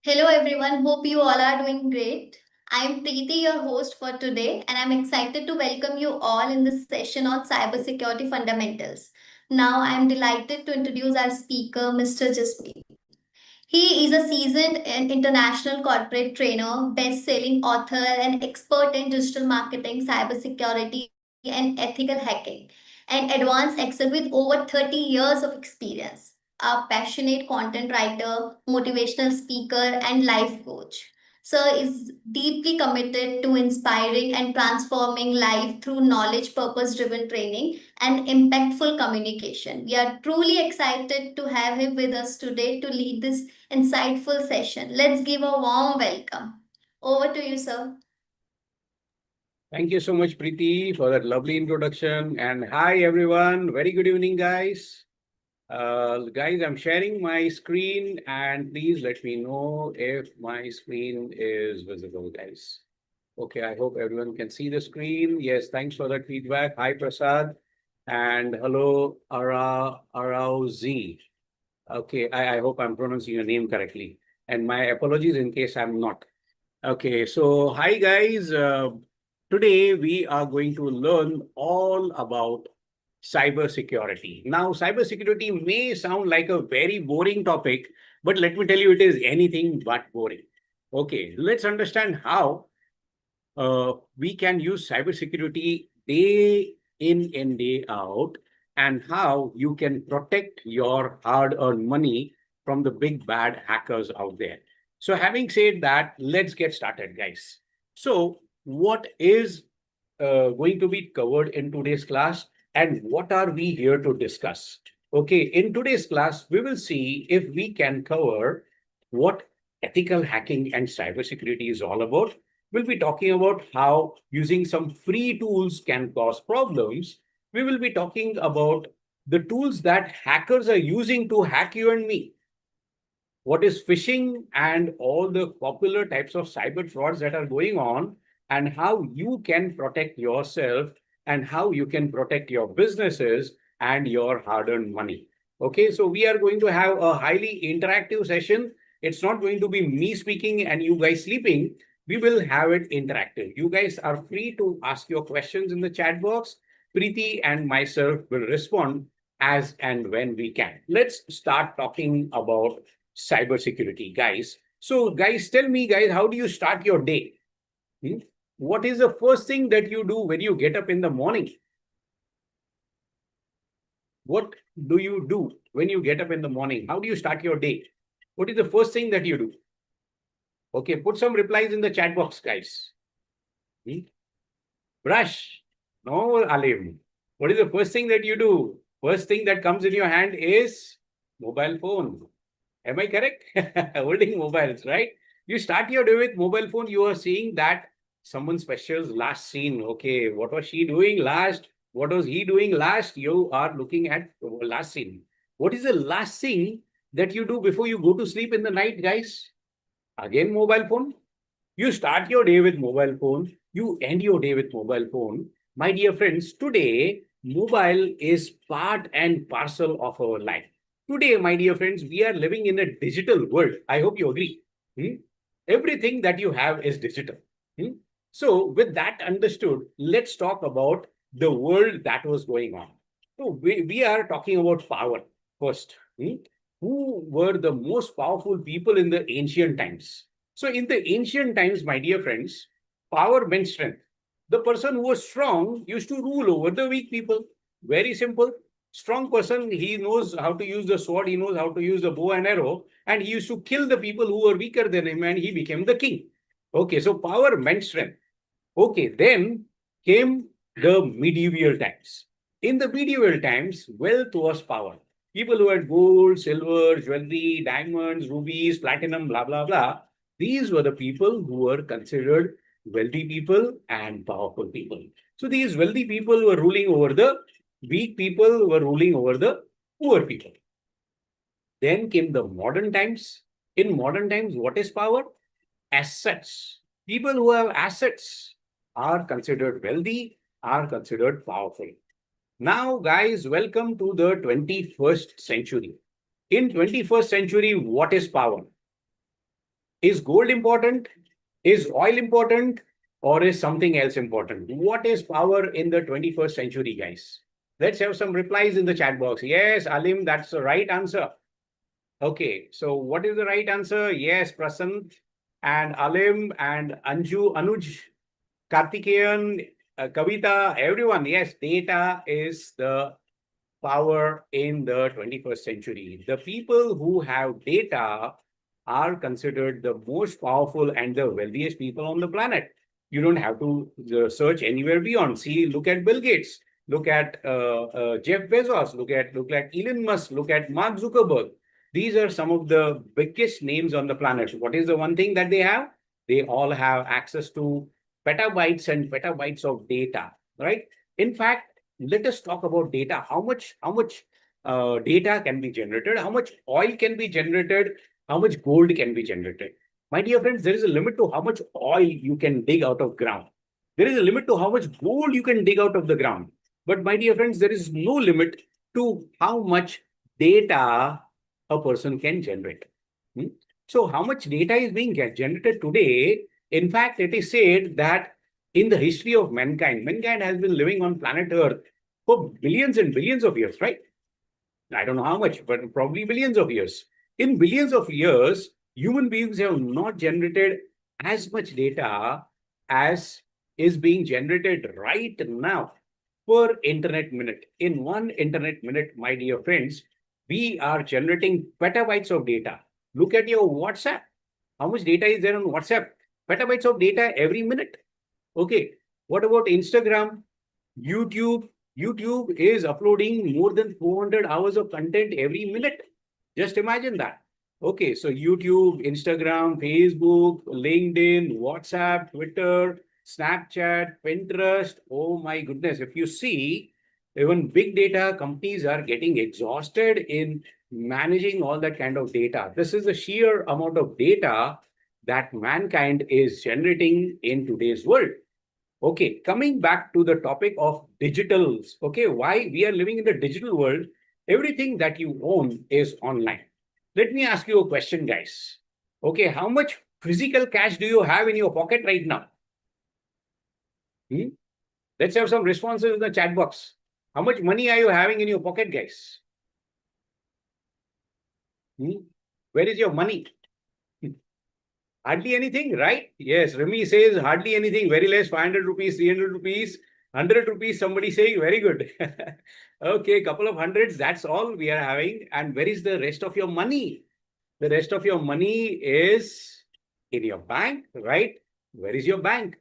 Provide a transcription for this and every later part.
Hello everyone, hope you all are doing great. I'm Preeti, your host for today, and I'm excited to welcome you all in this session on Cybersecurity Fundamentals. Now, I'm delighted to introduce our speaker, Mr. Jasmin. He is a seasoned and international corporate trainer, best-selling author, and expert in digital marketing, cybersecurity, and ethical hacking, and advanced Excel with over 30 years of experience. A passionate content writer, motivational speaker, and life coach. Sir is deeply committed to inspiring and transforming life through knowledge purpose driven training and impactful communication. We are truly excited to have him with us today to lead this insightful session. Let's give a warm welcome. Over to you, sir. Thank you so much, Preeti, for that lovely introduction. And hi, everyone. Very good evening, guys. Guys, I'm sharing my screen, and please let me know if my screen is visible, guys. Okay, I hope everyone can see the screen. Yes, thanks for that feedback. Hi, Prasad. And hello, Arauzi. Okay, I hope I'm pronouncing your name correctly. And my apologies in case I'm not. Okay, so hi guys. Today we are going to learn all about cybersecurity. Now, cybersecurity may sound like a very boring topic, but let me tell you, it is anything but boring. Okay, let's understand how we can use cybersecurity day in and day out, and how you can protect your hard-earned money from the big bad hackers out there. So having said that, let's get started, guys. So what is going to be covered in today's class, and what are we here to discuss? Okay, in today's class, we will see if we can cover what ethical hacking and cybersecurity is all about. We'll be talking about how using some free tools can cause problems. We will be talking about the tools that hackers are using to hack you and me. What is phishing and all the popular types of cyber frauds that are going on, and how you can protect yourself and how you can protect your businesses and your hard-earned money. Okay, so we are going to have a highly interactive session. It's not going to be me speaking and you guys sleeping. We will have it interactive. You guys are free to ask your questions in the chat box. Preeti and myself will respond as and when we can. Let's start talking about cybersecurity, guys. So, guys, tell me, guys, how do you start your day? What is the first thing that you do when you get up in the morning? What do you do when you get up in the morning? How do you start your day? What is the first thing that you do? Okay, put some replies in the chat box, guys. Brush. No, Alim. What is the first thing that you do? First thing that comes in your hand is mobile phone. Am I correct? Holding mobiles, right? You start your day with mobile phone. You are seeing that someone special's last scene. Okay, what was she doing last? What was he doing last? You are looking at last scene. What is the last thing that you do before you go to sleep in the night, guys? Again, mobile phone. You start your day with mobile phone. You end your day with mobile phone. My dear friends, today, mobile is part and parcel of our life. Today, my dear friends, we are living in a digital world. I hope you agree. Everything that you have is digital. So, with that understood, let's talk about the world that was going on. So, we are talking about power first. Who were the most powerful people in the ancient times? So, in the ancient times, my dear friends, power meant strength. The person who was strong used to rule over the weak people. Very simple. Strong person, he knows how to use the sword, he knows how to use the bow and arrow, and he used to kill the people who were weaker than him, and he became the king. Okay, so power meant strength. Okay, then came the medieval times. In the medieval times, wealth was power. People who had gold, silver, jewelry, diamonds, rubies, platinum, blah, blah, blah. These were the people who were considered wealthy people and powerful people. So these wealthy people were ruling over the weak people, were ruling over the poor people. Then came the modern times. In modern times, what is power? Assets. People who have assets are considered wealthy, are considered powerful. Now, guys, welcome to the 21st century. In 21st century, what is power? Is gold important? Is oil important? Or is something else important? What is power in the 21st century, guys? Let's have some replies in the chat box. Yes, Alim, that's the right answer. Okay, so what is the right answer? Yes, Prasant and Alim and Anju, Anuj, Kartikeyan, Kavita, everyone. Yes, data is the power in the 21st century. The people who have data are considered the most powerful and the wealthiest people on the planet. You don't have to search anywhere beyond. See, look at Bill Gates, look at Jeff Bezos, look at Elon Musk, look at Mark Zuckerberg. These are some of the biggest names on the planet. What is the one thing that they have? They all have access to petabytes and petabytes of data, right? In fact, let us talk about data. How much data can be generated? How much oil can be generated? How much gold can be generated? My dear friends, there is a limit to how much oil you can dig out of ground. There is a limit to how much gold you can dig out of the ground. But my dear friends, there is no limit to how much data a person can generate. Hmm? So how much data is being generated today? In fact, it is said that in the history of mankind, mankind has been living on planet Earth for billions and billions of years, right? I don't know how much, but probably billions of years. In billions of years, human beings have not generated as much data as is being generated right now per internet minute. In one internet minute, my dear friends, we are generating petabytes of data. Look at your WhatsApp. How much data is there on WhatsApp? Petabytes of data every minute. Okay. What about Instagram? YouTube, YouTube is uploading more than 400 hours of content every minute. Just imagine that. Okay, so YouTube, Instagram, Facebook, LinkedIn, WhatsApp, Twitter, Snapchat, Pinterest. Oh my goodness. If you see, even big data companies are getting exhausted in managing all that kind of data. This is the sheer amount of data that mankind is generating in today's world. Okay, coming back to the topic of digitals. Okay, why we are living in the digital world, everything that you own is online. Let me ask you a question, guys. Okay, how much physical cash do you have in your pocket right now? Hmm? Let's have some responses in the chat box. How much money are you having in your pocket, guys? Hmm? Where is your money? Hardly anything, right? Yes, Remy says hardly anything, very less, 500 rupees, 300 rupees, 100 rupees, somebody saying very good. Okay, couple of hundreds, that's all we are having. And where is the rest of your money? The rest of your money is in your bank, right? Where is your bank?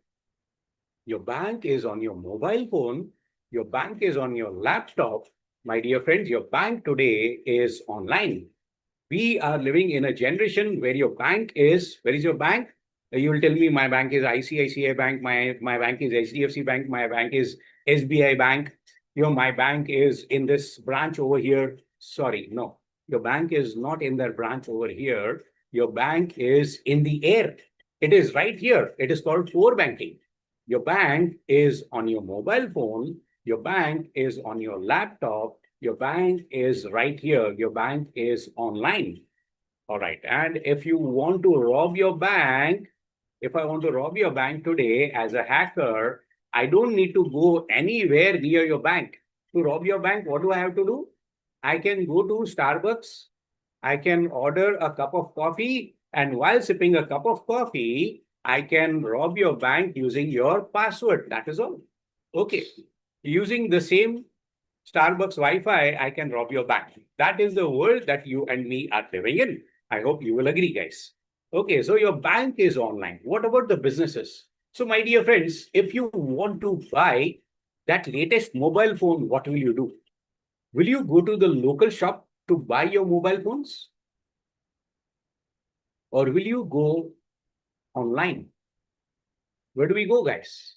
Your bank is on your mobile phone. Your bank is on your laptop. My dear friends, your bank today is online. We are living in a generation where your bank is, where is your bank? You will tell me my bank is ICICI Bank, my bank is HDFC Bank, my bank is SBI Bank. My bank is in this branch over here. Sorry, no, your bank is not in that branch over here. Your bank is in the air. It is right here. It is called core banking. Your bank is on your mobile phone. Your bank is on your laptop. Your bank is right here. Your bank is online. All right. And if you want to rob your bank, if I want to rob your bank today as a hacker, I don't need to go anywhere near your bank. To rob your bank, what do I have to do? I can go to Starbucks. I can order a cup of coffee. And while sipping a cup of coffee, I can rob your bank using your password. That is all. Okay. Using the same Starbucks Wi-Fi, I can rob your bank. That is the world that you and me are living in. I hope you will agree, guys. Okay, so your bank is online. What about the businesses? So, my dear friends, if you want to buy that latest mobile phone, what will you do? Will you go to the local shop to buy your mobile phones? Or will you go online? Where do we go, guys?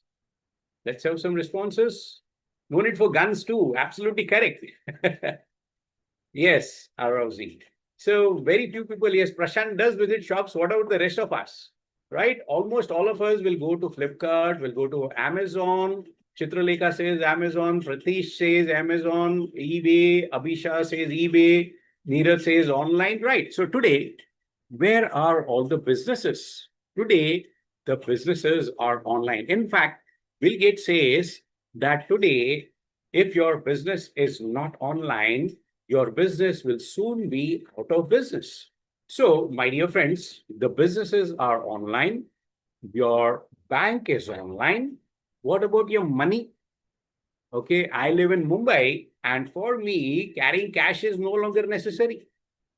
Let's have some responses. No need for guns, too. Absolutely correct. Yes, Arousing. So very few people, yes, Prashant does visit shops. What about the rest of us? Right? Almost all of us will go to Flipkart, will go to Amazon. Chitralekha says Amazon, Pratish says Amazon, eBay, Abhisha says eBay, Neeraj says online. Right. So today, where are all the businesses? Today, the businesses are online. In fact, Bill Gates says that today, if your business is not online, your business will soon be out of business. So, my dear friends, the businesses are online, your bank is online. What about your money? Okay, I live in Mumbai, and for me, carrying cash is no longer necessary.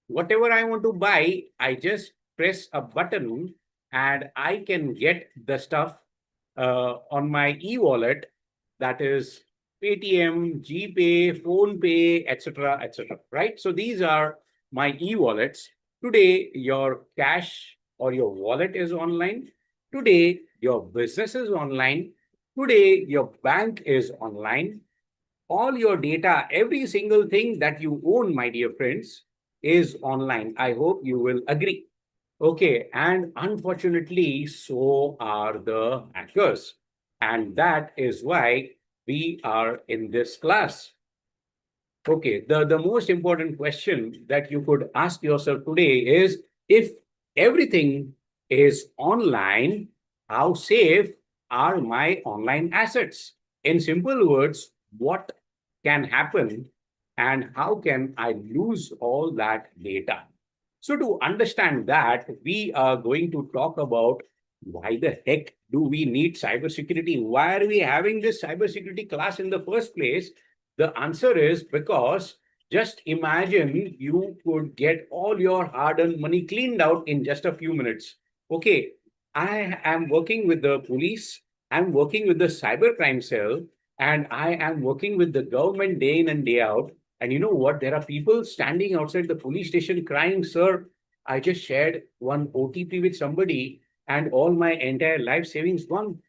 Whatever I want to buy, I just press a button and I can get the stuff on my e-wallet, that is Paytm, GPay, PhonePay, etc., etc. Right? So these are my e-wallets. Today, your cash or your wallet is online. Today, your business is online. Today, your bank is online. All your data, every single thing that you own, my dear friends, is online. I hope you will agree. Okay, and unfortunately, so are the hackers. And that is why we are in this class. Okay, the most important question that you could ask yourself today is, if everything is online, how safe are my online assets? In simple words, what can happen and how can I lose all that data? So, to understand that, we are going to talk about why the heck do we need cybersecurity? Why are we having this cybersecurity class in the first place? The answer is because just imagine you could get all your hard earned money cleaned out in just a few minutes. Okay, I am working with the police, I'm working with the cybercrime cell, and I am working with the government day in and day out. And you know what? There are people standing outside the police station crying, "Sir, I just shared one OTP with somebody and all my entire life savings gone."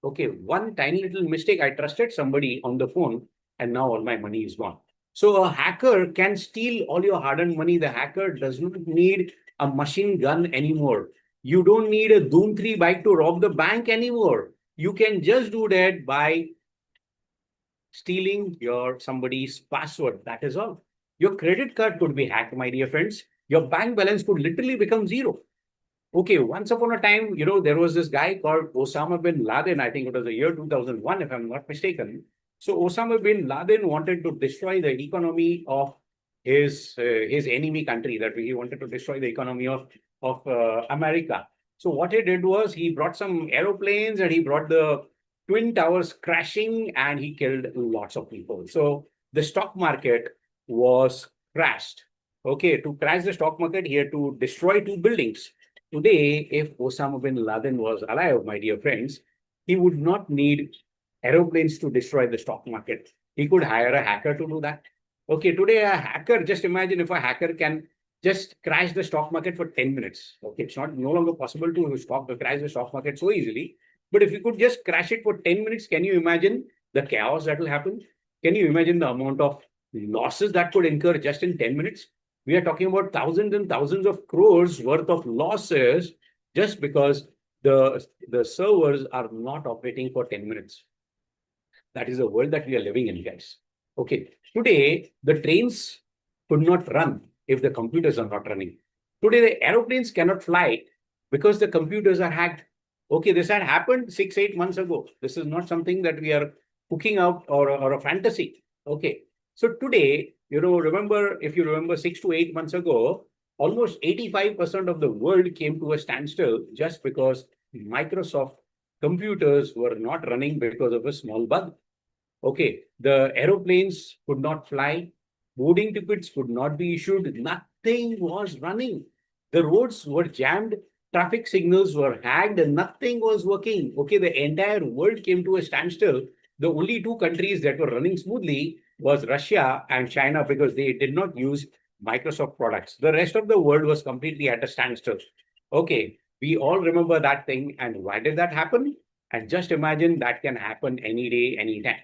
Okay, one tiny little mistake. I trusted somebody on the phone and now all my money is gone. So a hacker can steal all your hard-earned money. The hacker does not need a machine gun anymore. You don't need a Doom 3 bike to rob the bank anymore. You can just do that by stealing your somebody's password. That is all. Your credit card could be hacked, my dear friends. Your bank balance could literally become zero. Okay, once upon a time, there was this guy called Osama bin Laden. I think it was the year 2001, if I'm not mistaken. So Osama bin Laden wanted to destroy the economy of his enemy country. That he wanted to destroy the economy of America. So what he did was he brought some aeroplanes and he brought the twin towers crashing and he killed lots of people. So the stock market was crashed. Okay, to crash the stock market, he had to destroy two buildings. Today, if Osama bin Laden was alive, my dear friends, he would not need aeroplanes to destroy the stock market. He could hire a hacker to do that. Okay, today a hacker, just imagine if a hacker can just crash the stock market for 10 minutes. Okay, it's not no longer possible to crash the stock market so easily. But if you could just crash it for 10 minutes, can you imagine the chaos that will happen? Can you imagine the amount of losses that could incur just in 10 minutes? We are talking about thousands and thousands of crores worth of losses just because the servers are not operating for 10 minutes. That is the world that we are living in, guys. Okay. Today, the trains could not run if the computers are not running. Today, the aeroplanes cannot fly because the computers are hacked. Okay, this had happened 6, 8 months ago. This is not something that we are cooking out or a fantasy. Okay. So today, remember, if you remember 6 to 8 months ago, almost 85% of the world came to a standstill just because Microsoft computers were not running because of a small bug. Okay, the aeroplanes could not fly, boarding tickets could not be issued, nothing was running. The roads were jammed, traffic signals were hacked, and nothing was working. Okay, the entire world came to a standstill. The only two countries that were running smoothly was Russia and China because they did not use Microsoft products. The rest of the world was completely at a standstill. Okay, we all remember that thing. And why did that happen? And just imagine that can happen any day, anytime.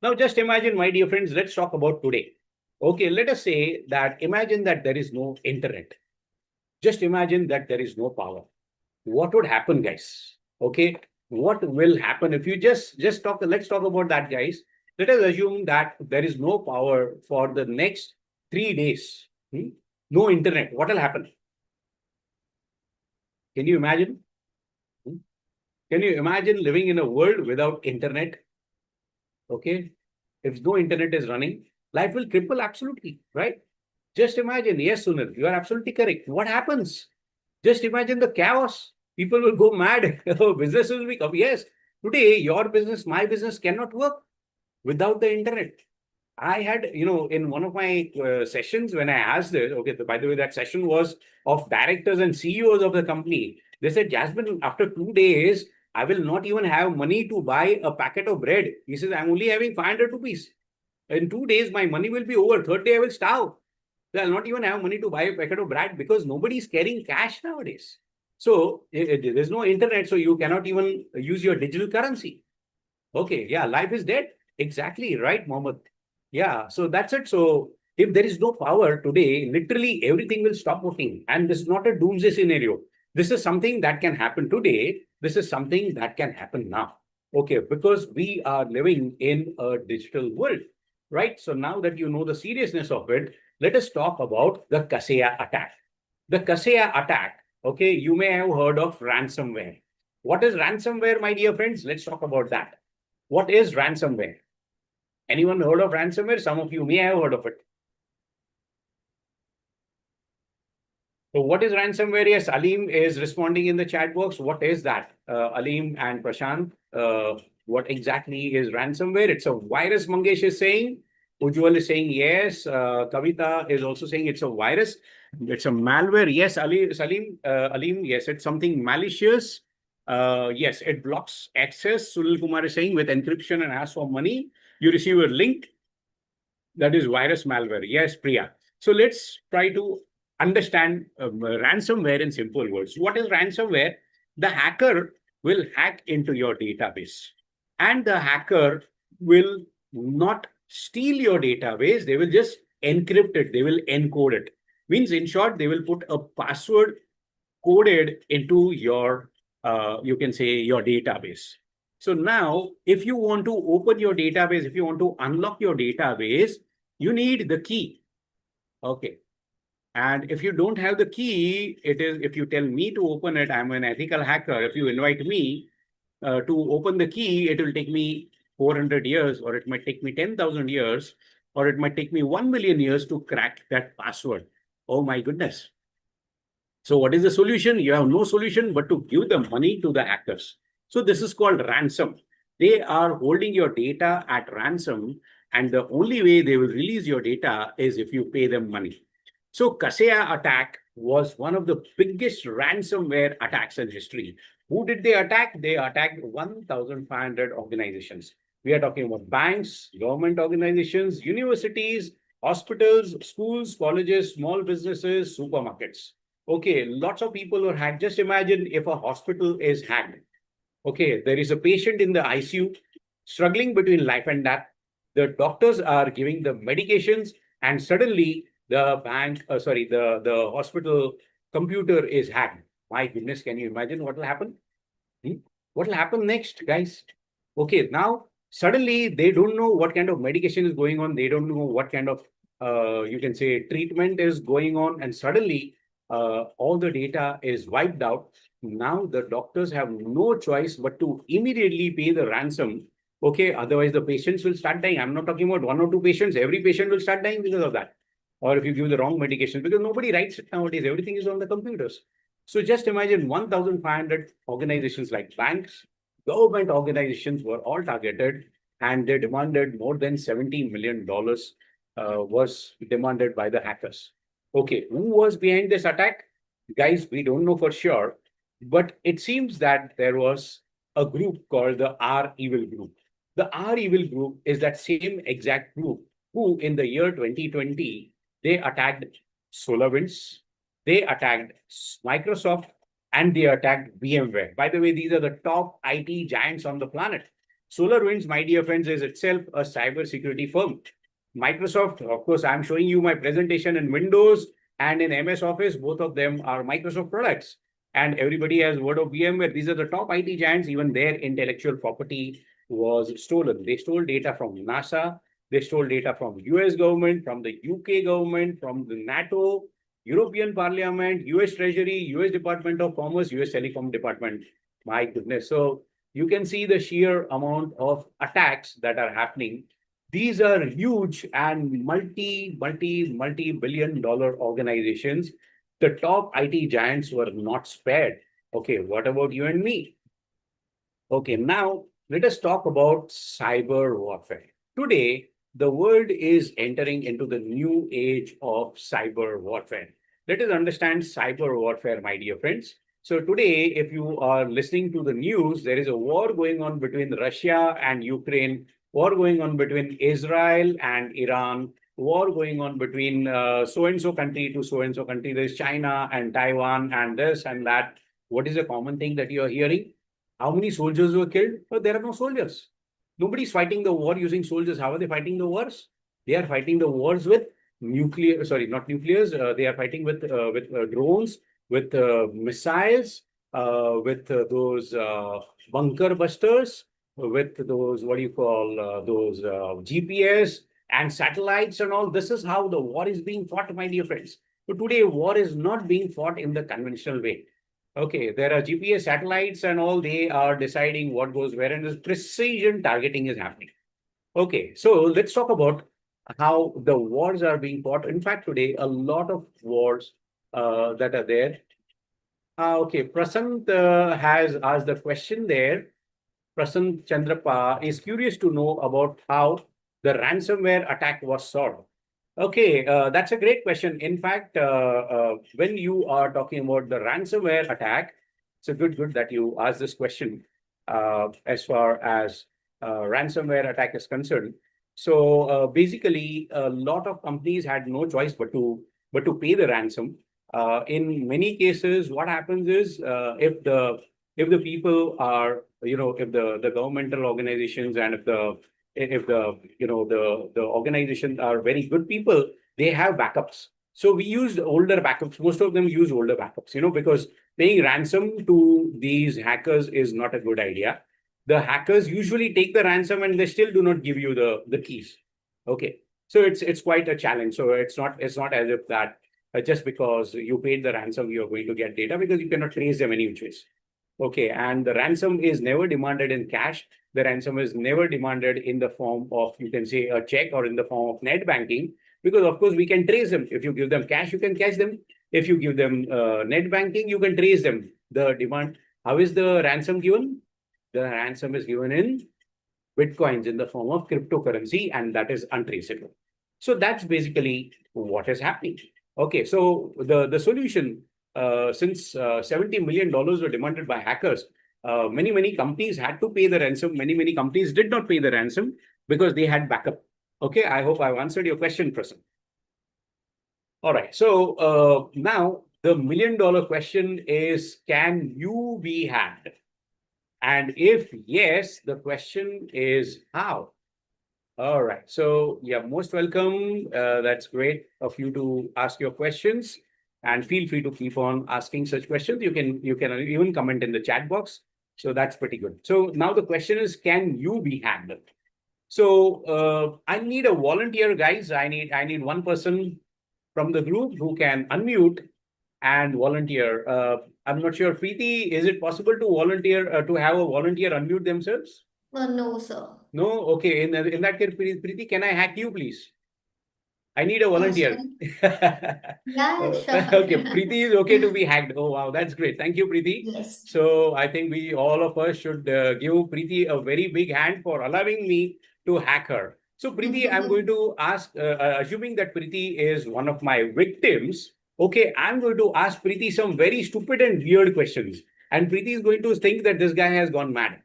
Now, just imagine, my dear friends, let's talk about today. Okay, let us say that imagine that there is no internet. Just imagine that there is no power. What would happen, guys? Okay, what will happen if you just talk? Let's talk about that, guys. Let us assume that there is no power for the next 3 days. No internet. What will happen? Can you imagine? Hmm? Can you imagine living in a world without internet? Okay. If no internet is running, life will cripple absolutely, right? Just imagine. Yes, Sunil, you are absolutely correct. What happens? Just imagine the chaos. People will go mad. Business will become, yes. Today, your business, my business cannot work without the internet. I had, in one of my sessions when I asked this, okay, by the way, that session was of directors and CEOs of the company. They said, Jasmin, after 2 days, I will not even have money to buy a packet of bread. He says, I'm only having 500 rupees. In 2 days, my money will be over. Third day, I will starve. So I'll not even have money to buy a packet of bread because nobody is carrying cash nowadays. So there's no internet, so you cannot even use your digital currency. Okay, yeah, life is dead. Exactly right, Mohammed. Yeah, so that's it. So if there is no power today, literally everything will stop working. And this is not a doomsday scenario. This is something that can happen today. This is something that can happen now. Okay, because we are living in a digital world, right? So now that you know the seriousness of it, let us talk about the Kaseya attack. The Kaseya attack, okay, you may have heard of ransomware. What is ransomware, my dear friends? Let's talk about that. What is ransomware? Anyone heard of ransomware? Some of you may have heard of it. So what is ransomware? Yes, Alim is responding in the chat box. What is that? Alim and Prashant, what exactly is ransomware? It's a virus, Mangesh is saying. Ujwal is saying yes. Kavita is also saying it's a virus. It's a malware. Yes, Alim, yes, it's something malicious. Yes, it blocks access. Sunil Kumar is saying with encryption and asks for money. You receive a link. That is virus malware. Yes, Priya. So let's try to understand ransomware in simple words. What is ransomware? The hacker will hack into your database, and the hacker will not steal your database. They will just encrypt it. They will encode it. Means, in short, they will put a password coded into your, you can say, your database. So now, if you want to open your database, if you want to unlock your database, you need the key. Okay. And if you don't have the key, it is, if you tell me to open it, I'm an ethical hacker. If you invite me to open the key, it will take me 400 years, or it might take me 10,000 years, or it might take me 1 million years to crack that password. Oh my goodness. So what is the solution? You have no solution but to give the money to the hackers. So this is called ransom. They are holding your data at ransom, and the only way they will release your data is if you pay them money. So Kaseya attack was one of the biggest ransomware attacks in history. Who did they attack? They attacked 1,500 organizations. We are talking about banks, government organizations, universities, hospitals, schools, colleges, small businesses, supermarkets. Okay, lots of people were hacked. Just imagine if a hospital is hacked. Okay, there is a patient in the ICU struggling between life and death. The doctors are giving the medications, and suddenly the hospital computer is hacked. My goodness, can you imagine what will happen? Hmm? What will happen next, guys? Okay, now suddenly they don't know what kind of medication is going on. They don't know what kind of, you can say, treatment is going on. And suddenly all the data is wiped out. Now the doctors have no choice but to immediately pay the ransom. Okay, otherwise the patients will start dying. I'm not talking about one or two patients. Every patient will start dying because of that. Or if you give the wrong medication, because nobody writes it nowadays. Everything is on the computers. So just imagine 1,500 organizations like banks, government organizations were all targeted, and they demanded more than $70 million was demanded by the hackers. Okay, who was behind this attack? Guys, we don't know for sure, but it seems that there was a group called the R Evil Group. The R Evil Group is that same exact group who, in the year 2020, they attacked SolarWinds, they attacked Microsoft, and they attacked VMware. By the way, these are the top IT giants on the planet. SolarWinds, my dear friends, is itself a cybersecurity firm. Microsoft, of course, I'm showing you my presentation in Windows and in MS Office. Both of them are Microsoft products. And everybody has word of VMware. These are the top IT giants. Even their intellectual property was stolen. They stole data from NASA. They stole data from US government, from the UK government, from the NATO, European Parliament, US Treasury, US Department of Commerce, US Telecom Department. My goodness. So you can see the sheer amount of attacks that are happening. These are huge and multi billion-dollar organizations. The top IT giants were not spared. Okay, what about you and me? Okay, now let us talk about cyber warfare. Today, the world is entering into the new age of cyber warfare. Let us understand cyber warfare, my dear friends. So, today, if you are listening to the news, there is a war going on between Russia and Ukraine, war going on between Israel and Iran, war going on between so and so country to so and so country. There's China and Taiwan and this and that. What is a common thing that you are hearing? How many soldiers were killed? But there are no soldiers. Nobody's fighting the war using soldiers. How are they fighting the wars? They are fighting the wars with nuclear, sorry, not nuclears. They are fighting with drones, with missiles, with those bunker busters, with those, what do you call, those GPS and satellites and all. This is how the war is being fought, my dear friends. So today, war is not being fought in the conventional way. Okay, there are GPS satellites and all, they are deciding what goes where, and this precision targeting is happening. Okay, so let's talk about how the wars are being fought. In fact, today, a lot of wars that are there. Okay, Prasant has asked the question there. Prasant Chandrapa is curious to know about how the ransomware attack was solved. Okay, that's a great question. In fact, when you are talking about the ransomware attack, it's a good that you asked this question as far as ransomware attack is concerned. So basically, a lot of companies had no choice but to pay the ransom. In many cases, what happens is if the people are, if the governmental organizations and if the the organizations are very good people, they have backups. So we used older backups. Most of them use older backups, because paying ransom to these hackers is not a good idea. The hackers usually take the ransom and they still do not give you the keys. Okay, so it's quite a challenge. So it's not as if that just because you paid the ransom you're going to get data, because you cannot trace them any which ways. Okay, and the ransom is never demanded in cash. The ransom is never demanded in the form of, you can say, a check or in the form of net banking, because of course we can trace them. If you give them cash, you can catch them. If you give them net banking, you can trace them. The demand. How is the ransom given? The ransom is given in Bitcoins, in the form of cryptocurrency, and that is untraceable. So that's basically what is happening. Okay, so the solution, since $70 million were demanded by hackers, many companies had to pay the ransom. Many companies did not pay the ransom because they had backup. Okay, I hope I've answered your question, Prasan. All right, so now the $1 million question is: can you be hacked? And if yes, the question is how? All right. So yeah, most welcome. That's great of you to ask your questions, and feel free to keep on asking such questions. You can even comment in the chat box. So that's pretty good. So now the question is, can you be hacked? So I need a volunteer, guys. I need one person from the group who can unmute and volunteer. I'm not sure, Preeti, is it possible to volunteer to have a volunteer unmute themselves? No, sir. No? Okay. In that case, Preeti, can I hack you, please? I need a volunteer. Sorry. Yeah, Okay, sure. Preeti is okay to be hacked. Oh, wow, that's great. Thank you, Preeti. Yes. So I think we all of us should give Preeti a very big hand for allowing me to hack her. So Preeti, I'm going to ask, assuming that Preeti is one of my victims, okay, I'm going to ask Preeti some very stupid and weird questions. And Preeti is going to think that this guy has gone mad.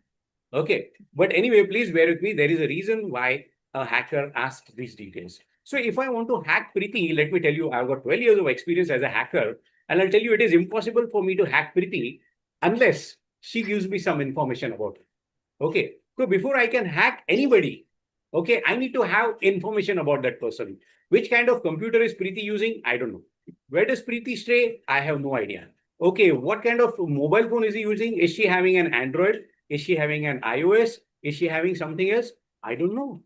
Okay. But anyway, please bear with me. There is a reason why a hacker asks these details. So if I want to hack Preeti, let me tell you, I've got 12 years of experience as a hacker, and I'll tell you it is impossible for me to hack Preeti unless she gives me some information about it. Okay. So before I can hack anybody, okay, I need to have information about that person. Which kind of computer is Preeti using? I don't know. Where does Preeti stay? I have no idea. Okay, what kind of mobile phone is he using? Is she having an Android? Is she having an iOS? Is she having something else? I don't know.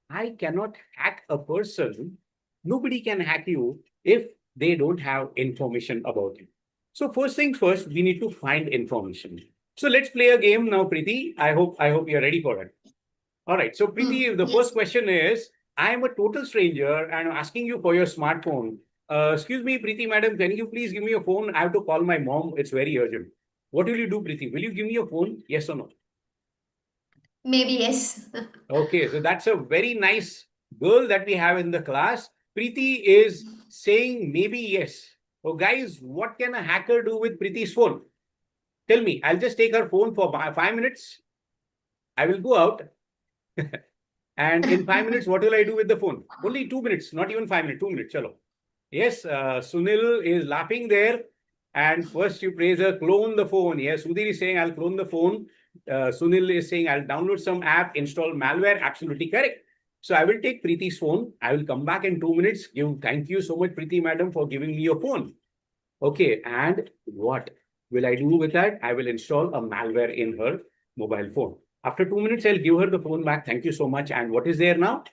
I cannot hack a person. Nobody can hack you if they don't have information about you. So first things first, we need to find information. So let's play a game now, Preeti. I hope you're ready for it. All right. So Preeti, the first Yes. question is, I am a total stranger and I'm asking you for your smartphone. Excuse me, Preeti madam, can you please give me your phone? I have to call my mom. It's very urgent. What will you do, Preeti? Will you give me your phone? Yes or no? Maybe yes. Okay, so that's a very nice girl that we have in the class. Preeti is saying maybe yes. So, guys, what can a hacker do with Preeti's phone? Tell me. I'll just take her phone for 5 minutes. I will go out. And in 5 minutes, what will I do with the phone? Only 2 minutes, not even 5 minutes, 2 minutes. Chalo. Yes, Sunil is laughing there. And first you praise her, clone the phone. Yes, Sudhir is saying, I'll clone the phone. Sunil is saying, I'll download some app, install malware. Absolutely correct. So I will take Preeti's phone. I will come back in 2 minutes. Thank you so much, Preeti madam, for giving me your phone. Okay, and what will I do with that? I will install a malware in her mobile phone. After 2 minutes, I'll give her the phone back. Thank you so much. And what is there now?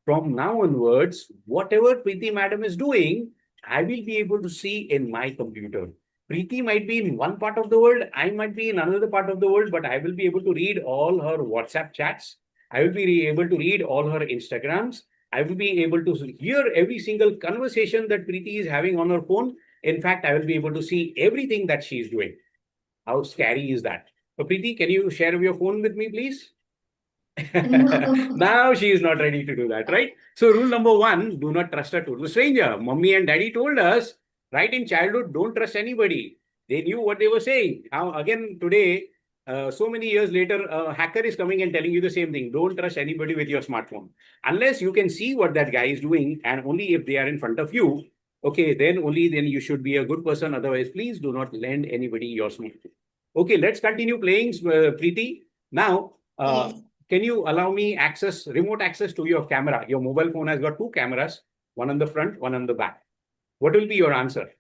From now onwards, whatever Preeti madam is doing, I will be able to see in my computer. Preeti might be in one part of the world, I might be in another part of the world, but I will be able to read all her WhatsApp chats. I will be able to read all her Instagrams. I will be able to hear every single conversation that Preeti is having on her phone. In fact, I will be able to see everything that she is doing. How scary is that? So, Preeti, can you share your phone with me, please? No. Now she is not ready to do that, right? So, rule number one, do not trust a total stranger. Mummy and daddy told us, right in childhood, don't trust anybody. They knew what they were saying. Now, again, today, so many years later, a hacker is coming and telling you the same thing. Don't trust anybody with your smartphone. Unless you can see what that guy is doing, and only if they are in front of you, okay, then only then you should be a good person. Otherwise, please do not lend anybody your smartphone. Okay, let's continue playing, Preeti. Now, Yes. can you allow me remote access to your camera? Your mobile phone has got two cameras, one on the front, one on the back. What will be your answer?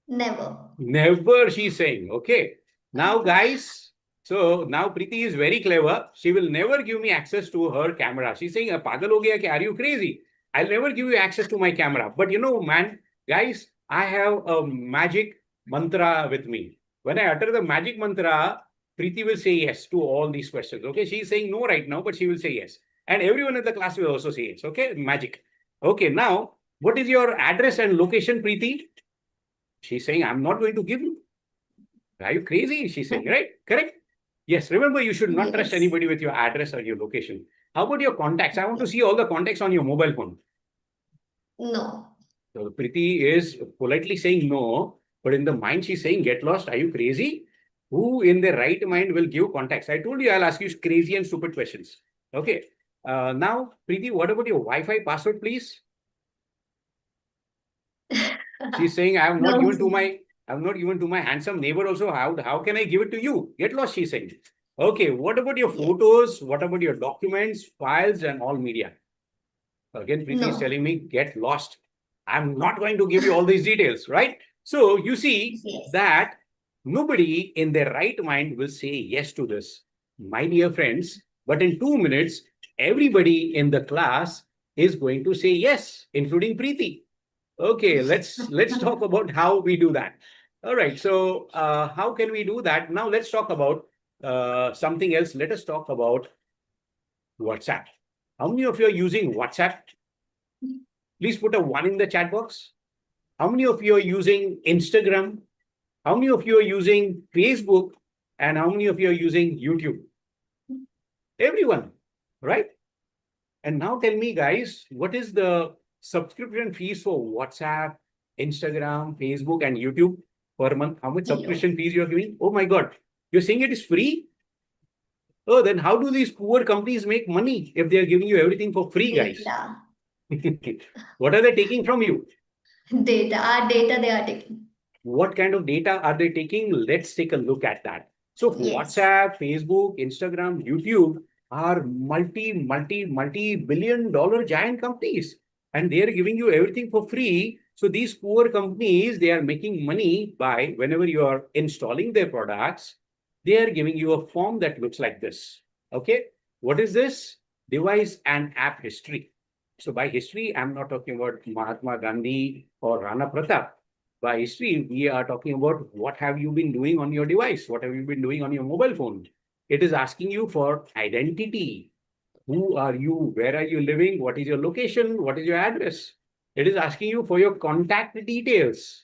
Never. Never, she's saying. Okay. Now, guys, so now Preeti is very clever. She will never give me access to her camera. She's saying, Pagal ho gaya, are you crazy? I'll never give you access to my camera. But you know, man, guys, I have a magic mantra with me. When I utter the magic mantra, Preeti will say yes to all these questions. Okay. She's saying no right now, but she will say yes. And everyone in the class will also say yes. Okay. Magic. Okay. Now, what is your address and location, Preeti? She's saying, I'm not going to give you. Are you crazy? She's saying, right? Correct? Yes. Remember, you should not trust Yes. anybody with your address or your location. How about your contacts? I want to Yes. see all the contacts on your mobile phone. No. So Preeti is politely saying no, but in the mind, she's saying, get lost. Are you crazy? Who in their right mind will give contacts? I told you I'll ask you crazy and stupid questions. Okay. Now, Preeti, what about your Wi-Fi password, please? She's saying, No. I have not given to my handsome neighbor also. How can I give it to you? Get lost, she's saying. Okay, what about your Yes. photos? What about your documents, files, and all media? Again, Preeti is No. telling me, get lost. I'm not going to give you all these details, right? So you see Yes. that nobody in their right mind will say yes to this, my dear friends. But in 2 minutes, everybody in the class is going to say yes, including Preeti. Okay, let's talk about how we do that. All right, so how can we do that? Now let's talk about something else. Let us talk about WhatsApp. How many of you are using WhatsApp? Please put a one in the chat box. How many of you are using Instagram? How many of you are using Facebook? And how many of you are using YouTube? Everyone, right? And now tell me, guys, what is the subscription fees for WhatsApp, Instagram, Facebook, and YouTube per month? How much Zero. subscription fees you are giving? Oh my God. You're saying it is free? Oh, then how do these poor companies make money if they are giving you everything for free, guys? Data. What are they taking from you? Data. Our data they are taking. What kind of data are they taking? Let's take a look at that. So Yes. WhatsApp, Facebook, Instagram, YouTube are multi-billion dollar giant companies. And they are giving you everything for free. So these poor companies, they are making money by whenever you are installing their products, they are giving you a form that looks like this. Okay. What is this? Device and app history. So by history, I'm not talking about Mahatma Gandhi or Rana Pratap. By history, we are talking about what have you been doing on your device? What have you been doing on your mobile phone? It is asking you for identity. Who are you? Where are you living? What is your location? What is your address? It is asking you for your contact details.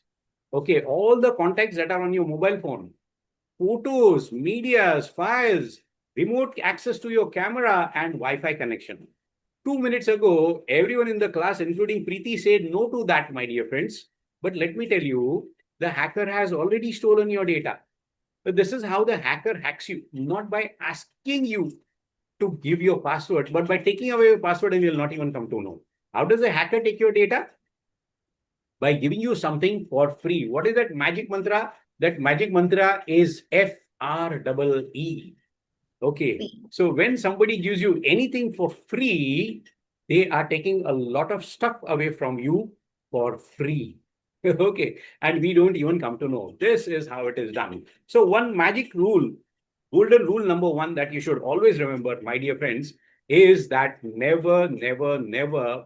Okay, all the contacts that are on your mobile phone, photos, medias, files, remote access to your camera, and Wi-Fi connection. 2 minutes ago, everyone in the class, including Preeti, said no to that, my dear friends. But let me tell you, the hacker has already stolen your data. But this is how the hacker hacks you, not by asking you to give your password, but by taking away your password and you'll not even come to know. How does a hacker take your data? By giving you something for free. What is that magic mantra? That magic mantra is FREE. Okay. So when somebody gives you anything for free, they are taking a lot of stuff away from you for free. Okay. And we don't even come to know. This is how it is done. So one magic rule, golden rule number one that you should always remember, my dear friends, is that never, never, never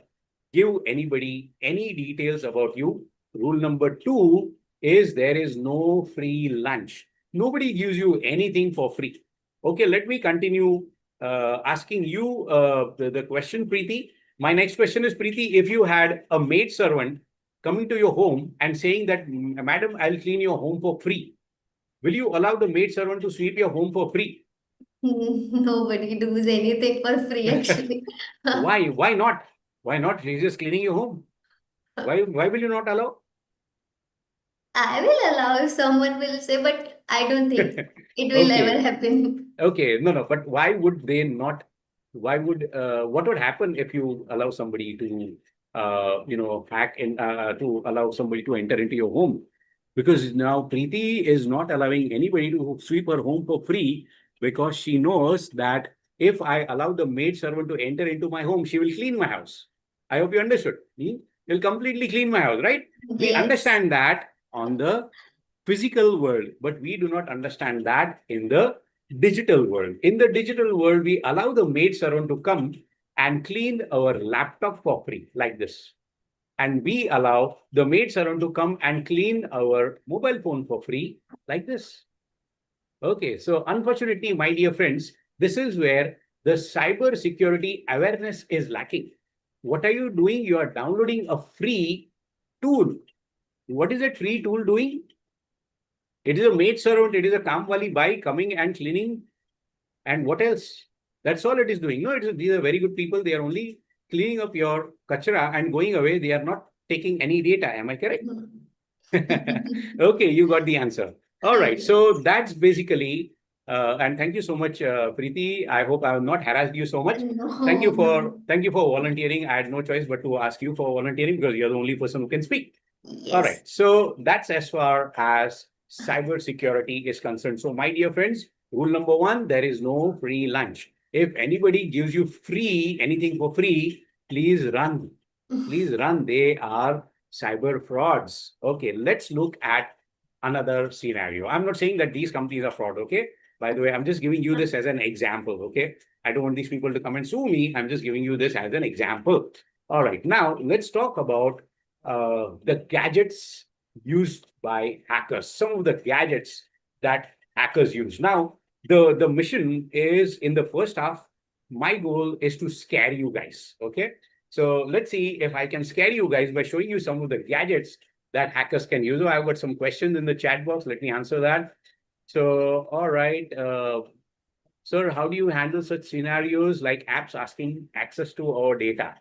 give anybody any details about you. Rule number two is there is no free lunch. Nobody gives you anything for free. Okay, let me continue asking you the question, Preeti. My next question is, Preeti, if you had a maid servant coming to your home and saying that, Madam, I'll clean your home for free, will you allow the maid servant to sweep your home for free? Nobody does anything for free, actually. Why? Why not? Why not? She's just cleaning your home. Why will you not allow? I will allow if someone will say, but I don't think it will ever Okay. happen. Okay, no, no, but why would they not? Why would what would happen if you allow somebody to hack in to allow somebody to enter into your home? Because now Preeti is not allowing anybody to sweep her home for free because she knows that if I allow the maid servant to enter into my home, she will clean my house. I hope you understood. Will completely clean my house, right? We Yes. understand that on the physical world, but we do not understand that in the digital world. In the digital world, we allow the maid servant to come and clean our laptop for free, like this. And we allow the maid servant to come and clean our mobile phone for free, like this. Okay, so unfortunately, my dear friends, this is where the cyber security awareness is lacking. What are you doing? You are downloading a free tool. What is that free tool doing? It is a maid servant, it is a Kamwali bai coming and cleaning. And what else? That's all it is doing. No, these are very good people. They are only cleaning up your kachra and going away. They are not taking any data. Am I correct? Okay, you got the answer. All right. Yes. So that's basically, and thank you so much, Preeti. I hope I have not harassed you so much. No, no. Thank you for volunteering. I had no choice but to ask you for volunteering because you're the only person who can speak. All Yes. right. So that's as far as cybersecurity is concerned. So, my dear friends, rule number one, there is no free lunch. If anybody gives you free, anything for free, please run. Please run. They are cyber frauds. Okay, let's look at another scenario. I'm not saying that these companies are fraud. Okay. By the way, I'm just giving you this as an example. Okay. I don't want these people to come and sue me. I'm just giving you this as an example. All right. Now, let's talk about the gadgets used by hackers, some of the gadgets that hackers use. Now, the mission is in the first half. My goal is to scare you guys. Okay. So let's see if I can scare you guys by showing you some of the gadgets that hackers can use. So I've got some questions in the chat box. Let me answer that. So, all right. Sir, how do you handle such scenarios like apps asking access to our data?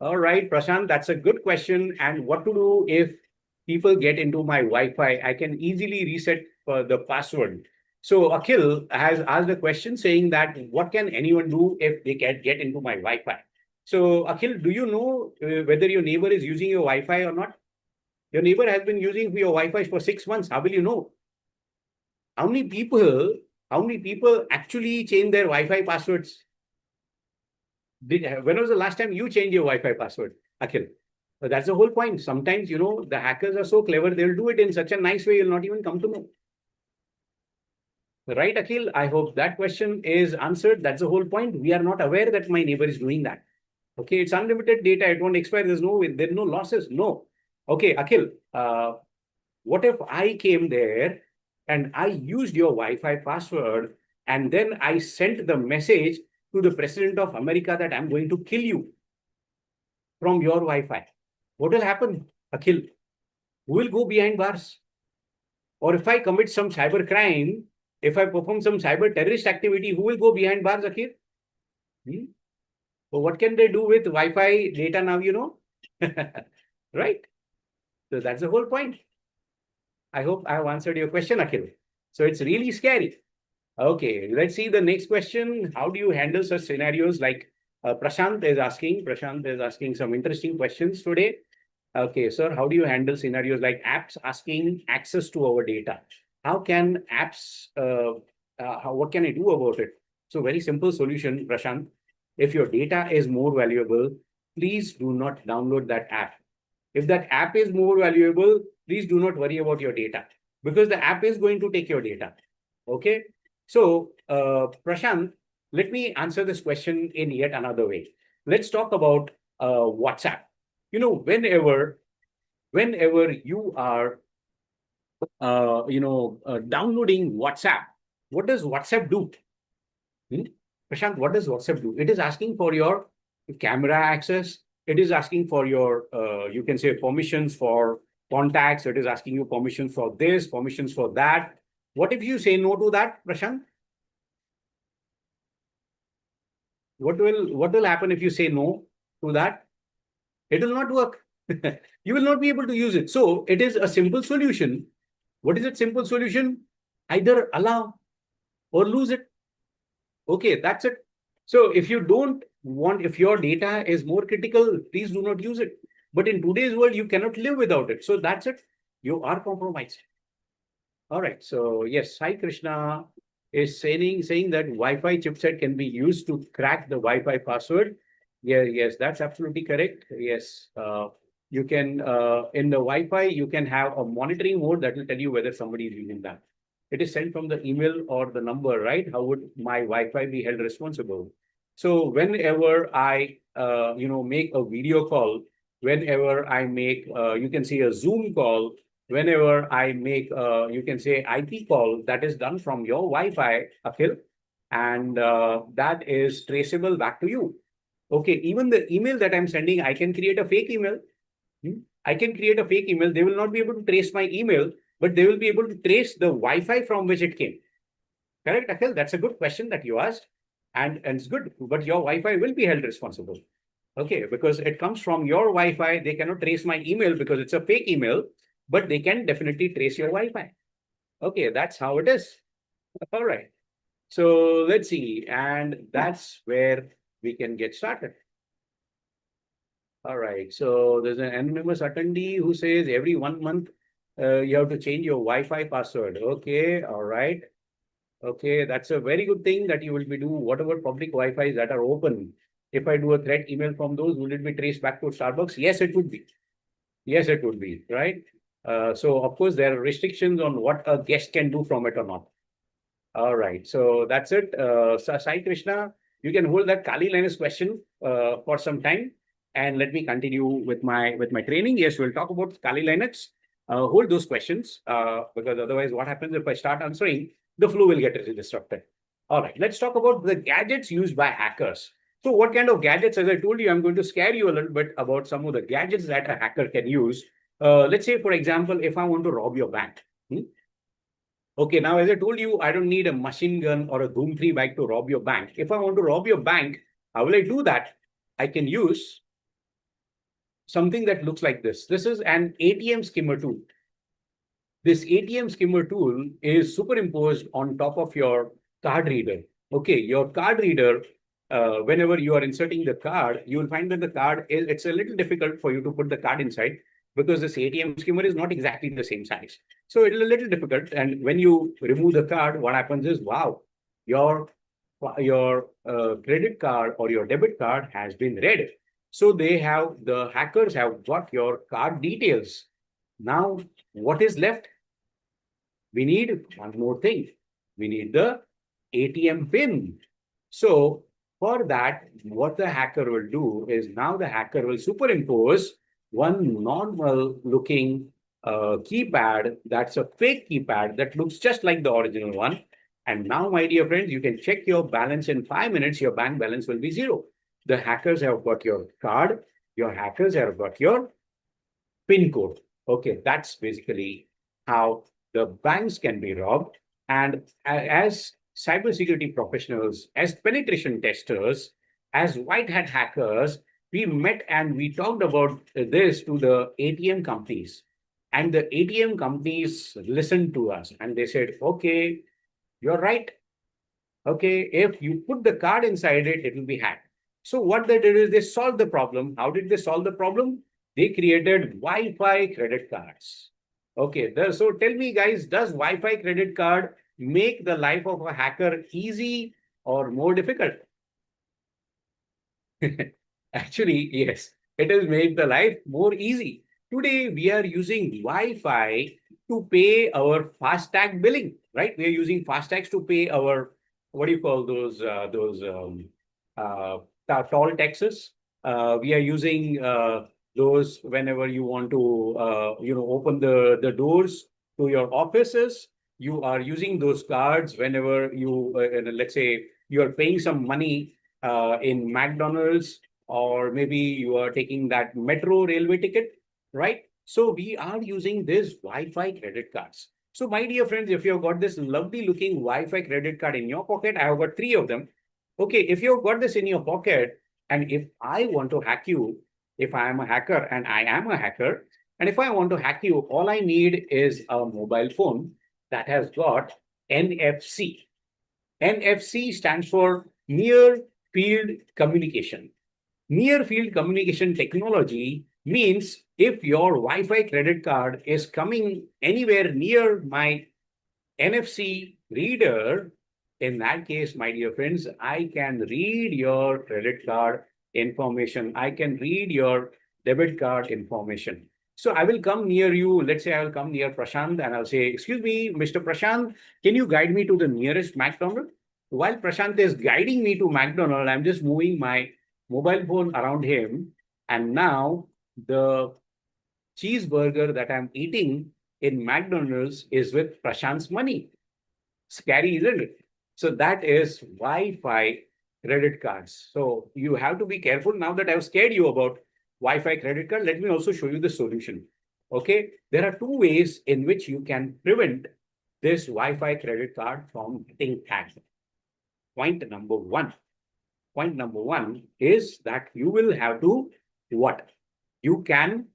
All right, Prashant, that's a good question. And what to do if people get into my Wi-Fi? I can easily reset the password. So Akhil has asked a question saying that what can anyone do if they can get into my Wi-Fi? So Akhil, do you know whether your neighbor is using your Wi-Fi or not? Your neighbor has been using your Wi-Fi for 6 months. How will you know? How many people? How many people actually change their Wi-Fi passwords? When was the last time you changed your Wi-Fi password, Akhil? But that's the whole point. Sometimes, the hackers are so clever, they'll do it in such a nice way, you'll not even come to know. Right, Akhil? I hope that question is answered. That's the whole point. We are not aware that my neighbor is doing that. Okay, it's unlimited data. It won't expire. There's no losses. No. Okay, Akhil, what if I came there and I used your Wi-Fi password and then I sent the message to the president of America that I'm going to kill you from your Wi-Fi? What will happen, Akhil? Who will go behind bars? Or if I commit some cyber crime, if I perform some cyber terrorist activity, who will go behind bars, Akhil? Hmm? So what can they do with Wi-Fi data now, right? So that's the whole point. I hope I have answered your question, Akhil. So it's really scary. Okay, let's see the next question. How do you handle such scenarios like Prashant is asking? Prashant is asking some interesting questions today. Okay, sir, how do you handle scenarios like apps asking access to our data? How can apps, what can I do about it? So very simple solution, Prashant. If your data is more valuable, please do not download that app. If that app is more valuable, please do not worry about your data because the app is going to take your data. Okay. So, Prashant, let me answer this question in yet another way. Let's talk about WhatsApp. Whenever you are, downloading WhatsApp, what does WhatsApp do? Hmm? Prashant, what does WhatsApp do? It is asking for your camera access. It is asking for your, you can say, permissions for contacts. It is asking you permissions for this, permissions for that. What if you say no to that, Prashant? What will happen if you say no to that? It will not work. You will not be able to use it. So it is a simple solution. What is it? Simple solution? Either allow or lose it. Okay, that's it. So if you don't want, if your data is more critical, please do not use it. But in today's world, you cannot live without it. So that's it. You are compromised. All right. So yes, Sai Krishna is saying that Wi-Fi chipset can be used to crack the Wi-Fi password. Yeah, yes, that's absolutely correct. Yes, you can in the Wi-Fi you can have a monitoring mode that will tell you whether somebody is using that. It is sent from the email or the number, right? How would my Wi-Fi be held responsible? So whenever I make a video call, whenever I make you can see a Zoom call, whenever I make, you can say IP call that is done from your Wi-Fi, Akhil, and that is traceable back to you. Okay, even the email that I'm sending, I can create a fake email. I can create a fake email. They will not be able to trace my email, but they will be able to trace the Wi-Fi from which it came. Correct, Akhil? That's a good question that you asked. And it's good, but your Wi-Fi will be held responsible. Okay, because it comes from your Wi-Fi. They cannot trace my email because it's a fake email, but they can definitely trace your Wi-Fi. Okay, that's how it is. All right. So let's see. And that's where we can get started. All right. So there's an anonymous attendee who says every 1 month you have to change your Wi-Fi password. Okay. All right. Okay. That's a very good thing that you will be doing whatever public Wi-Fi's that are open. If I do a threat email from those, will it be traced back to Starbucks? Yes, it would be. Yes, it would be. Right. So of course there are restrictions on what a guest can do from it or not. All right. So that's it. Sai Krishna, you can hold that Kali Linus question for some time, and let me continue with my training. Yes, we'll talk about Kali Linux. Hold those questions because otherwise, what happens if I start answering, the flow will get disrupted. All right. Let's talk about the gadgets used by hackers. So, what kind of gadgets? As I told you, I'm going to scare you a little bit about some of the gadgets that a hacker can use. Let's say, for example, if I want to rob your bank. Okay, now as I told you, I don't need a machine gun or a Doom 3 bike to rob your bank. If I want to rob your bank, how will I do that? I can use something that looks like this. This is an ATM skimmer tool. This ATM skimmer tool is superimposed on top of your card reader. Okay, your card reader, whenever you are inserting the card, you will find that the card is, it's a little difficult for you to put the card inside because this ATM skimmer is not exactly the same size. So it's a little difficult. And when you remove the card, what happens is, wow, your credit card or your debit card has been read. So the hackers have got your card details. Now, what is left? We need one more thing. We need the ATM pin. So For that, what the hacker will do is now the hacker will superimpose one normal looking keypad that's a fake keypad that looks just like the original one. And now, my dear friends, you can check your balance in 5 minutes. Your bank balance will be zero. The hackers have got your card. Your hackers have got your PIN code. Okay, that's basically how the banks can be robbed. And as cybersecurity professionals, as penetration testers, as white hat hackers, we met and we talked about this to the ATM companies. And the ATM companies listened to us and they said, okay, you're right. Okay, if you put the card inside it, it will be hacked. So what they did is they solved the problem. How did they solve the problem? They created Wi-Fi credit cards. Okay, so tell me, guys, does Wi-Fi credit card make the life of a hacker easy or more difficult? Actually, yes, it has made the life more easy. Today, we are using Wi-Fi to pay our FASTag billing, right? We are using FASTags to pay our, what do you call those uh, toll taxes? We are using those whenever you want to, open the doors to your offices. You are using those cards whenever you, let's say, you are paying some money in McDonald's, or maybe you are taking that metro railway ticket, right? So we are using this Wi-Fi credit cards. So my dear friends, if you've got this lovely looking Wi-Fi credit card in your pocket, I have got three of them. Okay, if you've got this in your pocket, and if I want to hack you, if I am a hacker and I am a hacker, and if I want to hack you, all I need is a mobile phone that has got NFC. NFC stands for Near Field Communication. Near Field Communication technology means if your Wi-Fi credit card is coming anywhere near my NFC reader, in that case, my dear friends, I can read your credit card information. I can read your debit card information. So I will come near you. Let's say I will come near Prashant and I'll say, excuse me, Mr. Prashant, can you guide me to the nearest McDonald's? While Prashant is guiding me to McDonald's, I'm just moving my mobile phone around him. And now the cheeseburger that I'm eating in McDonald's is with Prashant's money. Scary, isn't it? So that is Wi-Fi credit cards. So you have to be careful. Now that I've scared you about Wi-Fi credit card, let me also show you the solution. Okay, there are two ways in which you can prevent this Wi-Fi credit card from getting hacked. Point number one. Point number one is that you will have to what? You can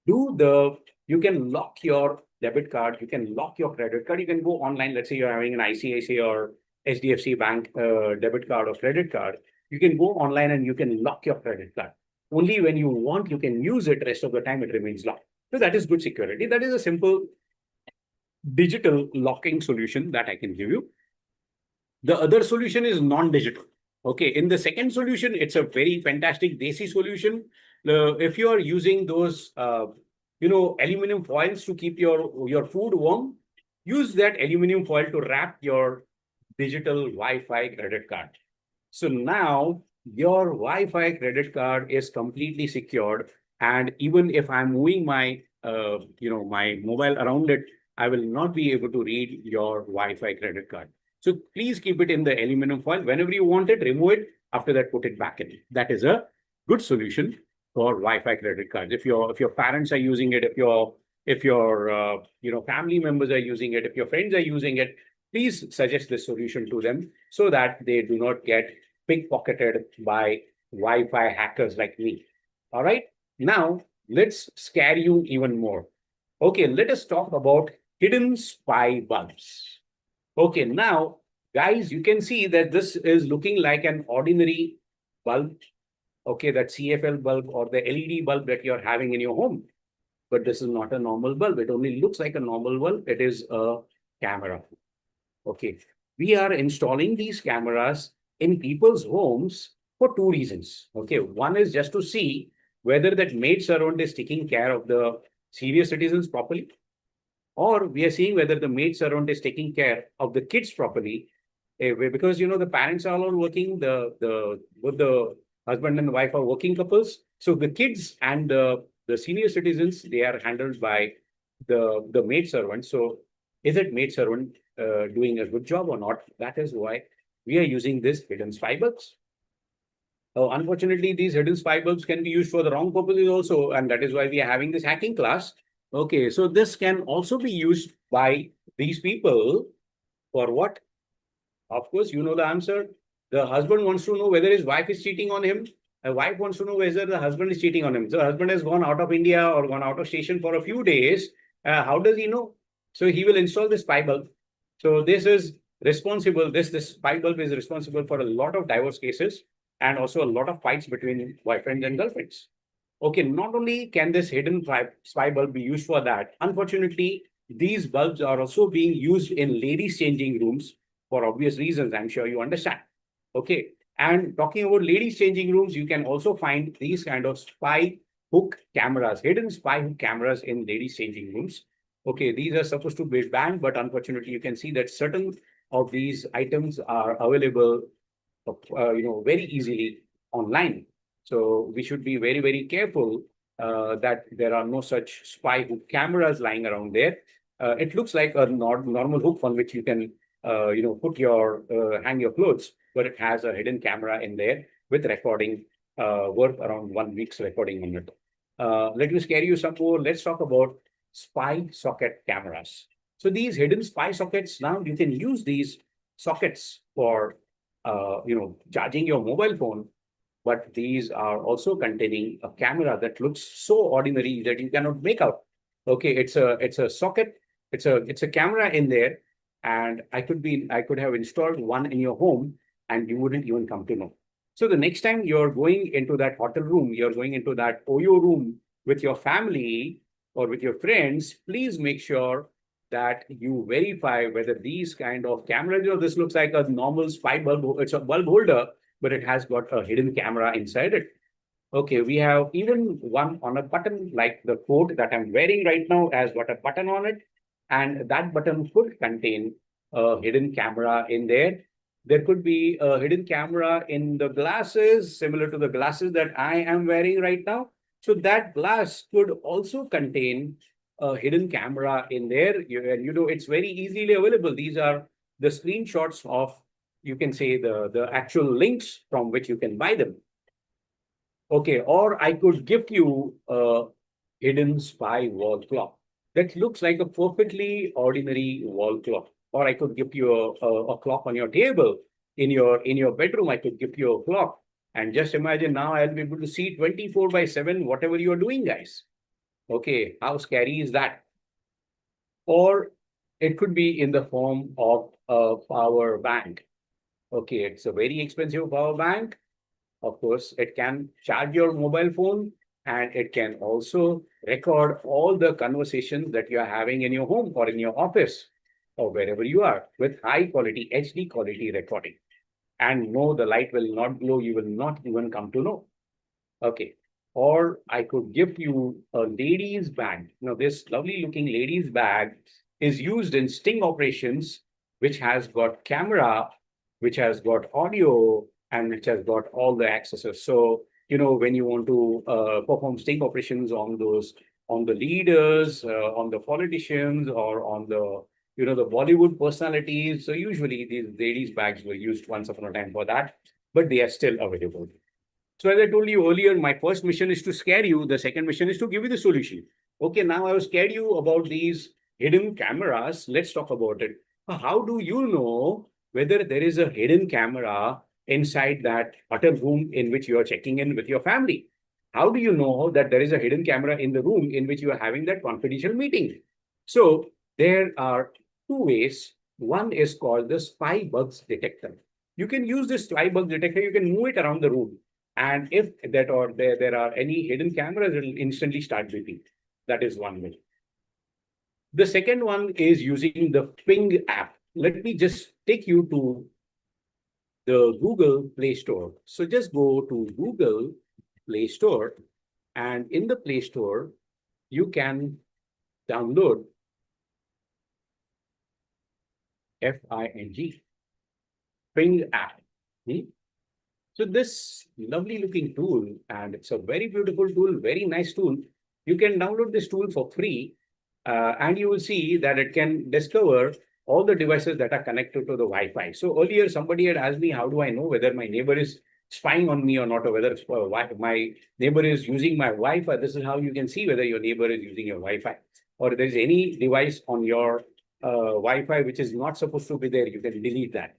you can lock your debit card, you can lock your credit card, you can go online. Let's say you're having an ICICI or HDFC Bank debit card or credit card. You can go online and you can lock your credit card. Only when you want, you can use it. Rest of the time, it remains locked. So that is good security. That is a simple digital locking solution that I can give you. The other solution is non-digital. Okay, in the second solution, it's a very fantastic desi solution. If you are using those, aluminum foils to keep your food warm, use that aluminum foil to wrap your digital Wi-Fi credit card. So now your Wi-Fi credit card is completely secured, and even if I'm moving my mobile around it, I will not be able to read your Wi-Fi credit card. So please keep it in the aluminum foil. Whenever you want it, remove it. After that, put it back in. That is a good solution for Wi-Fi credit cards. If your parents are using it, if your family members are using it, if your friends are using it, please suggest this solution to them so that they do not get pickpocketed by Wi-Fi hackers like me. All right. Now let's scare you even more. Okay, let us talk about hidden spy bulbs. Okay, now, guys, you can see that this is looking like an ordinary bulb. Okay, that CFL bulb or the LED bulb that you're having in your home. But this is not a normal bulb. It only looks like a normal bulb. It is a camera. Okay, we are installing these cameras in people's homes for two reasons. Okay, one is just to see whether that maid servant is taking care of the senior citizens properly, or we are seeing whether the maid servant is taking care of the kids properly. because the parents are all working, both the husband and wife are working couples. So the kids and the senior citizens, they are handled by the maid servant. So is it maid servant doing a good job or not? That is why we are using this hidden spy bugs. Unfortunately, these hidden spy bulbs can be used for the wrong purposes also, and that is why we are having this hacking class. Okay, so this can also be used by these people for what? Of course, you know the answer. The husband wants to know whether his wife is cheating on him. A wife wants to know whether the husband is cheating on him. So the husband has gone out of India or gone out of station for a few days. How does he know? So he will install this spy bulb. So this is responsible. This spy bulb is responsible for a lot of divorce cases and also a lot of fights between boyfriends and girlfriends. Okay, not only can this hidden spy bulb be used for that, unfortunately, these bulbs are also being used in ladies' changing rooms for obvious reasons. I'm sure you understand. Okay. And talking about ladies' changing rooms, you can also find these kind of spy hook cameras, hidden spy hook cameras in ladies' changing rooms. Okay, these are supposed to be banned, but unfortunately, you can see that certain of these items are available, very easily online. So we should be very, very careful that there are no such spy hook cameras lying around there. It looks like a normal hook on which you can, put hang your clothes, but it has a hidden camera in there with recording, worth around 1 week's recording on it. Let me scare you some more. Let's talk about spy socket cameras. So these hidden spy sockets, now you can use these sockets for charging your mobile phone, but these are also containing a camera that looks so ordinary that you cannot make out. Okay, it's a socket, it's a camera in there, and I could have installed one in your home, and you wouldn't even come to know. So the next time you're going into that hotel room, you're going into that OYO room with your family or with your friends, please make sure that you verify whether these kind of cameras, this looks like a normal spy bulb, it's a bulb holder, but it has got a hidden camera inside it. Okay, we have even one on a button, like the coat that I'm wearing right now has got a button on it, and that button could contain a hidden camera in there. There could be a hidden camera in the glasses, similar to the glasses that I am wearing right now. So that glass could also contain a hidden camera in there. It's very easily available. These are the screenshots of, you can say, the actual links from which you can buy them. Okay, or I could gift you a hidden spy wall clock that looks like a perfectly ordinary wall clock. Or I could gift you a clock on your table in your bedroom. I could gift you a clock. And just imagine now I'll be able to see 24/7 whatever you're doing, guys. Okay, how scary is that? Or it could be in the form of a power bank. Okay, it's a very expensive power bank. Of course, it can charge your mobile phone, and it can also record all the conversations that you are having in your home or in your office or wherever you are with high quality, HD quality recording. And no, the light will not glow. You will not even come to know. Okay. Or I could give you a ladies bag. This lovely looking ladies bag is used in sting operations, which has got camera, which has got audio, and which has got all the accesses. So, when you want to perform sting operations on the leaders, on the politicians, or on the Bollywood personalities. So usually these ladies bags were used once upon a time for that, but they are still available. So as I told you earlier, my first mission is to scare you. The second mission is to give you the solution. Okay, now I have scared you about these hidden cameras. Let's talk about it. How do you know whether there is a hidden camera inside that hotel room in which you are checking in with your family? How do you know that there is a hidden camera in the room in which you are having that confidential meeting? So there are two ways. One is called the spy bugs detector. You can use this spy bug detector. You can move it around the room, and if that or there are any hidden cameras, it will instantly start beeping. That is one way. The second one is using the Ping app. Let me just take you to the Google Play Store. So just go to Google Play Store, and in the Play Store, you can download FING. Ping app. Hmm? So this lovely looking tool, and it's a very beautiful tool, very nice tool. You can download this tool for free, and you will see that it can discover all the devices that are connected to the Wi-Fi. So earlier, somebody had asked me, how do I know whether my neighbor is spying on me or not, or whether my neighbor is using my Wi-Fi? This is how you can see whether your neighbor is using your Wi-Fi, or if there is any device on your Wi-Fi which is not supposed to be there. You can delete that.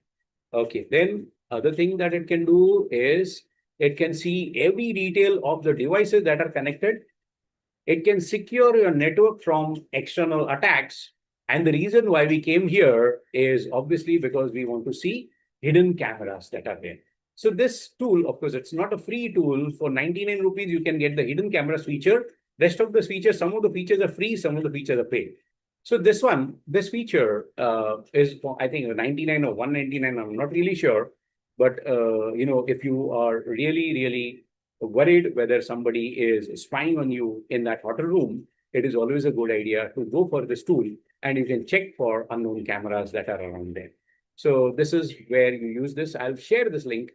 Okay, then other thing that it can do is it can see every detail of the devices that are connected. It can secure your network from external attacks. And the reason why we came here is obviously because we want to see hidden cameras that are there. So this tool, of course, it's not a free tool. For 99 rupees, you can get the hidden cameras feature. Rest of the features, some of the features are free, some of the features are paid. So this feature is for, I think, 99 or 199. I'm not really sure. But, if you are really, really worried whether somebody is spying on you in that hotel room, it is always a good idea to go for this tool, and you can check for unknown cameras that are around there. So this is where you use this. I'll share this link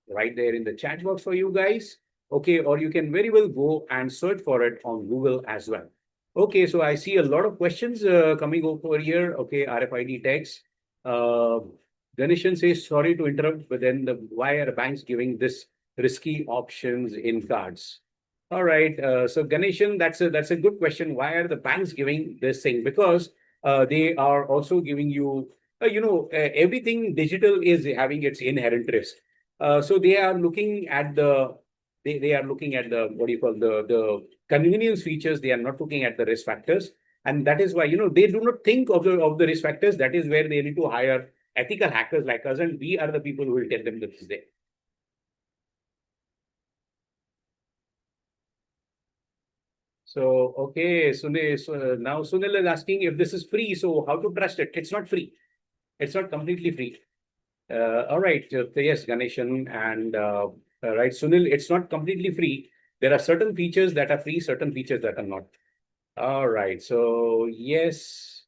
right there in the chat box for you guys. Okay, or you can very well go and search for it on Google as well. Okay, so I see a lot of questions coming over here. Okay, RFID tags. Uh, Ganeshan says, sorry to interrupt, but then why are banks giving this risky options in cards? All right. So Ganeshan, that's a good question. Why are the banks giving this thing? Because they are also giving you, everything digital is having its inherent risk. So they are looking at they are looking at the what do you call the convenience features. They are not looking at the risk factors, and that is why they do not think of the risk factors. That is where they need to hire ethical hackers like us, and we are the people who will tell them this is there. So, okay, Sunil, so now Sunil is asking if this is free. So, how to trust it? It's not free. It's not completely free. All right. Yes, Ganeshan and right, Sunil, it's not completely free. There are certain features that are free, certain features that are not. All right. So, yes.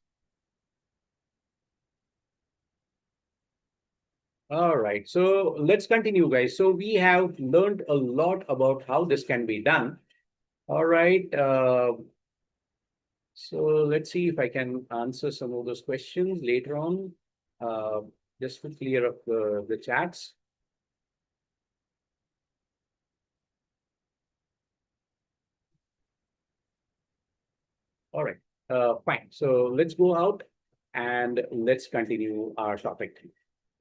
All right. So, let's continue, guys. So, we have learned a lot about how this can be done. All right. So let's see if I can answer some of those questions later on, uh, just to clear up the chats. All right, fine. So let's go out and let's continue our topic.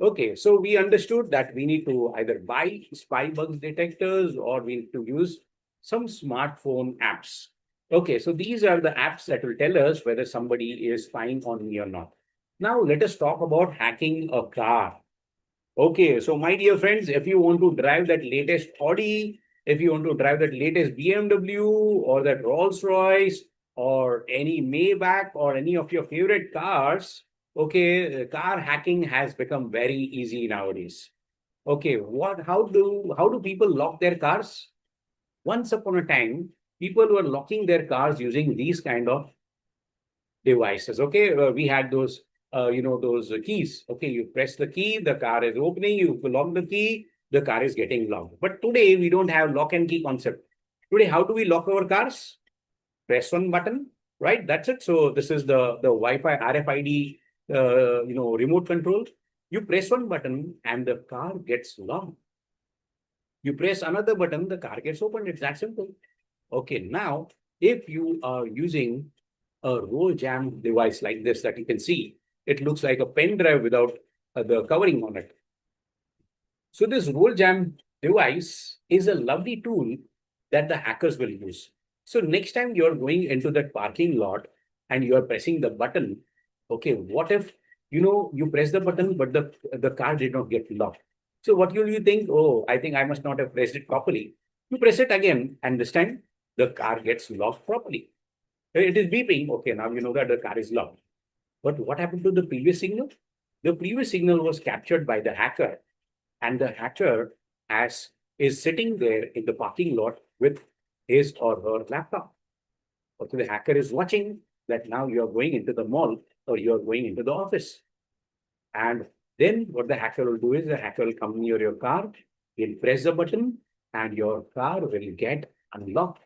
Okay, so we understood that we need to either buy spy bugs detectors or we need to use some smartphone apps. Okay, so these are the apps that will tell us whether somebody is spying on me or not. Now let us talk about hacking a car. Okay, so my dear friends, if you want to drive that latest Audi, if you want to drive that latest BMW or that Rolls-Royce or any Maybach or any of your favorite cars, okay, car hacking has become very easy nowadays. Okay, how do people lock their cars? Once upon a time, people were locking their cars using these kind of devices. Okay, we had those keys. Okay, you press the key, the car is opening. You lock the key, the car is getting locked. But today we don't have lock and key concept. Today, how do we lock our cars? Press one button, right? That's it. So this is the Wi-Fi RFID, remote control. You press one button and the car gets locked. You press another button, the car gets opened. It's that simple. Okay, now if you are using a roll jam device like this that you can see, it looks like a pen drive without the covering on it. So this roll jam device is a lovely tool that the hackers will use. So next time you're going into that parking lot and you're pressing the button, okay, what if you press the button but the car did not get locked? So what will you think? Oh, I think I must not have pressed it properly. You press it again, and this time the car gets locked properly. It is beeping. Okay, now you know that the car is locked. But what happened to the previous signal? The previous signal was captured by the hacker, and the hacker has is sitting there in the parking lot with his or her laptop. Okay, the hacker is watching that now you are going into the mall or you are going into the office. And Then what the hacker will do is the hacker will come near your car, he'll press the button, and your car will get unlocked.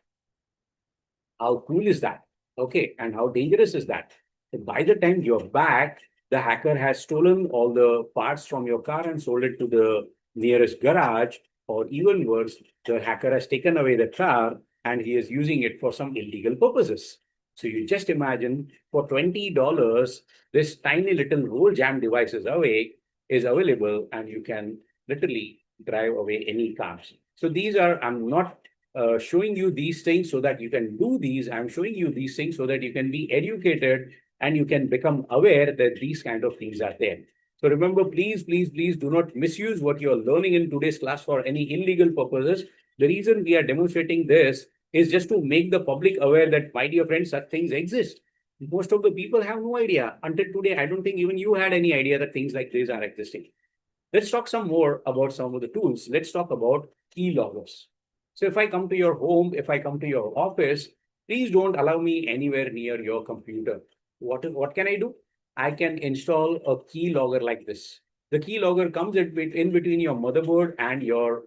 How cool is that? Okay, and how dangerous is that? So by the time you're back, the hacker has stolen all the parts from your car and sold it to the nearest garage, or even worse, the hacker has taken away the car and he is using it for some illegal purposes. So you just imagine for $20, this tiny little roll jam device is available, and you can literally drive away any cars. So these are, I'm not showing you these things so that you can do these. I'm showing you these things so that you can be educated and you can become aware that these kind of things are there. So remember, please, please, please do not misuse what you're learning in today's class for any illegal purposes. The reason we are demonstrating this is just to make the public aware that, my dear friends, such things exist. Most of the people have no idea. Until today, I don't think even you had any idea that things like this are existing. Let's talk some more about some of the tools. Let's talk about keyloggers. So if I come to your home, if I come to your office, please don't allow me anywhere near your computer. What can I do? I can install a keylogger like this. The keylogger comes in between your motherboard and your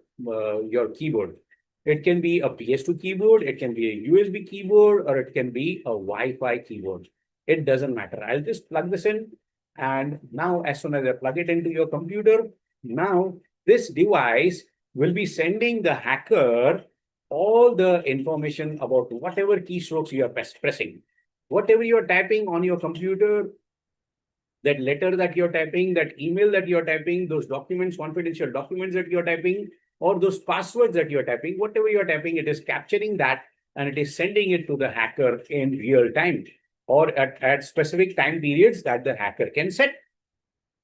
keyboard. It can be a PS2 keyboard, it can be a USB keyboard, or it can be a Wi-Fi keyboard. It doesn't matter. I'll just plug this in. And now, as soon as I plug it into your computer, now this device will be sending the hacker all the information about whatever keystrokes you are pressing. Whatever you're typing on your computer, that letter that you're typing, that email that you're typing, those documents, confidential documents that you're typing, or those passwords that you're typing, whatever you're typing, it is capturing that and it is sending it to the hacker in real time or at specific time periods that the hacker can set.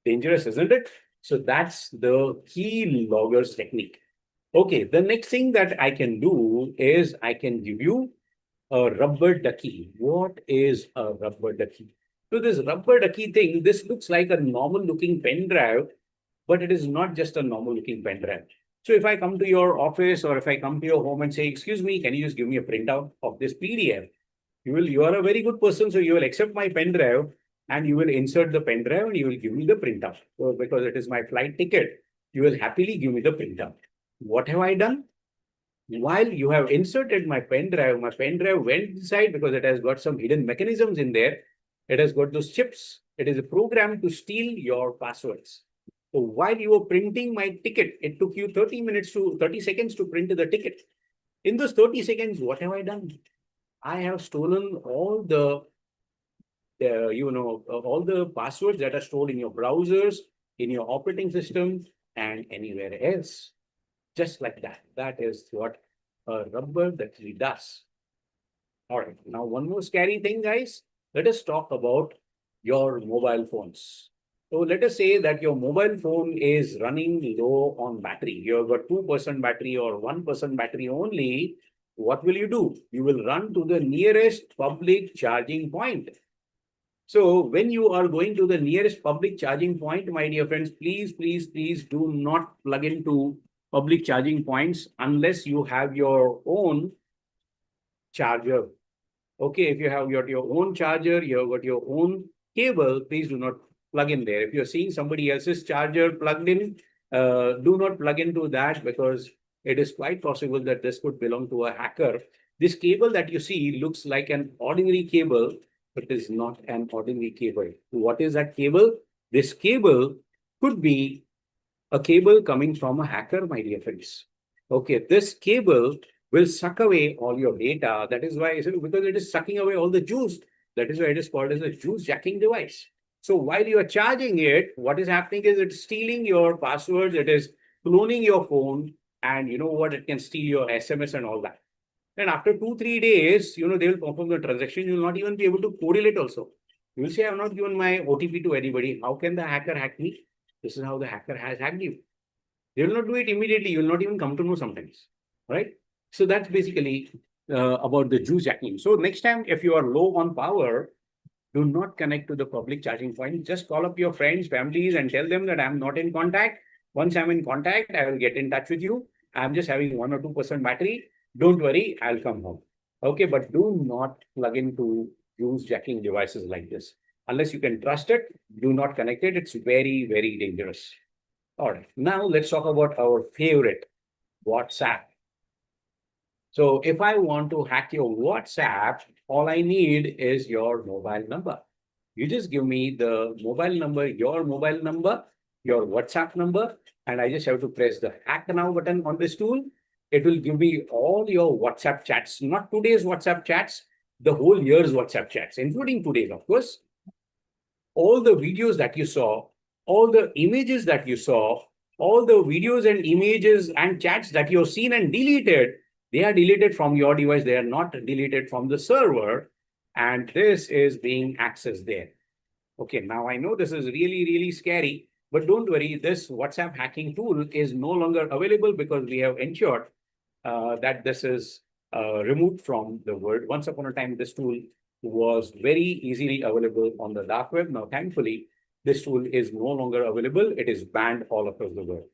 Dangerous, isn't it? So that's the key loggers technique. Okay, the next thing that I can do is I can give you a rubber ducky. What is a rubber ducky? So this rubber ducky thing, this looks like a normal looking pen drive, but it is not just a normal looking pen drive. So if I come to your office or if I come to your home and say, excuse me, can you just give me a printout of this PDF? You are a very good person, so you will accept my pen drive and you will insert the pen drive and you will give me the printout. So because it is my flight ticket, you will happily give me the printout. What have I done? While you have inserted my pen drive went inside because it has got some hidden mechanisms in there. It has got those chips. It is a program to steal your passwords. So while you were printing my ticket, it took you 30 seconds to print the ticket. In those 30 seconds, what have I done? I have stolen all the passwords that are stored in your browsers, in your operating system, and anywhere else. Just like that. That is what a rubber ducky does. All right. Now, one more scary thing, guys. Let us talk about your mobile phones. So let us say that your mobile phone is running low on battery. You've got 2% battery or 1% battery only. What will you do? You will run to the nearest public charging point. So when you are going to the nearest public charging point, my dear friends, please, please, please do not plug into public charging points unless you have your own charger. Okay, if you have got your own charger, you have got your own cable, please do not plug in there. If you're seeing somebody else's charger plugged in, do not plug into that because it is quite possible that this could belong to a hacker. This cable that you see looks like an ordinary cable, but it is not an ordinary cable. What is that cable? This cable could be a cable coming from a hacker, my dear friends. Okay, this cable will suck away all your data. That is why, because it is sucking away all the juice. That is why it is called as a juice jacking device. So while you are charging it, what is happening is it's stealing your passwords, it is cloning your phone, and you know what? It can steal your SMS and all that. And after 2, 3 days, they will confirm the transaction. You will not even be able to correlate also. You will say, I have not given my OTP to anybody. How can the hacker hack me? This is how the hacker has hacked you. They will not do it immediately. You will not even come to know sometimes, right? So that's basically about the juice jacking. So next time, if you are low on power, do not connect to the public charging point. Just call up your friends, families, and tell them that I'm not in contact. Once I'm in contact, I will get in touch with you. I'm just having 1 or 2% battery. Don't worry, I'll come home. Okay, but do not plug into juice jacking devices like this. Unless you can trust it, do not connect it. It's very, very dangerous. All right. Now let's talk about our favorite, WhatsApp. So if I want to hack your WhatsApp, all I need is your mobile number. You just give me the mobile number, your WhatsApp number, and I just have to press the hack now button on this tool. It will give me all your WhatsApp chats, not today's WhatsApp chats, the whole year's WhatsApp chats, including today's, of course. All the videos that you saw, all the images that you saw, all the videos and images and chats that you've seen and deleted, they are deleted from your device. They are not deleted from the server. And this is being accessed there. Okay, now I know this is really, really scary, but don't worry, this WhatsApp hacking tool is no longer available because we have ensured that this is removed from the world. Once upon a time, this tool was very easily available on the dark web. Now, thankfully, this tool is no longer available. It is banned all across the world.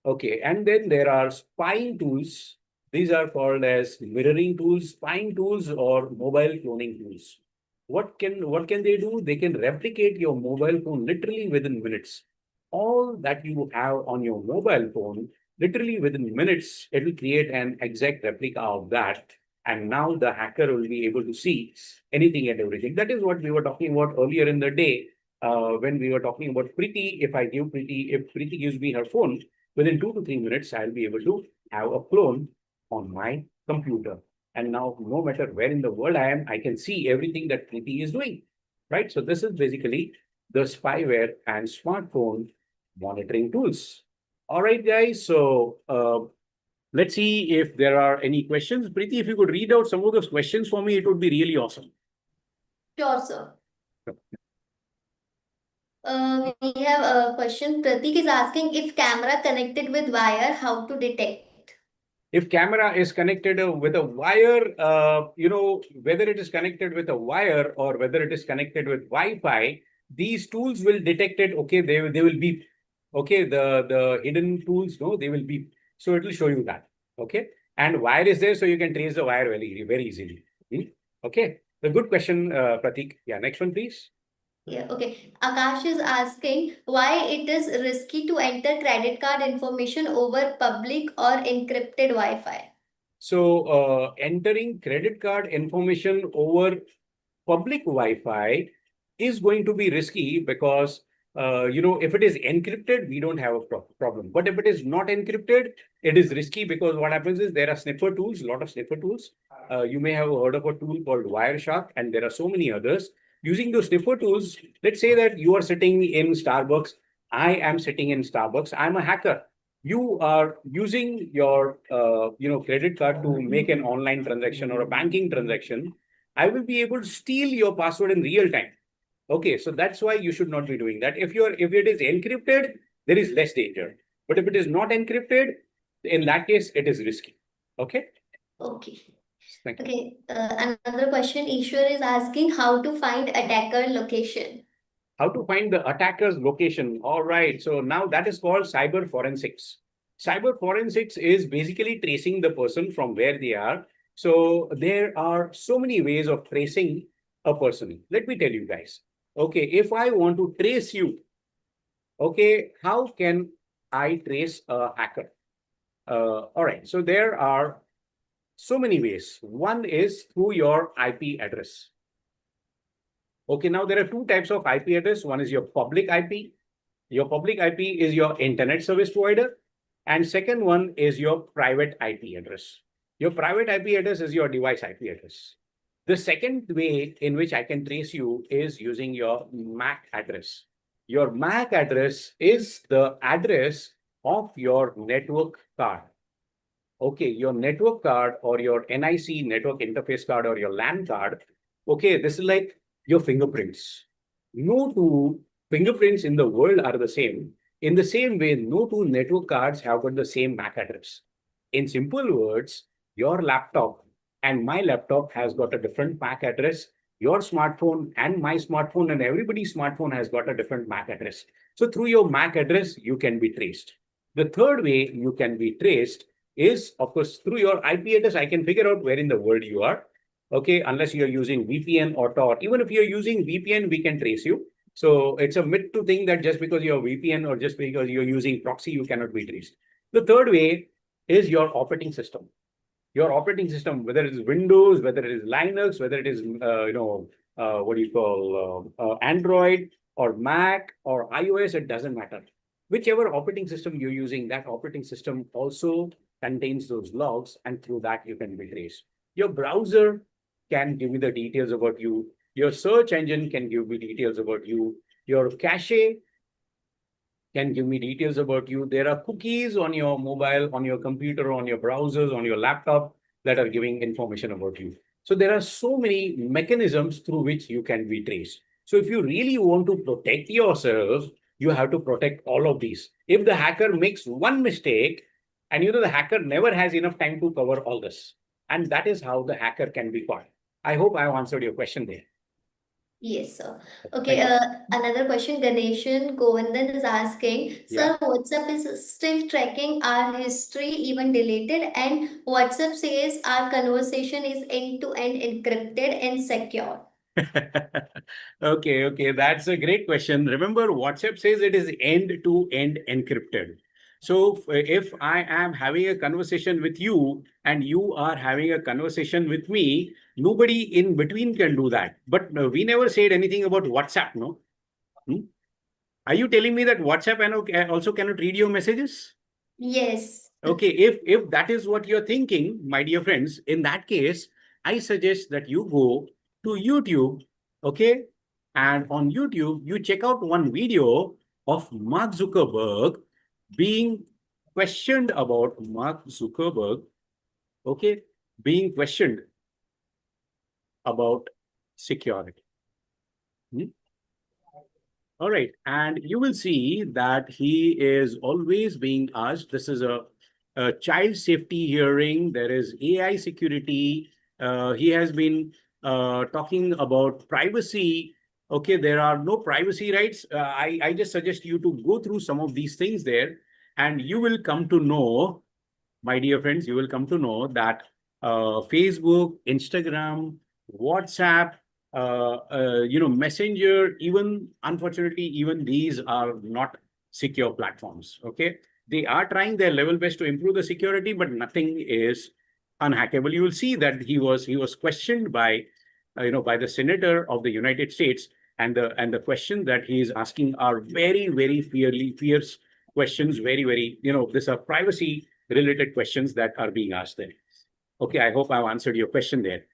Okay, and then there are spying tools. These are called as mirroring tools, spying tools, or mobile cloning tools. What can they do? They can replicate your mobile phone literally within minutes. All that you have on your mobile phone, literally within minutes, it will create an exact replica of that. And now the hacker will be able to see anything and everything. That is what we were talking about earlier in the day when we were talking about Preeti. If Preeti gives me her phone, within 2 to 3 minutes, I'll be able to have a clone on my computer. And now, no matter where in the world I am, I can see everything that Preeti is doing, right? So this is basically the spyware and smartphone monitoring tools. All right, guys. So let's see if there are any questions. Preeti, if you could read out some of those questions for me, it would be really awesome. Sure, sir. We have a question. Pratik is asking if camera connected with wire, how to detect? If camera is connected with a wire, whether it is connected with a wire or whether it is connected with Wi-Fi, these tools will detect it. Okay, they will beep. Okay, the hidden tools, no, they will beep. So it will show you that. Okay, and wire is there, so you can trace the wire very easily. Okay, a good question, Pratik. Yeah, next one, please. Yeah, okay. Akash is asking why it is risky to enter credit card information over public or encrypted Wi-Fi. So entering credit card information over public Wi-Fi is going to be risky because if it is encrypted, we don't have a problem. But if it is not encrypted, it is risky because what happens is there are sniffer tools, a lot of sniffer tools. You may have heard of a tool called Wireshark, and there are so many others. Using those sniffer tools, let's say that you are sitting in Starbucks. I am sitting in Starbucks. I'm a hacker. You are using your credit card to make an online transaction or a banking transaction. I will be able to steal your password in real time. Okay, so that's why you should not be doing that. If it is encrypted, there is less danger. But if it is not encrypted, in that case, it is risky. Okay. Okay. Thank you. Okay. Another question. Ishwar is asking how to find attacker location. How to find the attacker's location. All right. So now that is called cyber forensics. Cyber forensics is basically tracing the person from where they are. So there are so many ways of tracing a person. Let me tell you guys. Okay, if I want to trace you, okay, how can I trace a hacker? All right. So there are so many ways. One is through your IP address. Okay, now there are two types of IP address. One is your public IP. Your public IP is your internet service provider. And second one is your private IP address. Your private IP address is your device IP address. The second way in which I can trace you is using your MAC address. Your MAC address is the address of your network card. Okay, your network card or your NIC, network interface card, or your LAN card. Okay, this is like your fingerprints. No two fingerprints in the world are the same. In the same way, no two network cards have got the same MAC address. In simple words, your laptop and my laptop has got a different MAC address. Your smartphone and my smartphone and everybody's smartphone has got a different MAC address. So through your MAC address, you can be traced. The third way you can be traced is, of course, through your IP address. I can figure out where in the world you are. Okay, unless you're using VPN or Tor. Even if you're using VPN, we can trace you. So it's a myth to think that just because you're VPN or just because you're using proxy, you cannot be traced. The third way is your operating system. Your operating system, whether it is Windows, whether it is Linux, whether it is what do you call Android or Mac or iOS, it doesn't matter. Whichever operating system you're using, that operating system also contains those logs, and through that you can be traced. Your browser can give you the details about you. Your search engine can give me details about you. Your cache can give me details about you. There are cookies on your mobile, on your computer, on your browsers, on your laptop that are giving information about you. So there are so many mechanisms through which you can be traced. So if you really want to protect yourself, you have to protect all of these. If the hacker makes one mistake, and the hacker never has enough time to cover all this. And that is how the hacker can be caught. I hope I have answered your question there. Yes, sir. Okay, Thank you. another question Ganeshan Govindan is asking, Yeah. sir, WhatsApp is still tracking our history, even deleted, and WhatsApp says our conversation is end-to-end encrypted and secure. Okay, that's a great question. Remember, WhatsApp says it is end-to-end encrypted. So if I am having a conversation with you and you are having a conversation with me, nobody in between can do that. But we never said anything about WhatsApp, no? Hmm? Are you telling me that WhatsApp also cannot read your messages? Yes. Okay, if that is what you're thinking, my dear friends, in that case, I suggest that you go to YouTube, okay, and on YouTube you check out one video of Mark Zuckerberg being questioned about Mark Zuckerberg, okay, being questioned about security. Hmm? All right. And you will see that he is always being asked. This is a child safety hearing. There is AI security. He has been talking about privacy. Okay, there are no privacy rights. I just suggest you to go through some of these things there, and you will come to know, my dear friends, you will come to know that Facebook, Instagram, WhatsApp, Messenger, even unfortunately, even these are not secure platforms. Okay, they are trying their level best to improve the security, but nothing is unhackable. You will see that he was questioned by by the senator of the United States, and the question that he is asking are very very fierce questions, very very these are privacy related questions that are being asked there. Okay, I hope I've answered your question there,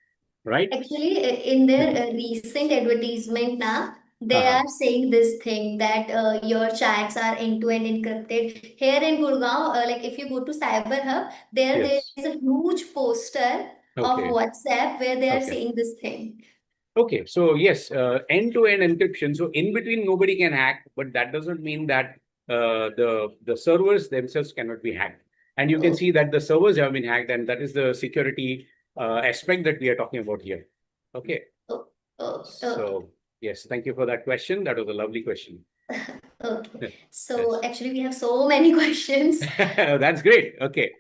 right? Actually, in their recent advertisement now, they Uh-huh. are saying this thing that your chats are end-to-end encrypted. Here in Gurgaon, like if you go to Cyber Hub, there Yes. is a huge poster of Okay. WhatsApp where they are Okay. saying this thing. Okay. So yes, end-to-end encryption. So in between, nobody can hack, but that doesn't mean that the servers themselves cannot be hacked. And you can Oh, see that the servers have been hacked, and that is the security aspect that we are talking about here. Okay. oh, oh, okay. So yes, thank you for that question. That was a lovely question. Okay. So Yes. actually, we have so many questions. That's great. Okay.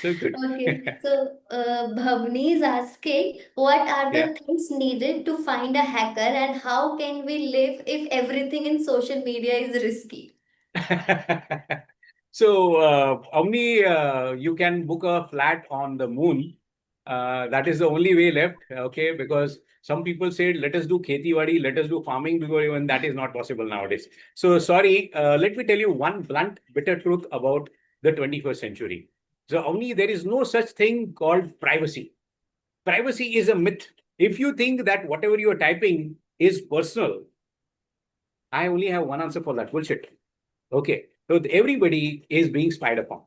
So good. Okay, so Bhavni is asking, what are Yeah. the things needed to find a hacker and how can we live if everything in social media is risky? So, Omni, you can book a flat on the moon. That is the only way left, okay? Because some people said, let us do kheti wadi, let us do farming, because even that is not possible nowadays. So, sorry, let me tell you one blunt, bitter truth about the 21st century. So, Omni, there is no such thing called privacy. Privacy is a myth. If you think that whatever you are typing is personal, I only have one answer for that bullshit. Okay. So everybody is being spied upon.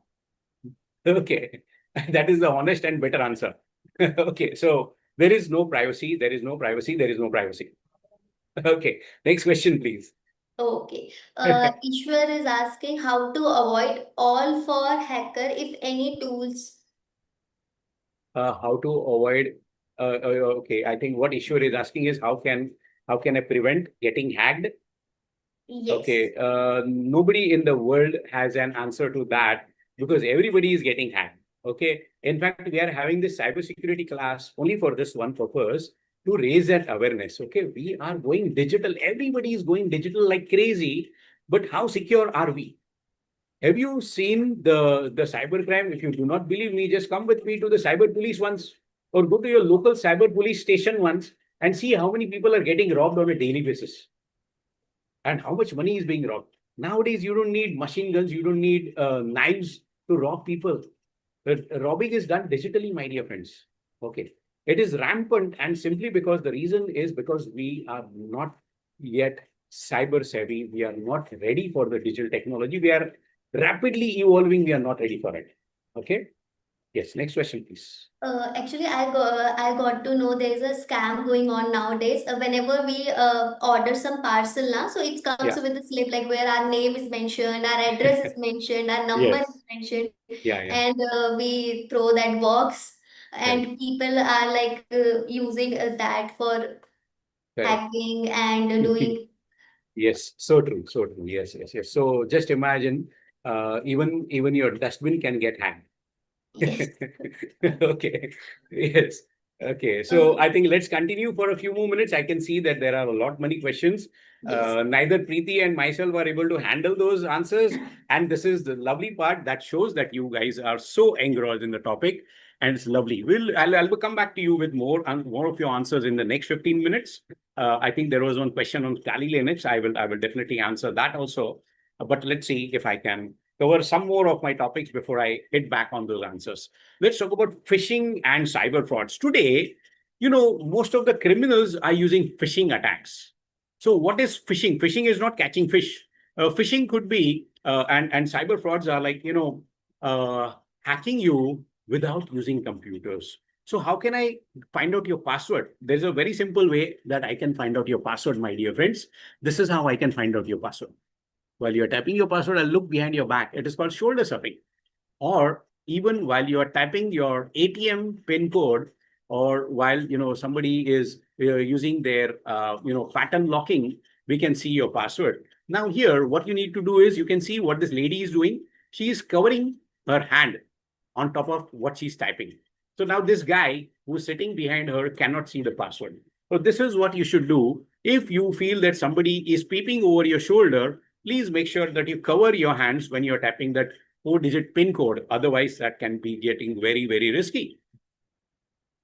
Okay. That is the honest and better answer. Okay. So there is no privacy. There is no privacy. There is no privacy. Okay. Next question, please. Okay, Ishwar is asking how to avoid all for hacker if any tools. How to avoid? Okay. I think what Ishwar is asking is how can I prevent getting hacked? Yes. Okay. Nobody in the world has an answer to that because everybody is getting hacked. Okay. In fact, we are having this cybersecurity class only for this one purpose, to raise that awareness. Okay. We are going digital. Everybody is going digital like crazy. But how secure are we? Have you seen the cybercrime? If you do not believe me, just come with me to the cyber police once, or go to your local cyber police station once and see how many people are getting robbed on a daily basis and how much money is being robbed. Nowadays, you don't need machine guns, you don't need knives to rob people. The robbing is done digitally, my dear friends. Okay. It is rampant, and simply because the reason is because we are not yet cyber savvy. We are not ready for the digital technology. We are rapidly evolving. We are not ready for it. Okay. Yes. Next question, please. Actually, I got to know there's a scam going on nowadays. Whenever we order some parcel now, so it comes Yeah. with a slip like where our name is mentioned, our address is mentioned, our number is Yes. mentioned, Yeah. Yeah. and we throw that box, Correct. and people are like using that for Correct. hacking and doing. Yes, so true, so true. Yes, yes, yes. So just imagine, even your dustbin can get hacked. Yes. Okay. Yes. Okay. So Okay. I think let's continue for a few more minutes. I can see that there are a lot many questions. Yes. Neither Preeti and myself are able to handle those answers. And this is the lovely part that shows that you guys are so engrossed in the topic. And it's lovely. I'll come back to you with more of your answers in the next 15 minutes. I think there was one question on Kali Linux. I will definitely answer that also. But let's see if I can cover some more of my topics before I hit back on those answers. Let's talk about phishing and cyber frauds. Today, most of the criminals are using phishing attacks. So, what is phishing? Phishing is not catching fish. Phishing could be, and cyber frauds are like, hacking you without using computers. So, how can I find out your password? There's a very simple way that I can find out your password, my dear friends. This is how I can find out your password. While you're typing your password, I'll look behind your back. It is called shoulder surfing. Or even while you are typing your ATM pin code, or while somebody is using their pattern locking, we can see your password. Now here, what you need to do is you can see what this lady is doing. She is covering her hand on top of what she's typing. So now this guy who's sitting behind her cannot see the password. So this is what you should do. If you feel that somebody is peeping over your shoulder, please make sure that you cover your hands when you're tapping that 4-digit PIN code. Otherwise, that can be getting very, very risky.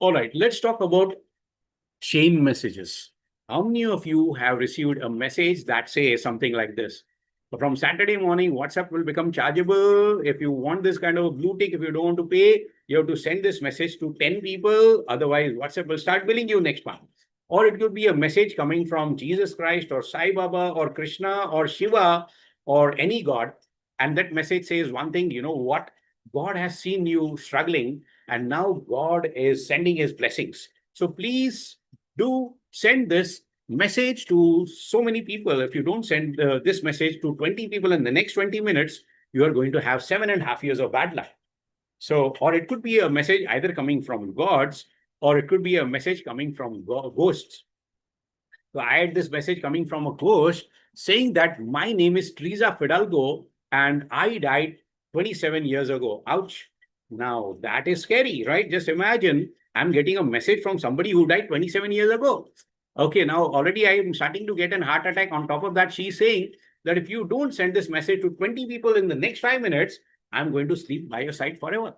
All right, let's talk about chain messages. How many of you have received a message that says something like this? From Saturday morning, WhatsApp will become chargeable. If you want this kind of blue tick, if you don't want to pay, you have to send this message to 10 people. Otherwise, WhatsApp will start billing you next month. Or it could be a message coming from Jesus Christ or Sai Baba or Krishna or Shiva or any God. And that message says one thing, you know what? God has seen you struggling, and now God is sending his blessings. So please do send this message to so many people. If you don't send this message to 20 people in the next 20 minutes, you are going to have 7.5 years of bad luck. So, or it could be a message either coming from gods, or it could be a message coming from ghosts. So I had this message coming from a ghost saying that my name is Teresa Fidalgo and I died 27 years ago. Ouch. Now that is scary, right? Just imagine I'm getting a message from somebody who died 27 years ago. Okay, now already I am starting to get an heart attack. On top of that, she's saying that if you don't send this message to 20 people in the next 5 minutes, I'm going to sleep by your side forever.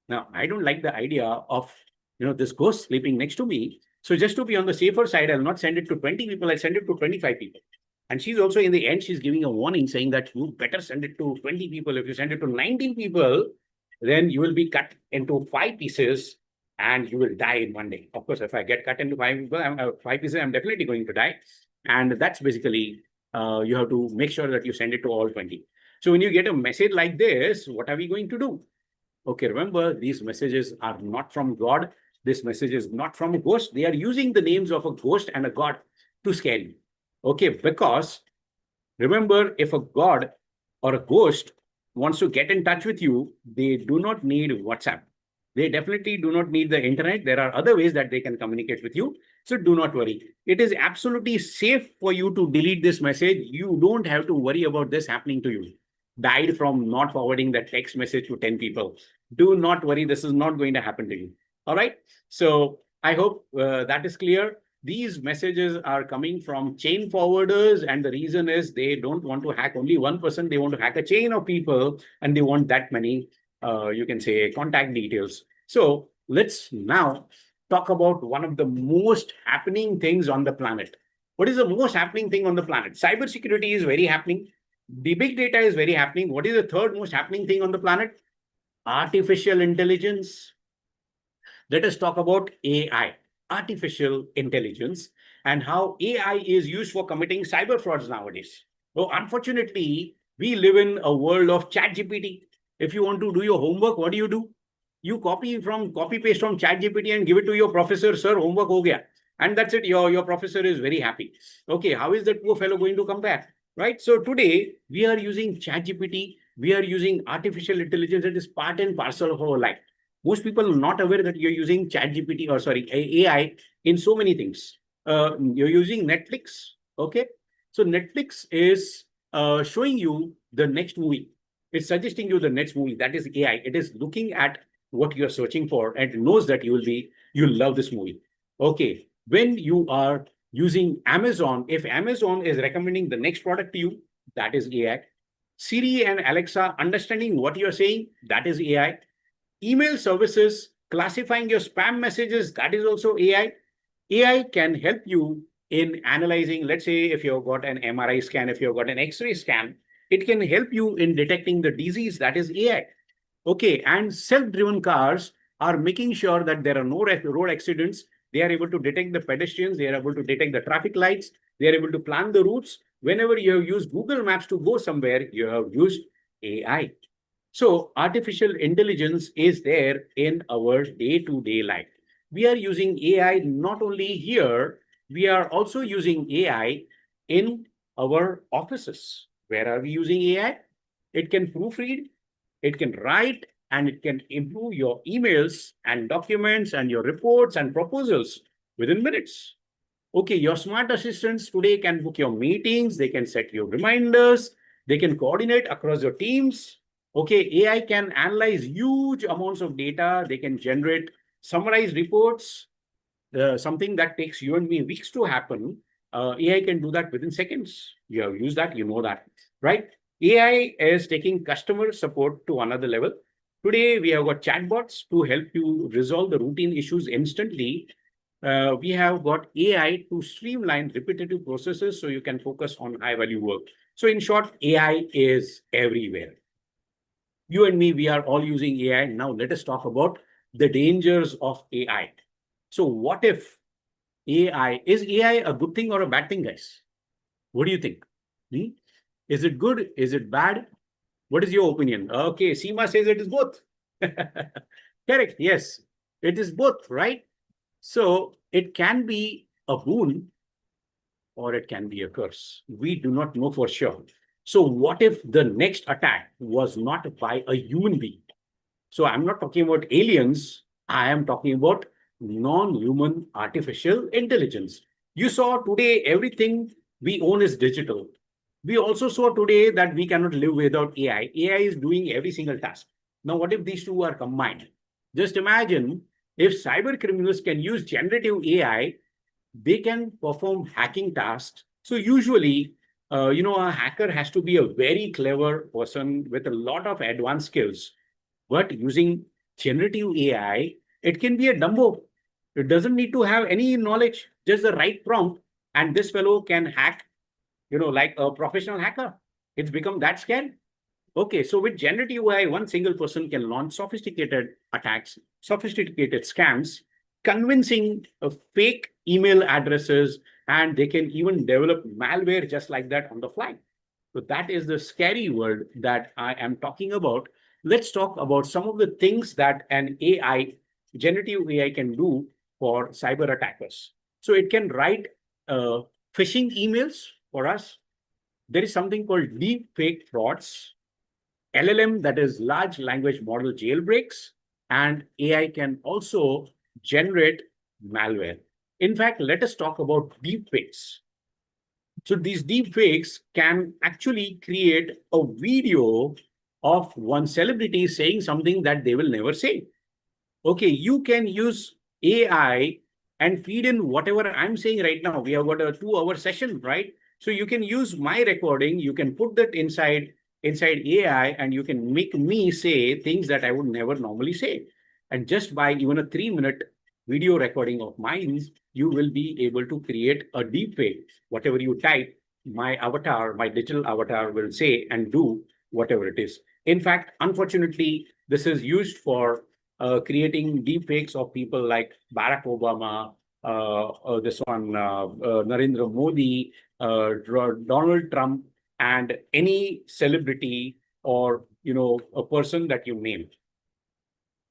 Now, I don't like the idea of this ghost sleeping next to me. So just to be on the safer side, I'll not send it to 20 people, I'll send it to 25 people. And she's also in the end, she's giving a warning saying that you better send it to 20 people. If you send it to 19 people, then you will be cut into 5 pieces and you will die in one day. Of course, if I get cut into 5 people, 5 pieces, I'm definitely going to die. And that's basically, you have to make sure that you send it to all 20. So when you get a message like this, what are we going to do? Okay, remember, these messages are not from God. This message is not from a ghost. They are using the names of a ghost and a god to scare you. Okay, because remember, if a god or a ghost wants to get in touch with you, they do not need WhatsApp. They definitely do not need the internet. There are other ways that they can communicate with you. So do not worry. It is absolutely safe for you to delete this message. You don't have to worry about this happening to you. Died from not forwarding that text message to 10 people. Do not worry, this is not going to happen to you. All right. So I hope that is clear. These messages are coming from chain forwarders, and the reason is they don't want to hack only one person. They want to hack a chain of people, and they want that many, you can say, contact details. So let's now talk about one of the most happening things on the planet. What is the most happening thing on the planet? Cybersecurity is very happening. The big data is very happening. What is the third most happening thing on the planet? Artificial intelligence. Let us talk about AI, artificial intelligence, and how AI is used for committing cyber frauds nowadays. So, unfortunately, we live in a world of ChatGPT. If you want to do your homework, what do? You copy paste from ChatGPT and give it to your professor. Sir, homework ho gaya. And that's it. Your professor is very happy. Okay, how is that poor fellow going to come back? Right. So today we are using ChatGPT. We are using artificial intelligence. It is part and parcel of our life. Most people are not aware that you're using ChatGPT or sorry, AI in so many things. You're using Netflix. Okay. So Netflix is showing you the next movie. It's suggesting you the next movie. That is AI. It is looking at what you're searching for and knows that you'll love this movie. Okay. When you are using Amazon, if Amazon is recommending the next product to you, that is AI. Siri and Alexa understanding what you're saying, that is AI. Email services, classifying your spam messages, that is also AI. AI can help you in analyzing, let's say, if you've got an MRI scan, if you've got an X ray scan, it can help you in detecting the disease, that is AI. Okay, and self-driven cars are making sure that there are no road accidents. They are able to detect the pedestrians. They are able to detect the traffic lights. They are able to plan the routes. Whenever you have used Google Maps to go somewhere, you have used AI. So artificial intelligence is there in our day-to-day life. We are using AI not only here, we are also using AI in our offices. Where are we using AI? It can proofread, it can write, and it can improve your emails and documents and your reports and proposals within minutes. Okay, your smart assistants today can book your meetings, they can set your reminders, they can coordinate across your teams. Okay, AI can analyze huge amounts of data, they can generate summarized reports, something that takes you and me weeks to happen. AI can do that within seconds. You have used that, you know that, right? AI is taking customer support to another level. Today, we have got chatbots to help you resolve the routine issues instantly. We have got AI to streamline repetitive processes so you can focus on high value work. So, in short, AI is everywhere. You and me, we are all using AI. Now, let us talk about the dangers of AI. So, what if AI is AI a good thing or a bad thing, guys? What do you think? Hmm? Is it good? Is it bad? What is your opinion? Okay, Seema says it is both. Correct. Yes, it is both, right? So it can be a boon or it can be a curse. We do not know for sure. So, what if the next attack was not by a human being? So, I'm not talking about aliens, I am talking about non human artificial intelligence. You saw today everything we own is digital. We also saw today that we cannot live without AI. AI is doing every single task. Now, what if these two are combined? Just imagine if cyber criminals can use generative AI, they can perform hacking tasks. So usually, a hacker has to be a very clever person with a lot of advanced skills. But using generative AI, it can be a Dumbo. It doesn't need to have any knowledge, just the right prompt, and this fellow can hack, like a professional hacker. It's become that scary. Okay, so with generative AI, one single person can launch sophisticated attacks, sophisticated scams, convincing fake email addresses, and they can even develop malware just like that on the fly. So that is the scary world that I am talking about. Let's talk about some of the things that an AI, generative AI, can do for cyber attackers. So it can write phishing emails for us. There is something called deep fake frauds, LLM, that is large language model jailbreaks, and AI can also generate malware. In fact, let us talk about deepfakes. So these deepfakes can actually create a video of one celebrity saying something that they will never say. Okay, you can use AI and feed in whatever I'm saying right now. We have got a 2 hour session, right? So you can use my recording, you can put that inside AI, and you can make me say things that I would never normally say. And just by even a 3 minute video recording of mine, you will be able to create a deep fake. Whatever you type, my digital avatar will say and do whatever it is. In fact, unfortunately, this is used for creating deep fakes of people like Barack Obama, this one, Narendra Modi, Donald Trump, and any celebrity or a person that you name.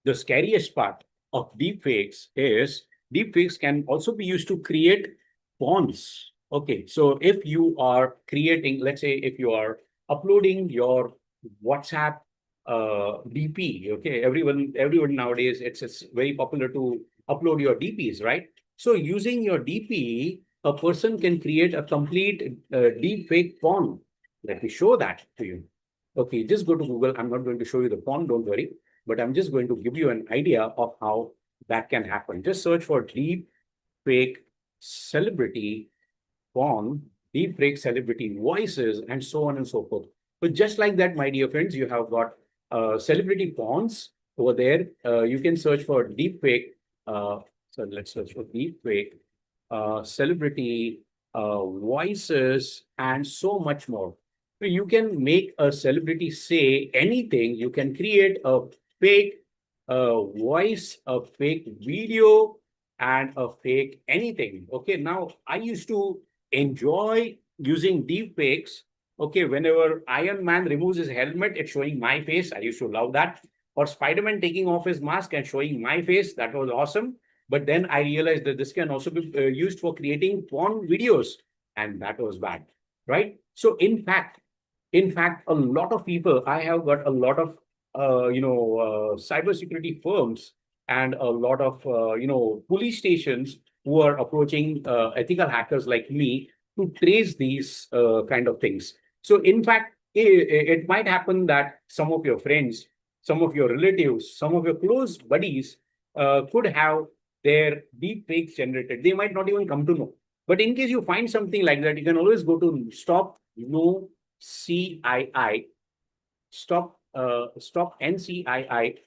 The scariest part of deepfakes is deepfakes can also be used to create pawns. Okay, so if you are creating, let's say, if you are uploading your WhatsApp DP, okay, everyone nowadays it's very popular to upload your DPs, right? So using your DP, a person can create a complete deepfake pawn. Let me show that to you. Okay, just go to Google. I'm not going to show you the pawn, don't worry, but I'm just going to give you an idea of how that can happen. Just search for deep fake celebrity porn, deep fake celebrity voices, and so on and so forth. But just like that, my dear friends, you have got celebrity pawns over there. You can search for deep fake. So let's search for deep fake celebrity voices, and so much more. So you can make a celebrity say anything. You can create a fake voice, a fake video, and a fake anything. Okay, now I used to enjoy using deep fakes. Okay, whenever Iron Man removes his helmet, it's showing my face. I used to love that. Or Spider-Man taking off his mask and showing my face. That was awesome. But then I realized that this can also be used for creating porn videos, and that was bad, right? So in fact, a lot of people, I have got a lot of cybersecurity firms and a lot of police stations who are approaching ethical hackers like me to trace these kind of things. So in fact, it might happen that some of your friends, some of your relatives, some of your close buddies could have their deep fakes generated. They might not even come to know. But in case you find something like that, you can always go to stop no CII, stop ncii.org,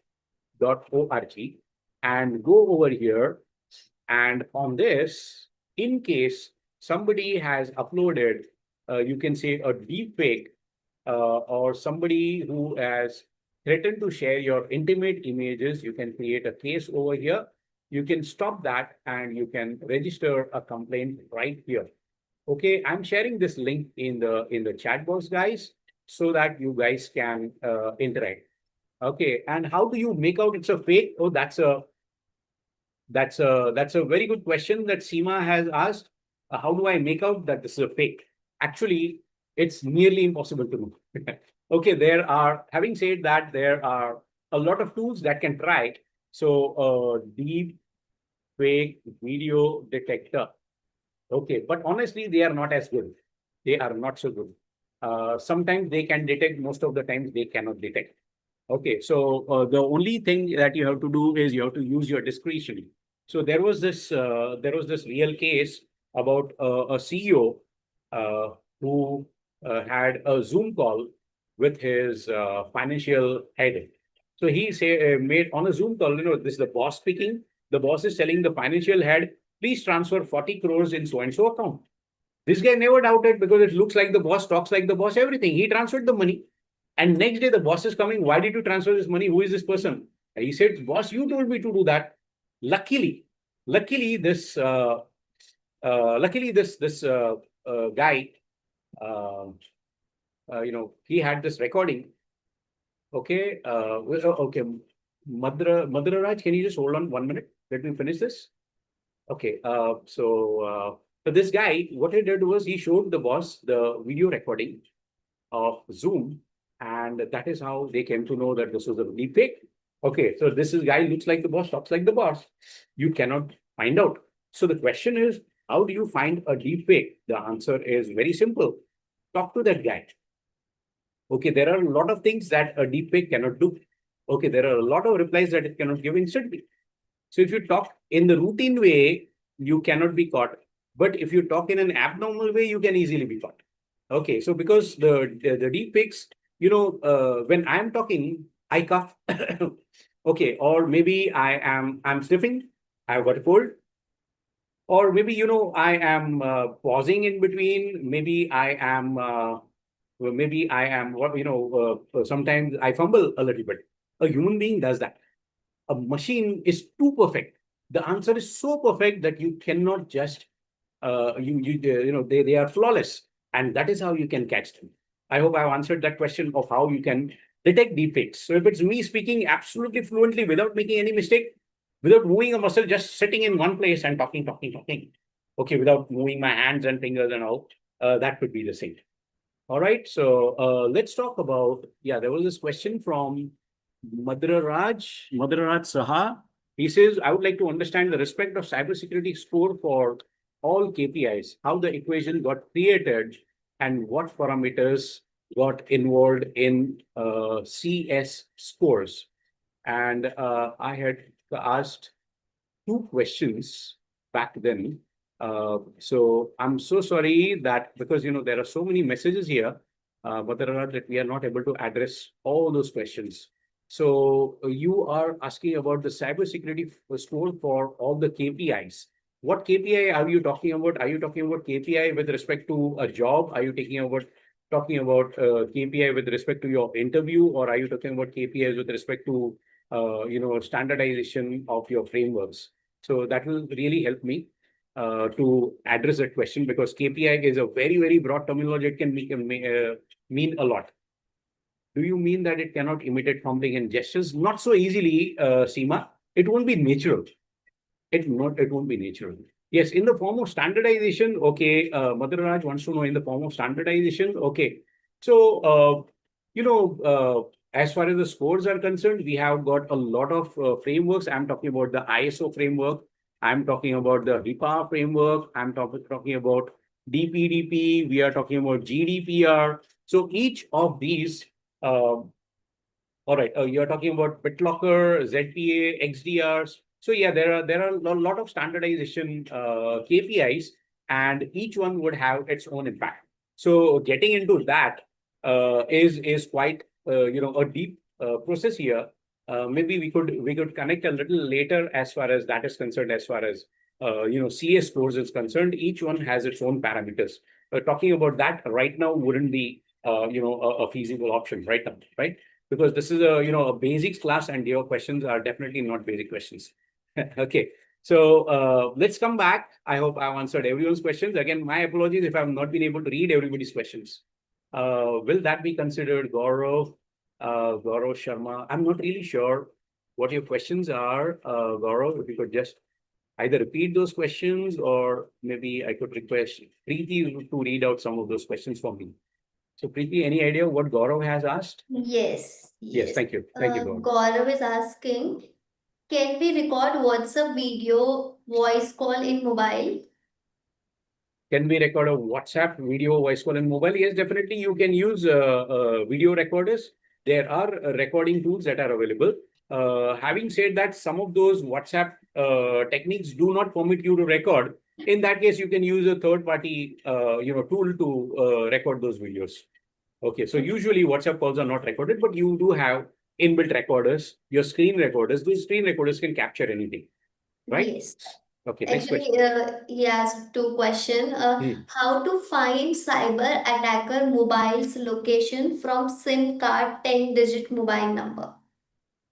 and go over here. And on this, in case somebody has uploaded, you can say a deep fake, or somebody who has threatened to share your intimate images, you can create a case over here. You can stop that and you can register a complaint right here. Okay, I'm sharing this link in the chat box, guys, so that you guys can interact. Okay, and how do you make out it's a fake? Oh, that's a very good question that Seema has asked. How do I make out that this is a fake? Actually, it's nearly impossible to know. Okay, having said that, there are a lot of tools that can try. So, deep fake video detector. Okay, but honestly, they are not as good. They are not so good. Sometimes they can detect, most of the times they cannot detect. Okay, so the only thing that you have to do is you have to use your discretion. So there was this real case about a CEO who had a Zoom call with his financial head. So he made on a Zoom call, this is the boss speaking. The boss is telling the financial head, please transfer 40 crores in so and so account. This guy never doubted because it looks like the boss, talks like the boss, everything. He transferred the money. And next day, the boss is coming. Why did you transfer this money? Who is this person? And he said, boss, you told me to do that. Luckily, luckily, this guy, uh, he had this recording. Okay. Okay. Madhura Raj, can you just hold on 1 minute? Let me finish this. Okay. So this guy, what he did was he showed the boss the video recording of Zoom, and that is how they came to know that this was a deep fake. Okay, so this is guy looks like the boss, talks like the boss. You cannot find out. So the question is, how do you find a deep fake? The answer is very simple. Talk to that guy. Okay, there are a lot of things that a deepfake cannot do. Okay, there are a lot of replies that it cannot give instantly. So if you talk in the routine way, you cannot be caught. But if you talk in an abnormal way, you can easily be caught. Okay, so because the deepfakes, when I'm talking, I cough. Okay, or maybe I'm sniffing. I've got a cold, or maybe I am pausing in between. Maybe I am what sometimes I fumble a little bit. A human being does that. A machine is too perfect. The answer is so perfect that you cannot just they are flawless, and that is how you can catch them. I hope I've answered that question of how you can detect deepfakes. So if it's me speaking absolutely fluently without making any mistake, without moving a muscle, just sitting in one place and talking, okay, without moving my hands and fingers and all, that could be the same. All right, so let's talk about, yeah, there was this question from Madraraj Saha. He says, I would like to understand the respect of cybersecurity score for all KPIs, how the equation got created, and what parameters got involved in CS scores. And I had asked two questions back then. So I'm so sorry that because there are so many messages here, but there are that we are not able to address all those questions. So you are asking about the cybersecurity score for all the KPIs. What KPI are you talking about? Are you talking about KPI with respect to a job? Are you talking about KPI with respect to your interview, or are you talking about KPIs with respect to standardization of your frameworks? So that will really help me to address that question, because KPI is a very, very broad terminology. It can mean a lot. Do you mean that it cannot imitate fumbling and gestures? Not so easily, Seema. It won't be natural. It won't be natural. Yes, in the form of standardization. Okay, Mother Raj wants to know in the form of standardization. Okay, so as far as the scores are concerned, we have got a lot of frameworks. I'm talking about the ISO framework. I'm talking about the HIPAA framework. Talking about DPDP. We are talking about GDPR. So each of these uh, all right. You're talking about BitLocker, ZPA, XDRs. So yeah, there are a lot of standardization KPIs, and each one would have its own impact. So getting into that is quite a deep process here. Maybe we could connect a little later as far as that is concerned. As far as CS scores is concerned, each one has its own parameters. Talking about that right now wouldn't be a feasible option right now, right? Because this is a basics class, and your questions are definitely not basic questions. Okay, so let's come back. I hope I've answered everyone's questions. Again, my apologies if I've not been able to read everybody's questions. Will that be considered, Gaurav? Gaurav Sharma? I'm not really sure what your questions are, Gaurav. If you could just either repeat those questions, or maybe I could request Preeti to read out some of those questions for me. So Preeti, any idea what Gaurav has asked? Yes, Yes, yes. thank you. Thank you, Gaurav. Gaurav is asking, can we record WhatsApp video voice call in mobile? Can we record a WhatsApp video, voice call, and mobile? Yes, definitely. You can use video recorders. There are recording tools that are available. Having said that, some of those WhatsApp techniques do not permit you to record. In that case, you can use a third-party, tool to record those videos. Okay, so usually WhatsApp calls are not recorded, but you do have inbuilt recorders, your screen recorders. Those screen recorders can capture anything, right? Yes. Okay, next question. Actually, he asked two questions. Hmm. How to find cyber attacker mobile's location from SIM card 10-digit mobile number?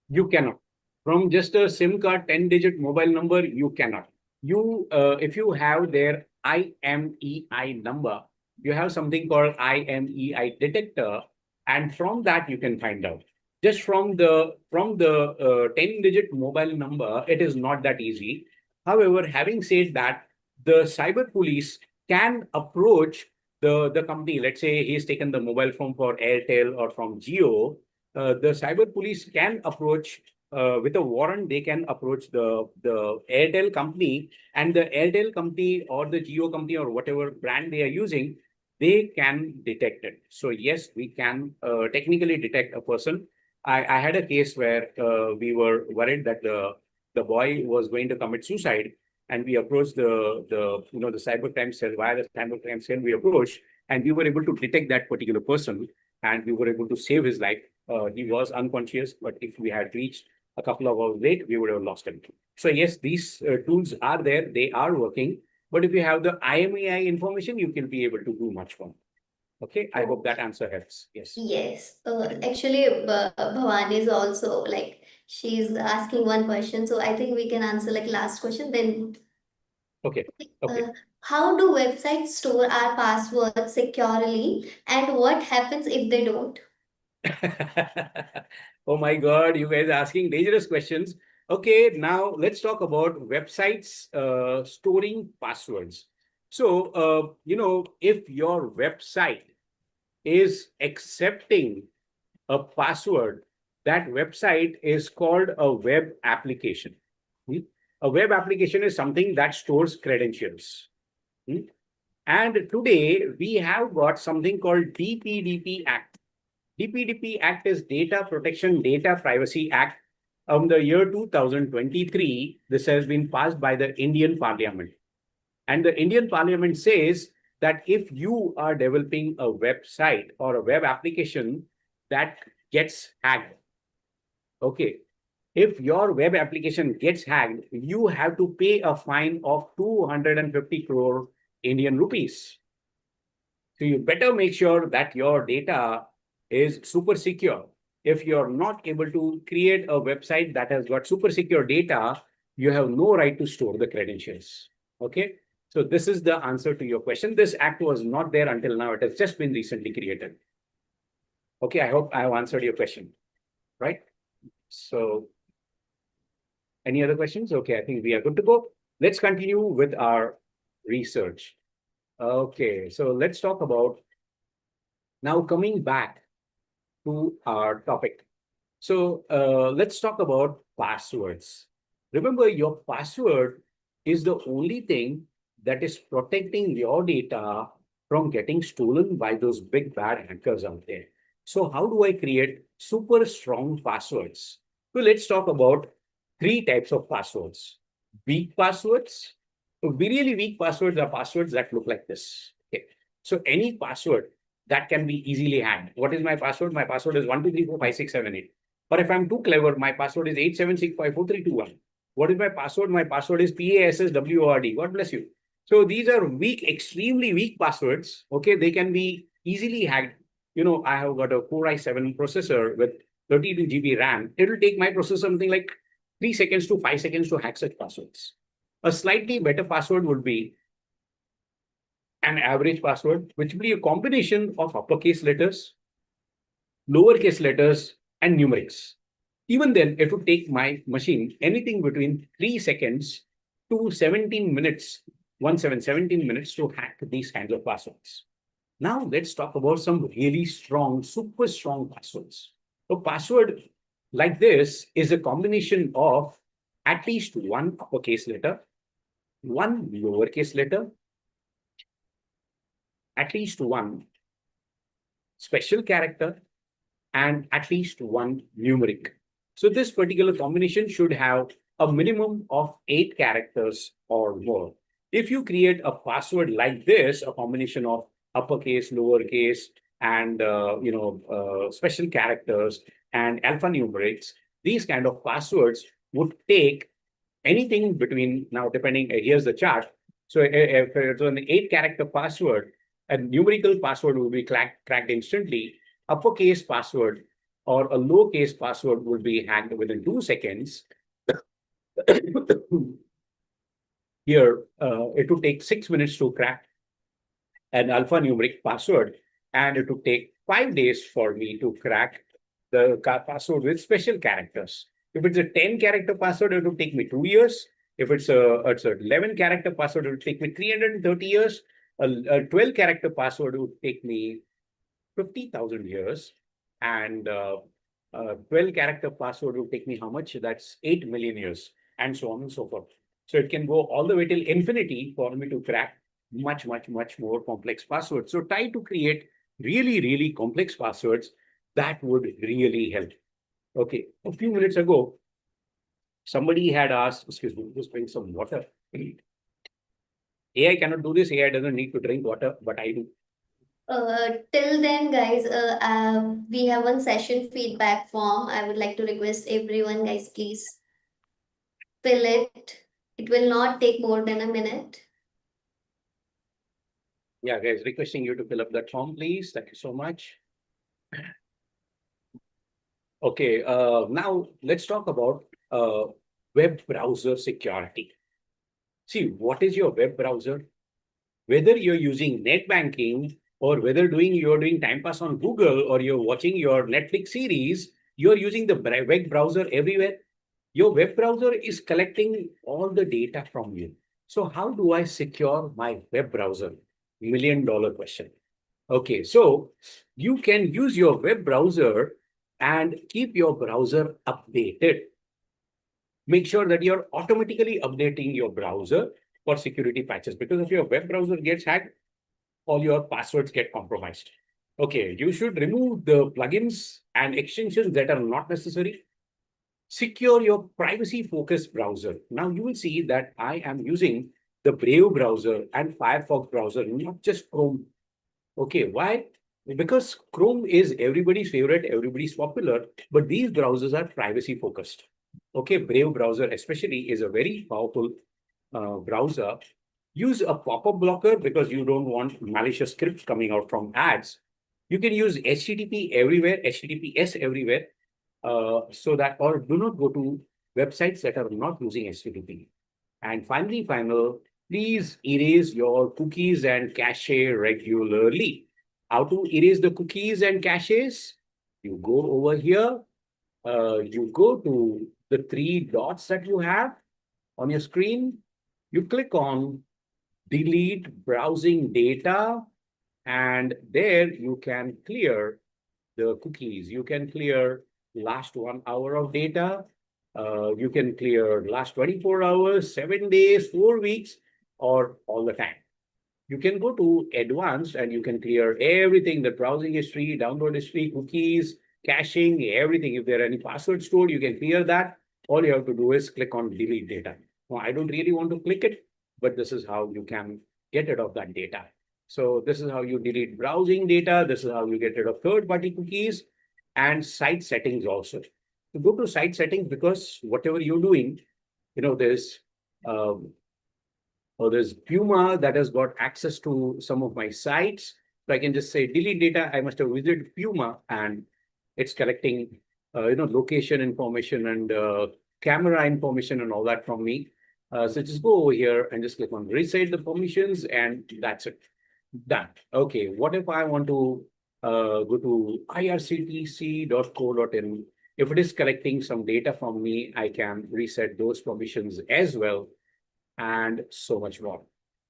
You cannot. From just a SIM card 10-digit mobile number, you cannot. If you have their IMEI number, you have something called IMEI detector, and from that you can find out. Just from the 10-digit mobile number, it is not that easy. However, having said that, the cyber police can approach the company. Let's say he's taken the mobile phone for Airtel or from Geo. The cyber police can approach with a warrant. They can approach the Airtel company, and the Airtel company or the Geo company or whatever brand they are using they can detect it. So yes, we can technically detect a person. I had a case where we were worried that the boy was going to commit suicide, and we approached the cybercrime cell. Via the cybercrime cell we approached, and we were able to detect that particular person, and we were able to save his life. He was unconscious, but if we had reached a couple of hours late, we would have lost him. So yes, these tools are there, they are working. But if you have the IMEI information, you can be able to do much more. Okay, I hope that Okay. answer helps. Yes. Yes. Actually, Bhavani is also like she's asking one question, so I think we can answer like last question. Then, Okay. Okay. uh, how do websites store our passwords securely, and what happens if they don't? Oh my God, you guys are asking dangerous questions. Okay, now let's talk about websites storing passwords. So, if your website is accepting a password, that website is called a web application. Hmm? A web application is something that stores credentials. Hmm? And today we have got something called DPDP Act. DPDP Act is Data Protection Data Privacy Act of the year 2023. This has been passed by the Indian Parliament. And the Indian Parliament says that if you are developing a website or a web application that gets hacked, okay, if your web application gets hacked, you have to pay a fine of 250 crore Indian rupees. So you better make sure that your data is super secure. If you're not able to create a website that has got super secure data, you have no right to store the credentials. Okay. So this is the answer to your question. This act was not there until now. It has just been recently created. Okay. I hope I have answered your question. Right. So any other questions? Okay. I think we are good to go. Let's continue with our research. Okay. So let's talk about now coming back to our topic. So let's talk about passwords. Remember, your password is the only thing that is protecting your data from getting stolen by those big bad hackers out there. So how do I create super strong passwords? So let's talk about three types of passwords. Weak passwords. So really weak passwords are passwords that look like this. Okay. So any password that can be easily hacked. What is my password? My password is 1234567 8. But if I'm too clever, my password is 8765432 1. What is my password? My password is PASSWORD. God bless you. So these are weak, extremely weak passwords. Okay, they can be easily hacked. I have got a Core i7 processor with 32 GB RAM. It will take my processor something like 3 seconds to 5 seconds to hack such passwords. A slightly better password would be an average password, which will be a combination of uppercase letters, lowercase letters, and numerics. Even then, it would take my machine anything between 3 seconds to 17 minutes, 17 minutes to hack these kinds of passwords. Now, let's talk about some really strong, super strong passwords. A password like this is a combination of at least one uppercase letter, one lowercase letter, at least one special character, and at least one numeric. So this particular combination should have a minimum of 8 characters or more. If you create a password like this, a combination of uppercase, lowercase, and special characters and alphanumerics, these kind of passwords would take anything between now, depending, here's the chart. So if it's an 8 character password, a numerical password will be cracked instantly. Uppercase password or a lowercase password will be hacked within 2 seconds. Here, it would take 6 minutes to crack an alphanumeric password, and it would take 5 days for me to crack the password with special characters. If it's a 10 character password, it would take me 2 years. If it's a 11 character password, it would take me 330 years. A 12 character password would take me 50,000 years. And 12 character password would take me how much? That's 8 million years, and so on and so forth. So it can go all the way till infinity for me to crack much more complex passwords. So try to create really complex passwords. That would really help. Okay, a few minutes ago, somebody had asked, excuse me, just drink some water. AI cannot do this. AI doesn't need to drink water, but I do. Till then, guys, we have one session feedback form. I would like to request everyone, guys, please fill it. It will not take more than a minute. Yeah, guys, requesting you to fill up that form, please. Thank you so much. Okay, now let's talk about web browser security. See, what is your web browser? Whether you're using net banking or whether you're doing time pass on Google or you're watching your Netflix series, you're using the web browser everywhere. Your web browser is collecting all the data from you. So how do I secure my web browser? $1 million question. Okay, so you can use your web browser and keep your browser updated. Make sure that you're automatically updating your browser for security patches, because if your web browser gets hacked, all your passwords get compromised. Okay, you should remove the plugins and extensions that are not necessary. Secure your privacy-focused browser. Now you will see that I am using the Brave browser and Firefox browser, not just Chrome. Okay, why? Because Chrome is everybody's favorite, everybody's popular, but these browsers are privacy focused. Okay, Brave browser especially is a very powerful browser. Use a pop-up blocker because you don't want malicious scripts coming out from ads. You can use HTTP everywhere, HTTPS everywhere, so that, or do not go to websites that are not using HTTP. And finally, please erase your cookies and cache regularly. How to erase the cookies and caches? You go over here, you go to the three dots that you have on your screen. You click on delete browsing data, and there you can clear the cookies. You can clear last 1 hour of data. You can clear last 24 hours, 7 days, 4 weeks, or all the time. You can go to advanced and you can clear everything, the browsing history, download history, cookies, caching, everything. If there are any passwords stored, you can clear that. All you have to do is click on delete data. Now, I don't really want to click it, but this is how you can get rid of that data. So this is how you delete browsing data. This is how you get rid of third-party cookies and site settings also. So go to site settings, because whatever you're doing, there's um, there's Puma that has got access to some of my sites. So I can just say delete data. I must have visited Puma and it's collecting, location information and camera information and all that from me. So just go over here and just click on reset the permissions and that's it. Done. Okay, what if I want to go to irctc.co.in? If it is collecting some data from me, I can reset those permissions as well, and so much more.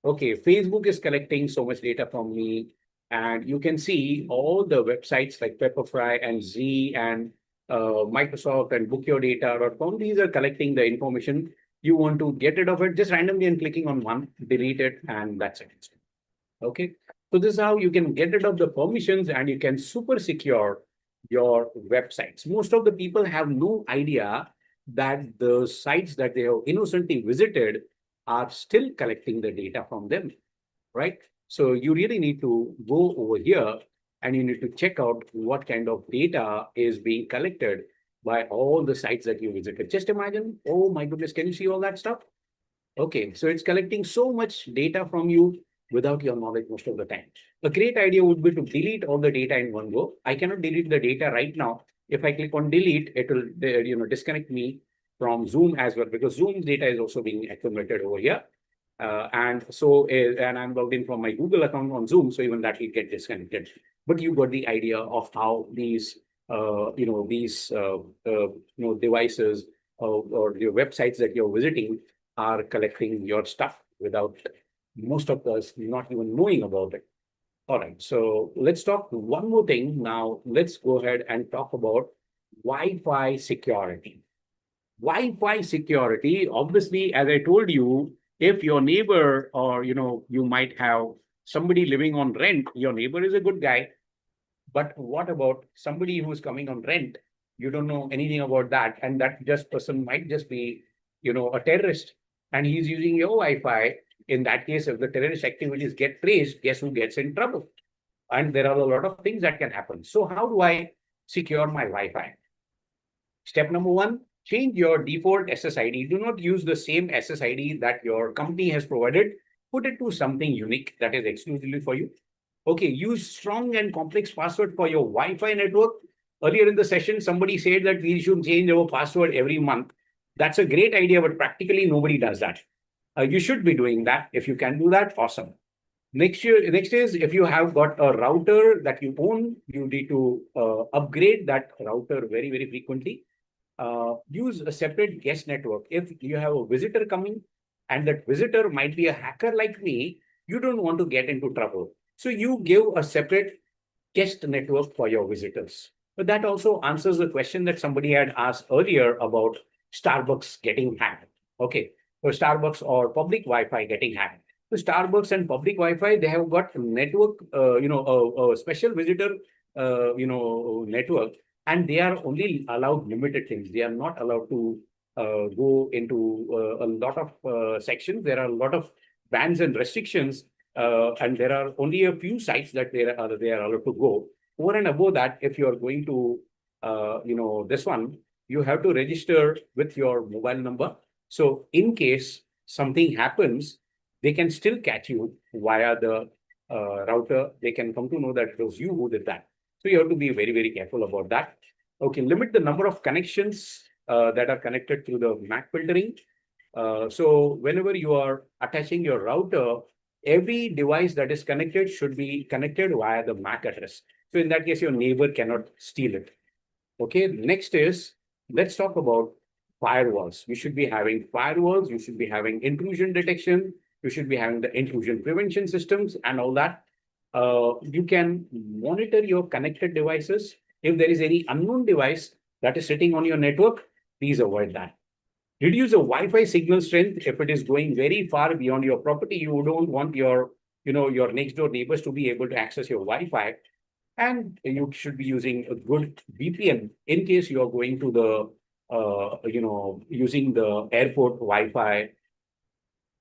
Okay, Facebook is collecting so much data from me, and you can see all the websites like Pepperfry and Z and Microsoft and bookyourdata.com. These are collecting the information. You want to get rid of it just randomly and clicking on one, delete it, and that's it. Okay, so this is how you can get rid of the permissions and you can super secure your websites. Most of the people have no idea that the sites that they have innocently visited are still collecting the data from them, right? So you really need to go over here and you need to check out what kind of data is being collected by all the sites that you visited. Just imagine, oh my goodness, can you see all that stuff? Okay, so it's collecting so much data from you without your knowledge most of the time. A great idea would be to delete all the data in one go. I cannot delete the data right now. If I click on delete, it will disconnect me from Zoom as well, because Zoom data is also being accumulated over here. And I'm logged in from my Google account on Zoom, so even that will get disconnected. But you got the idea of how these devices or your websites that you're visiting are collecting your stuff without most of us not even knowing about it. All right, so let's talk one more thing. Now, let's go ahead and talk about Wi-Fi security. Wi-Fi security, obviously, as I told you, If your neighbor, or you might have somebody living on rent, your neighbor is a good guy. But what about somebody who's coming on rent? You don't know anything about that, and that just person might just be, a terrorist, and he's using your Wi-Fi. In that case, if the terrorist activities get traced, guess who gets in trouble? And there are a lot of things that can happen. So how do I secure my Wi-Fi? Step number one, change your default SSID. Do not use the same SSID that your company has provided. Put it to something unique that is exclusively for you. Okay, use strong and complex password for your Wi-Fi network. Earlier in the session, somebody said that we should change our password every month. That's a great idea, but practically nobody does that. You should be doing that. If you can do that, awesome. Next is, if you have got a router that you own, you need to upgrade that router very, very frequently. Use a separate guest network. If you have a visitor coming and that visitor might be a hacker like me, you don't want to get into trouble. So you give a separate guest network for your visitors. But that also answers the question that somebody had asked earlier about Starbucks getting hacked. Okay, so Starbucks or public Wi-Fi getting hacked. So Starbucks and public Wi-Fi, they have got network, a special visitor, network, and they are only allowed limited things. They are not allowed to go into a lot of sections. There are a lot of bans and restrictions, and there are only a few sites that they are allowed to go. Over and above that, if you are going to, this one, you have to register with your mobile number. So in case something happens, they can still catch you via the router. They can come to know that it was you who did that. So you have to be very, very careful about that. Okay, limit the number of connections that are connected through the MAC filtering. So whenever you are attaching your router, every device that is connected should be connected via the MAC address. So in that case, your neighbor cannot steal it. Okay, next is, let's talk about firewalls. You should be having firewalls, you should be having intrusion detection, you should be having the intrusion prevention systems and all that. You can monitor your connected devices. If there is any unknown device that is sitting on your network, please avoid that. Reduce the Wi-Fi signal strength. If it is going very far beyond your property, you don't want your next door neighbors to be able to access your Wi-Fi. And you should be using a good VPN in case you are going to the, using the airport Wi-Fi.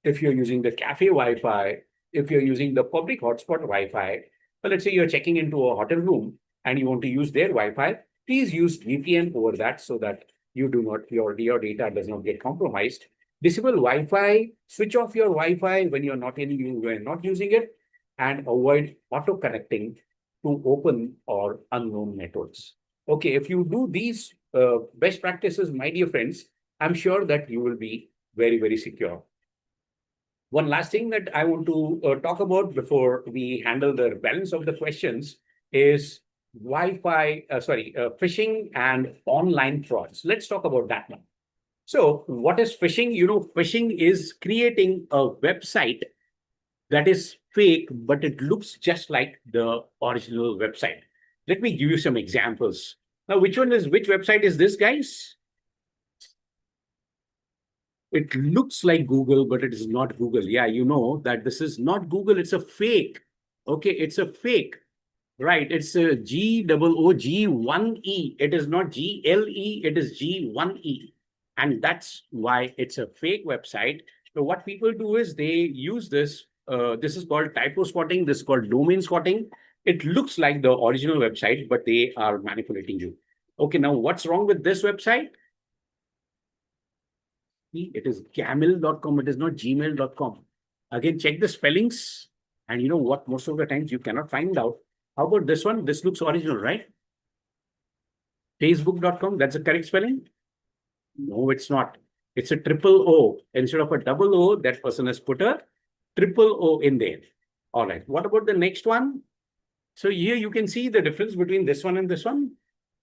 If you're using the cafe Wi-Fi, if you're using the public hotspot Wi-Fi, well, let's say you're checking into a hotel room and you want to use their Wi-Fi, please use VPN over that so that you do not, your data does not get compromised. Disable Wi-Fi, switch off your Wi-Fi when you're not using it, and avoid auto connecting to open or unknown networks. Okay, if you do these best practices, my dear friends, I'm sure that you will be very, very secure. One last thing that I want to talk about before we handle the balance of the questions is phishing and online frauds. Let's talk about that now. So what is phishing? Phishing is creating a website that is fake, but it looks just like the original website. Let me give you some examples. Now, which website is this, guys? It looks like Google, but it is not Google. Yeah, you know that this is not Google. It's a fake. Okay, it's a fake. Right. It's a GOOG1E. It is not GLE. It is G1E. And that's why it's a fake website. So what people do is they use this. This is called typo spotting. This is called domain spotting. It looks like the original website, but they are manipulating you. Okay, now what's wrong with this website? It is gamil.com. It is not gmail.com. Again, check the spellings. And you know what? Most of the times you cannot find out. How about this one? This looks original, right? Facebook.com. That's the correct spelling? No, it's not. It's a triple O. Instead of a double O, that person has put a triple O in there. All right. What about the next one? So here you can see the difference between this one and this one.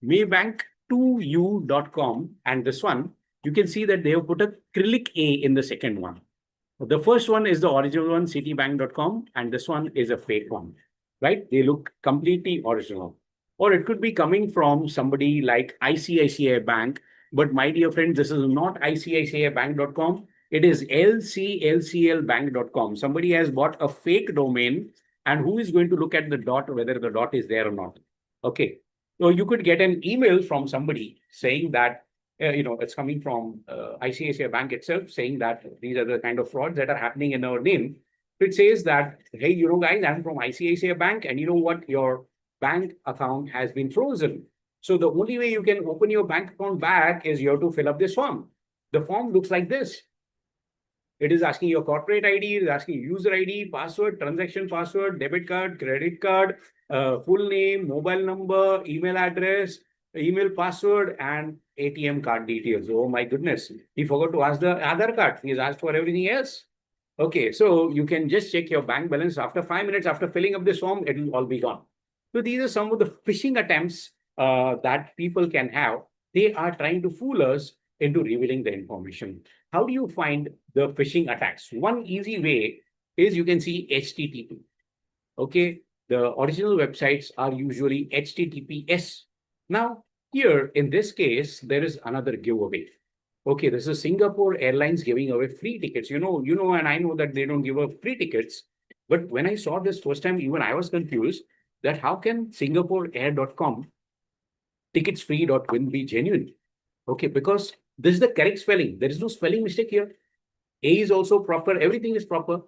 Maybank2u.com and this one. You can see that they have put a acrylic A in the second one. The first one is the original one, citibank.com, and this one is a fake one, right? They look completely original. Or it could be coming from somebody like ICICI Bank. But my dear friends, this is not ICICIbank.com. It is lclclbank.com. Somebody has bought a fake domain, and who is going to look at the dot, whether the dot is there or not? Okay. So you could get an email from somebody saying that, it's coming from ICICI Bank itself, saying that these are the kind of frauds that are happening in our name. It says that, hey, guys, I'm from ICICI Bank, and you know what? Your bank account has been frozen. So the only way you can open your bank account back is you have to fill up this form. The form looks like this. It is asking your corporate ID, it is asking user ID, password, transaction password, debit card, credit card, full name, mobile number, email address, email password, and ATM card details. Oh my goodness. He forgot to ask the Aadhaar card. He's asked for everything else. Okay, so you can just check your bank balance after 5 minutes after filling up this form, it will all be gone. So these are some of the phishing attempts that people can have. They are trying to fool us into revealing the information. How do you find the phishing attacks? One easy way is you can see HTTP. Okay, the original websites are usually HTTPS. Now, here in this case, there is another giveaway. Okay, this is Singapore Airlines giving away free tickets. And I know that they don't give away free tickets. But when I saw this first time, even I was confused that how can SingaporeAir.com ticketsfree.win be genuine? Okay, because this is the correct spelling. There is no spelling mistake here. A is also proper. Everything is proper.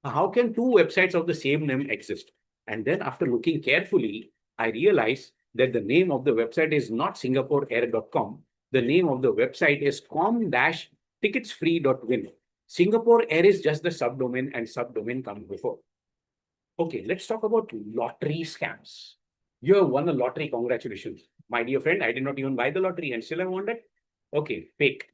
How can two websites of the same name exist? And then after looking carefully, I realized that the name of the website is not SingaporeAir.com. The name of the website is com-ticketsfree.win. Singapore Air is just the subdomain, and subdomain comes before. Okay, let's talk about lottery scams. You have won a lottery. Congratulations. My dear friend, I did not even buy the lottery and still I won it. Okay, fake.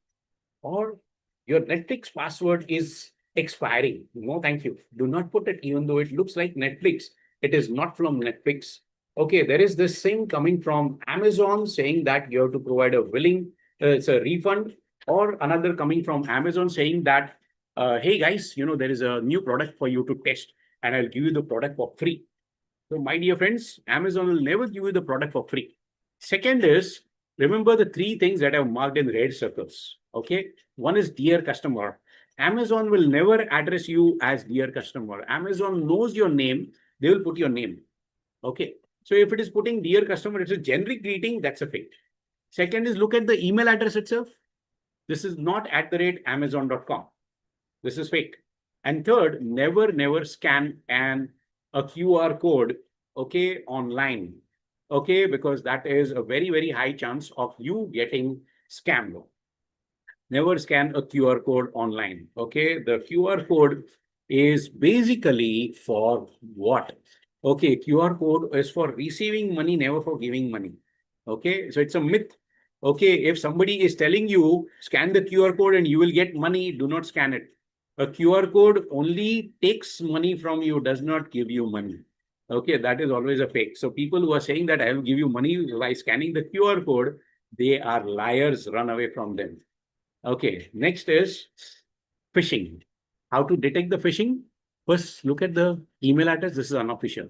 Or your Netflix password is expiring. No, thank you. Do not put it, even though it looks like Netflix. It is not from Netflix. Okay, there is this thing coming from Amazon saying that you have to provide a billing, it's a refund, or another coming from Amazon saying that, hey guys, there is a new product for you to test, and I'll give you the product for free. So, my dear friends, Amazon will never give you the product for free. Second is, remember the three things that I've marked in red circles. Okay. One is dear customer. Amazon will never address you as dear customer. Amazon knows your name. They will put your name. Okay. So if it is putting dear customer, it's a generic greeting. That's a fake. Second is look at the email address itself. This is not @amazon.com. This is fake. And third, never scan a QR code, okay, online. Okay, because that is a very high chance of you getting scammed. Never scan a QR code online. Okay, the QR code is basically for what? Okay, QR code is for receiving money, never for giving money. Okay, so it's a myth. Okay, if somebody is telling you scan the QR code and you will get money, do not scan it. A QR code only takes money from you, does not give you money. Okay, that is always a fake. So people who are saying that I will give you money by scanning the QR code, they are liars. Run away from them. Okay, next is phishing. How to detect the phishing? First, look at the email address. This is unofficial.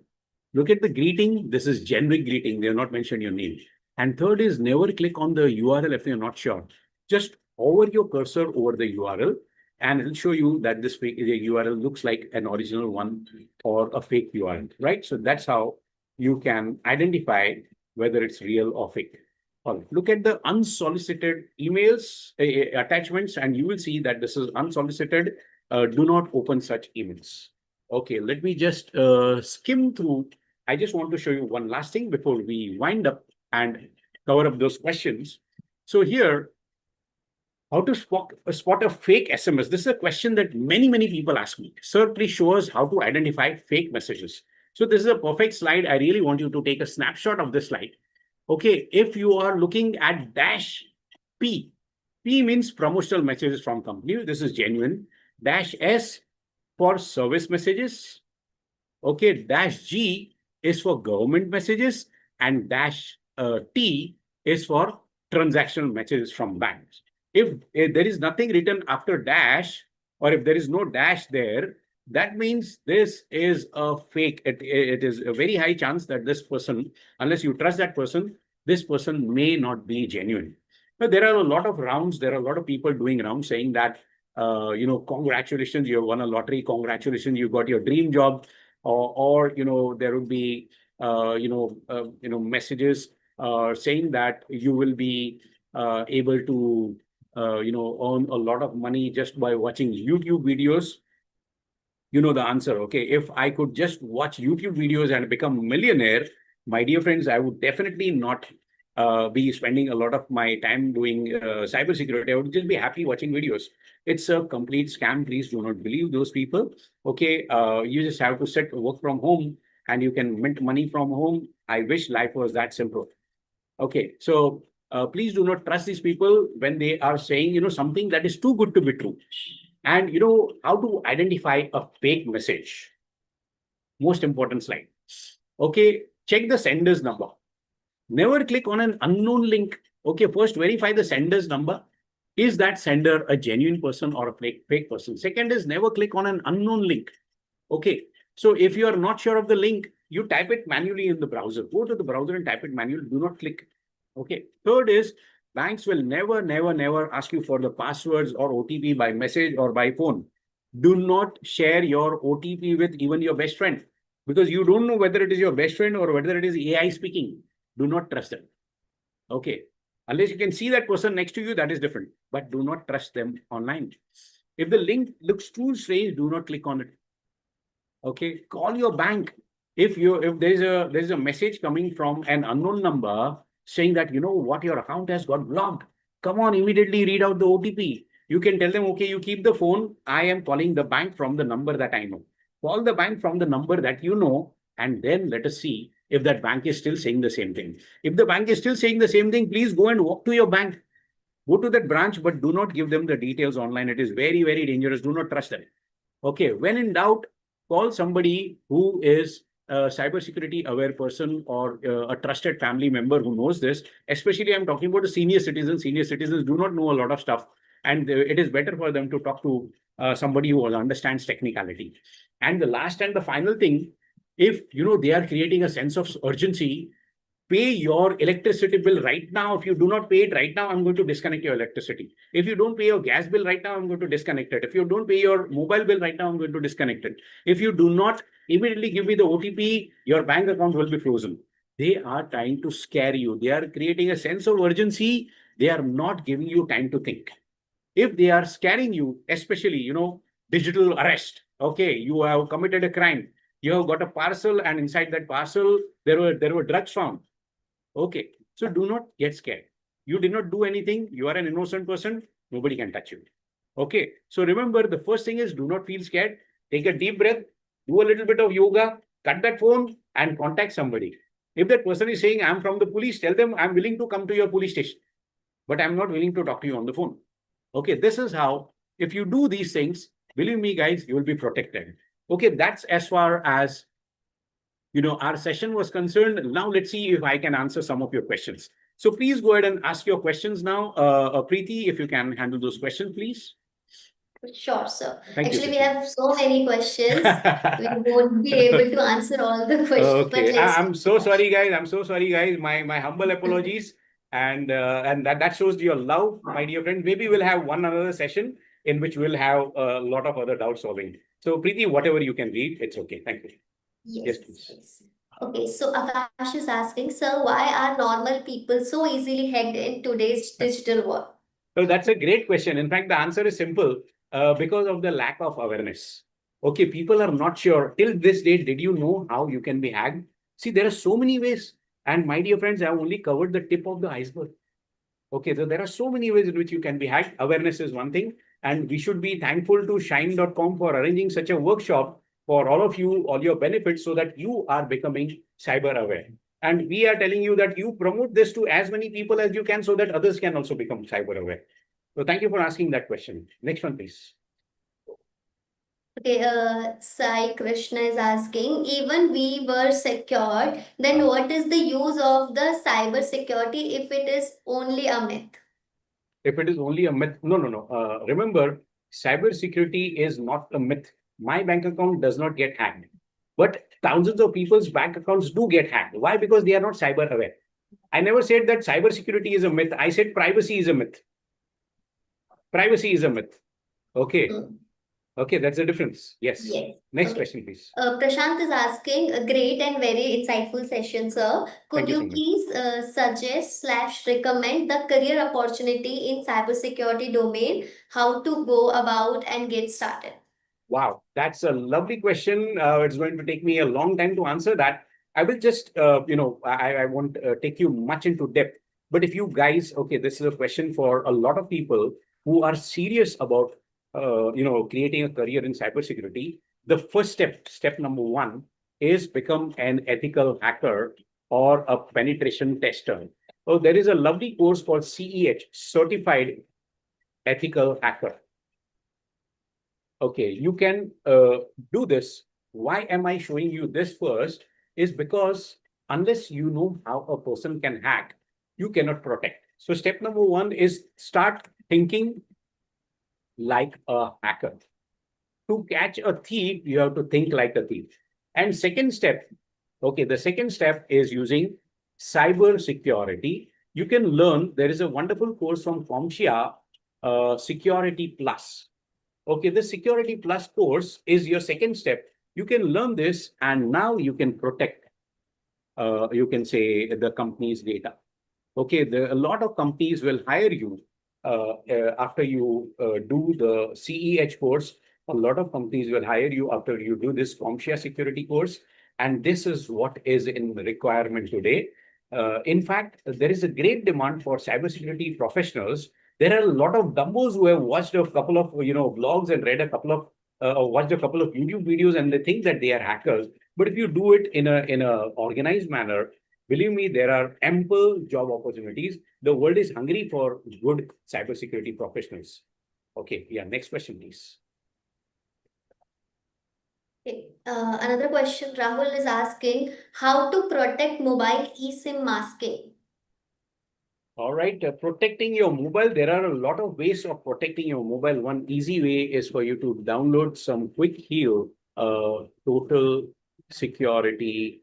Look at the greeting. This is generic greeting. They have not mentioned your name. And third is never click on the URL if you're not sure. Just hover your cursor over the URL and it'll show you that this fake URL looks like an original one or a fake URL, right? So that's how you can identify whether it's real or fake. Look at the unsolicited emails attachments, and you will see that this is unsolicited. Do not open such emails. Okay, let me just skim through. I just want to show you one last thing before we wind up and cover up those questions. So here, how to spot a fake SMS? This is a question that many people ask me. Sir, please show us how to identify fake messages. So this is a perfect slide. I really want you to take a snapshot of this slide. Okay, if you are looking at dash P, P means promotional messages from company. This is genuine. Dash S for service messages. Okay, dash G is for government messages, and dash T is for transactional messages from banks. If there is nothing written after dash, or if there is no dash there, that means this is a fake. It is a very high chance that this person, unless you trust that person, this person may not be genuine. But there are a lot of rounds. There are a lot of people doing rounds saying that congratulations, you have won a lottery, congratulations, you got your dream job, or there would be messages saying that you will be able to earn a lot of money just by watching YouTube videos. You know the answer. Okay, if I could just watch YouTube videos and become a millionaire, my dear friends, I would definitely not be spending a lot of my time doing cybersecurity. I would just be happy watching videos. It's a complete scam. Please do not believe those people. Okay, you just have to work from home and you can mint money from home. I wish life was that simple. Okay, so please do not trust these people when they are saying something that is too good to be true. And how to identify a fake message. Most important slide. Okay, check the sender's number. Never click on an unknown link. Okay, first verify the sender's number. Is that sender a genuine person or a fake person? Second is never click on an unknown link. Okay, so if you are not sure of the link, you type it manually in the browser. Go to the browser and type it manually. Do not click. Okay. Third is banks will never, never, never ask you for the passwords or OTP by message or by phone. Do not share your OTP with even your best friend because you don't know whether it is your best friend or whether it is AI speaking. Do not trust them. Okay. Unless you can see that person next to you, that is different. But do not trust them online. If the link looks too strange, do not click on it. Okay, call your bank. If there's a message coming from an unknown number saying that what your account has got blocked, come on, immediately read out the OTP. You can tell them, okay, you keep the phone. I am calling the bank from the number that I know. Call the bank from the number that you know, and then let us see if that bank is still saying the same thing. If the bank is still saying the same thing, please go and walk to your bank. Go to that branch, but do not give them the details online. It is very, very dangerous. Do not trust them. Okay, when in doubt, call somebody who is a cybersecurity aware person or a trusted family member who knows this. Especially, I'm talking about the senior citizens. Senior citizens do not know a lot of stuff, and it is better for them to talk to somebody who understands technicality. And the last and the final thing, if they are creating a sense of urgency, pay your electricity bill right now. If you do not pay it right now, I'm going to disconnect your electricity. If you don't pay your gas bill right now, I'm going to disconnect it. If you don't pay your mobile bill right now, I'm going to disconnect it. If you do not immediately give me the OTP, your bank account will be frozen. They are trying to scare you. They are creating a sense of urgency. They are not giving you time to think. If they are scaring you, especially, digital arrest. Okay, you have committed a crime. You have got a parcel, and inside that parcel, there were drugs found. Okay, so do not get scared. You did not do anything. You are an innocent person. Nobody can touch you. Okay, so remember the first thing is do not feel scared. Take a deep breath, do a little bit of yoga, cut that phone and contact somebody. If that person is saying, I'm from the police, tell them I'm willing to come to your police station, but I'm not willing to talk to you on the phone. Okay, this is how, if you do these things, believe me, guys, you will be protected. Okay, that's as far as our session was concerned. Now let's see if I can answer some of your questions. So please go ahead and ask your questions now. Preeti, if you can handle those questions, please. Sure, sir. Thank you, Actually, we Preeti. have so many questions. We won't be able to answer all the questions, but Okay, let's I'm so sorry, guys. I'm so sorry, guys. My humble apologies, and that shows your love, my dear friend. Maybe we'll have one another session in which we'll have a lot of other doubt solving. So, Preeti, whatever you can read, it's okay. Thank you. Yes, Yes, please. yes. Okay, so Akash is asking, sir, why are normal people so easily hacked in today's digital world? So that's a great question. In fact, the answer is simple because of the lack of awareness. Okay, people are not sure. Till this date, did you know how you can be hacked? See, there are so many ways. And my dear friends, I have only covered the tip of the iceberg. Okay, so there are so many ways in which you can be hacked. Awareness is one thing. And we should be thankful to Shine.com for arranging such a workshop for all of you, all your benefits, so that you are becoming cyber aware. And we are telling you that you promote this to as many people as you can so that others can also become cyber aware. So thank you for asking that question. Next one, please. Okay, Sai Krishna is asking, even we were secured, then what is the use of the cyber security if it is only a myth? If it is only a myth, no, no, no. Remember, cybersecurity is not a myth. My bank account does not get hacked, but thousands of people's bank accounts do get hacked. Why? Because they are not cyber aware. I never said that cybersecurity is a myth. I said privacy is a myth. Privacy is a myth. Okay. Hmm. Okay, that's the difference. Yes. Yes. Next Okay. question, please. Prashant is asking, a great and very insightful session, sir. Thank Could you so you much. please suggest slash recommend the career opportunity in cybersecurity domain, how to go about and get started? Wow, that's a lovely question. It's going to take me a long time to answer that. I will just, I won't take you much into depth. But if you guys, okay, this is a question for a lot of people who are serious about, creating a career in cybersecurity. The first step number one, is become an ethical hacker or a penetration tester. Oh, there is a lovely course called CEH, Certified Ethical Hacker. Okay, you can do this. Why am I showing you this first? Is because unless you know how a person can hack, you cannot protect. So step number one is start thinking like a hacker. To catch a thief, you have to think like a thief. And second step, okay, the second step is using cyber security. You can learn, there is a wonderful course from CompTIA, Security Plus. Okay, the Security Plus course is your second step. You can learn this and now you can protect, you can say, the company's data. Okay, a lot of companies will hire you after you do the CEH course. A lot of companies will hire you after you do this CompTIA security course. And this is what is in requirement today. In fact, there is a great demand for cybersecurity professionals. There are a lot of dumbos who have watched a couple of blogs and read a couple of watched a couple of YouTube videos and they think that they are hackers. But if you do it in a organized manner, believe me, there are ample job opportunities. The world is hungry for good cybersecurity professionals. Okay, yeah, next question, please. Okay. Another question Rahul is asking, how to protect mobile eSIM masking? All right, protecting your mobile. There are a lot of ways of protecting your mobile. One easy way is for you to download some quick heal total security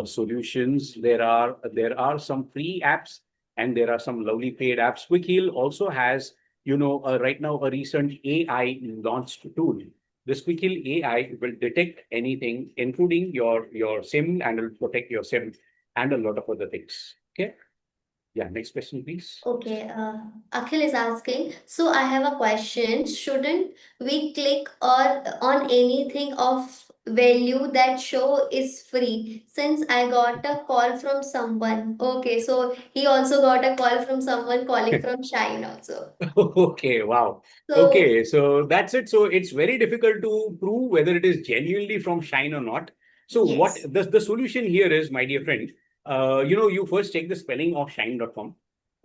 solutions. There are some free apps and there are some lovely paid apps. Quick heal also has, right now a recent AI launched tool. This quick heal AI will detect anything, including your SIM, and will protect your SIM and a lot of other things. Okay. Yeah, next question, please. Okay, Akhil is asking, so I have a question. Shouldn't we click or on anything of value that show is free? Since I got a call from someone. Okay, so he also got a call from someone calling from Shine also. Okay, wow. So Okay, so that's it. So it's very difficult to prove whether it is genuinely from Shine or not. So what yes, the solution here is, my dear friend, you first check the spelling of Shine.com.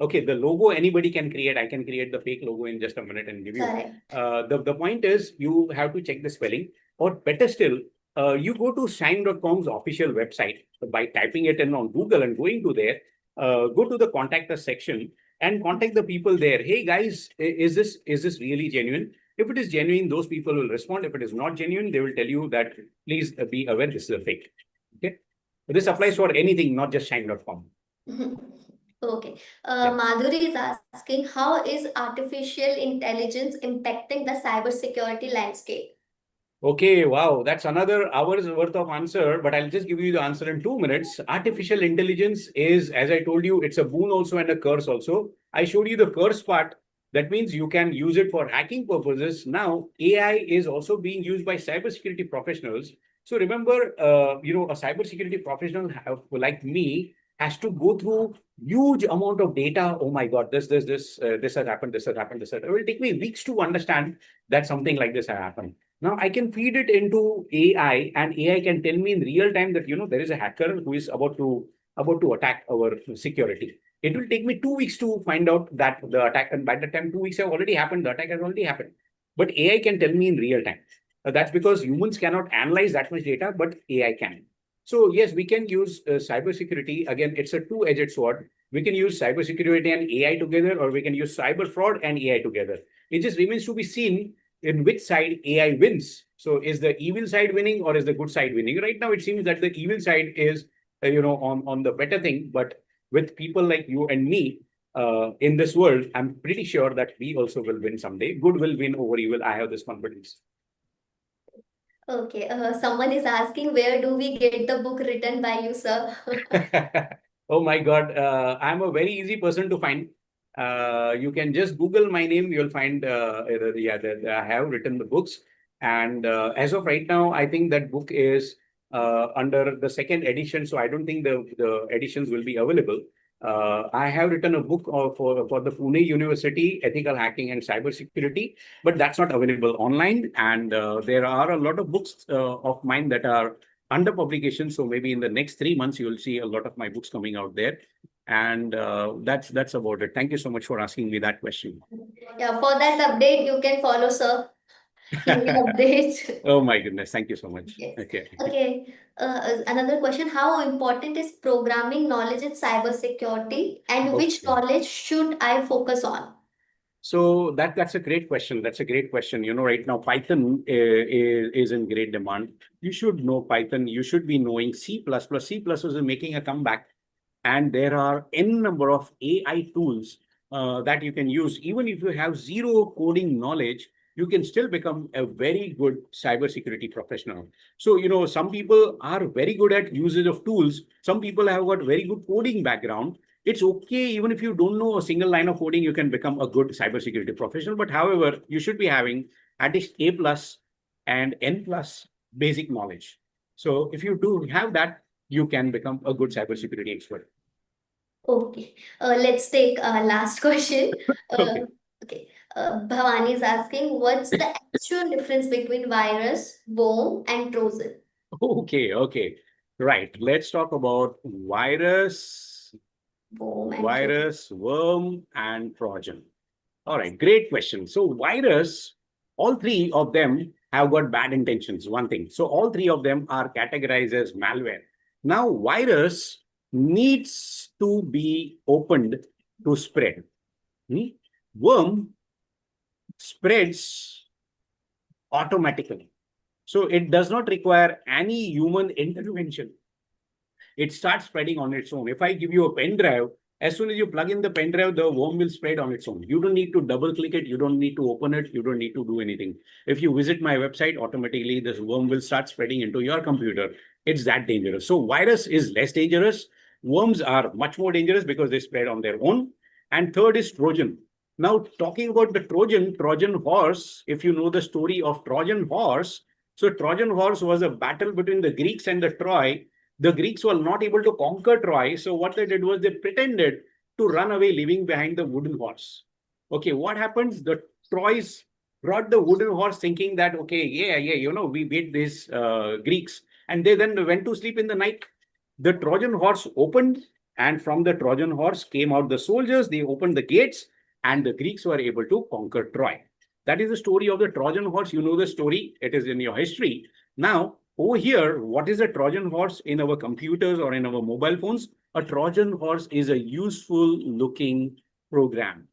Okay, the logo anybody can create. I can create the fake logo in just a minute and give you. correct. The point is you have to check the spelling, or better still, you go to Shine.com's official website by typing it in on Google and going to there, go to the contact us section and contact the people there. Hey guys, is this really genuine? If it is genuine, those people will respond. If it is not genuine, they will tell you that please be aware this is a fake. Okay. This applies Yes. for anything, not just Shine.com. Okay. Yeah. Madhuri is asking, how is artificial intelligence impacting the cybersecurity landscape? Okay, wow, that's another hour's worth of answer, but I'll just give you the answer in 2 minutes. Artificial intelligence is, as I told you, it's a boon also and a curse also. I showed you the curse part. That means you can use it for hacking purposes. Now, AI is also being used by cybersecurity professionals. So remember, a cybersecurity professional like me has to go through huge amount of data. Oh my God, this has happened, this has happened, this has. It will take me weeks to understand that something like this has happened. Now I can feed it into AI, and AI can tell me in real time that there is a hacker who is about to attack our security. It will take me 2 weeks to find out that the attack, and by the time 2 weeks have already happened, the attack has already happened. But AI can tell me in real time. That's because humans cannot analyze that much data, but AI can. So yes, we can use cybersecurity. Again, it's a two-edged sword. We can use cybersecurity and AI together, or we can use cyber fraud and AI together. It just remains to be seen in which side AI wins. So is the evil side winning or is the good side winning? Right now, it seems that the evil side is, on the better thing. But with people like you and me, in this world, I'm pretty sure that we also will win someday. Good will win over evil. I have this confidence. Okay, someone is asking, where do we get the book written by you, sir? Oh my God, I'm a very easy person to find. You can just Google my name, you'll find yeah, that I have written the books. And as of right now, I think that book is under the second edition, so I don't think the editions will be available. I have written a book for the Pune University, Ethical Hacking and Cybersecurity, but that's not available online. And there are a lot of books of mine that are under publication. So maybe in the next 3 months, you will see a lot of my books coming out there. And that's about it. Thank you so much for asking me that question. Yeah, for that update, you can follow, sir. He will update. Oh my goodness. Thank you so much. Yes. Okay. Okay. Another question: how important is programming knowledge in cybersecurity, and which Okay. knowledge should I focus on? So that's a great question. That's a great question. Right now Python is in great demand. You should know Python. You should be knowing C++. C++ is making a comeback, and there are n number of AI tools that you can use. Even if you have zero coding knowledge, you can still become a very good cybersecurity professional. So, some people are very good at usage of tools. Some people have got very good coding background. It's okay, even if you don't know a single line of coding, you can become a good cybersecurity professional. But however, you should be having at least A plus and N plus basic knowledge. So if you do have that, you can become a good cybersecurity expert. Okay. Let's take last question. Okay. Okay. Bhavani is asking, what's the actual difference between virus, worm, and Trojan? Okay. Okay. Right. Let's talk about Worm and Trojan. virus, worm, and Trojan. All right, great question. So virus, all three of them have got bad intentions, one thing. So all three of them are categorized as malware. Now, virus needs to be opened to spread. Worm spreads automatically. So it does not require any human intervention. It starts spreading on its own. If I give you a pen drive, as soon as you plug in the pen drive, the worm will spread on its own. You don't need to double click it. You don't need to open it. You don't need to do anything. If you visit my website, automatically this worm will start spreading into your computer. It's that dangerous. So virus is less dangerous. Worms are much more dangerous because they spread on their own. And third is Trojan. Now, talking about the Trojan horse, if you know the story of Trojan horse, so Trojan horse was a battle between the Greeks and the Troy. The Greeks were not able to conquer Troy. So what they did was they pretended to run away, leaving behind the wooden horse. Okay, what happens? The Troys brought the wooden horse thinking that, okay, yeah, we beat these Greeks. And they then went to sleep in the night. The Trojan horse opened, and from the Trojan horse came out the soldiers. They opened the gates, and the Greeks were able to conquer Troy. That is the story of the Trojan horse. You know the story, it is in your history. Now, over here, what is a Trojan horse in our computers or in our mobile phones? A Trojan horse is a useful looking program.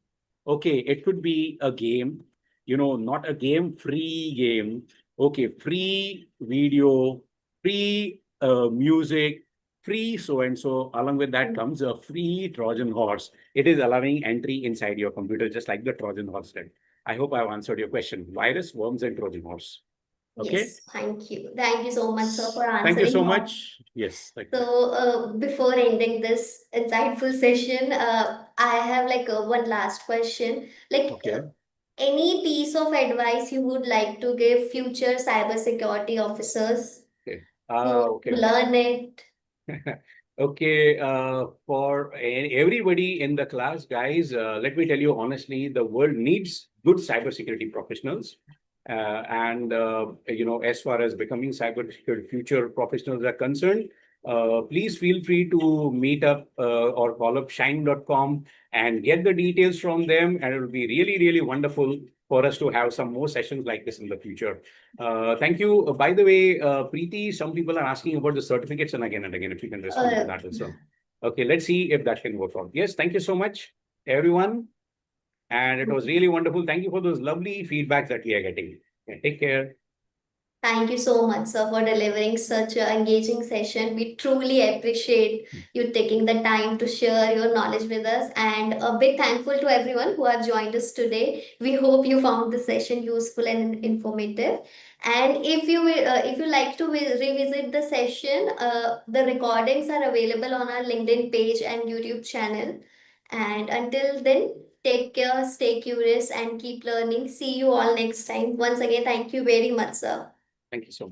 Okay, it could be a game, not a game, free game. Okay, free video, free music, free so and so. Along with that comes a free Trojan horse. It is allowing entry inside your computer, just like the Trojan horse did. I hope I've answered your question. Virus, worms, and Trojan horse. Okay. Yes, thank you. Thank you so much, sir, for Thank you answering so all. much. Yes, thank you. So, before ending this insightful session, I have like one last question. Like, Okay. any piece of advice you would like to give future cybersecurity officers Okay. to Okay. learn it? Okay, for everybody in the class, guys, let me tell you honestly, the world needs good cybersecurity professionals. As far as becoming cybersecurity future professionals are concerned, please feel free to meet up or call up Shine.com and get the details from them. And it will be really, really wonderful for us to have some more sessions like this in the future. Thank you. By the way, Preeti, some people are asking about the certificates and again, if you can respond to Uh, that also. Okay, let's see if that can work out. Yes, thank you so much, everyone. And it was really wonderful. Thank you for those lovely feedbacks that we are getting. Yeah, take care. Thank you so much, sir, for delivering such an engaging session. We truly appreciate you taking the time to share your knowledge with us, and a big thankful to everyone who have joined us today. We hope you found the session useful and informative. And if you like to revisit the session, the recordings are available on our LinkedIn page and YouTube channel. And until then, take care, stay curious, and keep learning. See you all next time. Once again, thank you very much, sir. Thank you so much.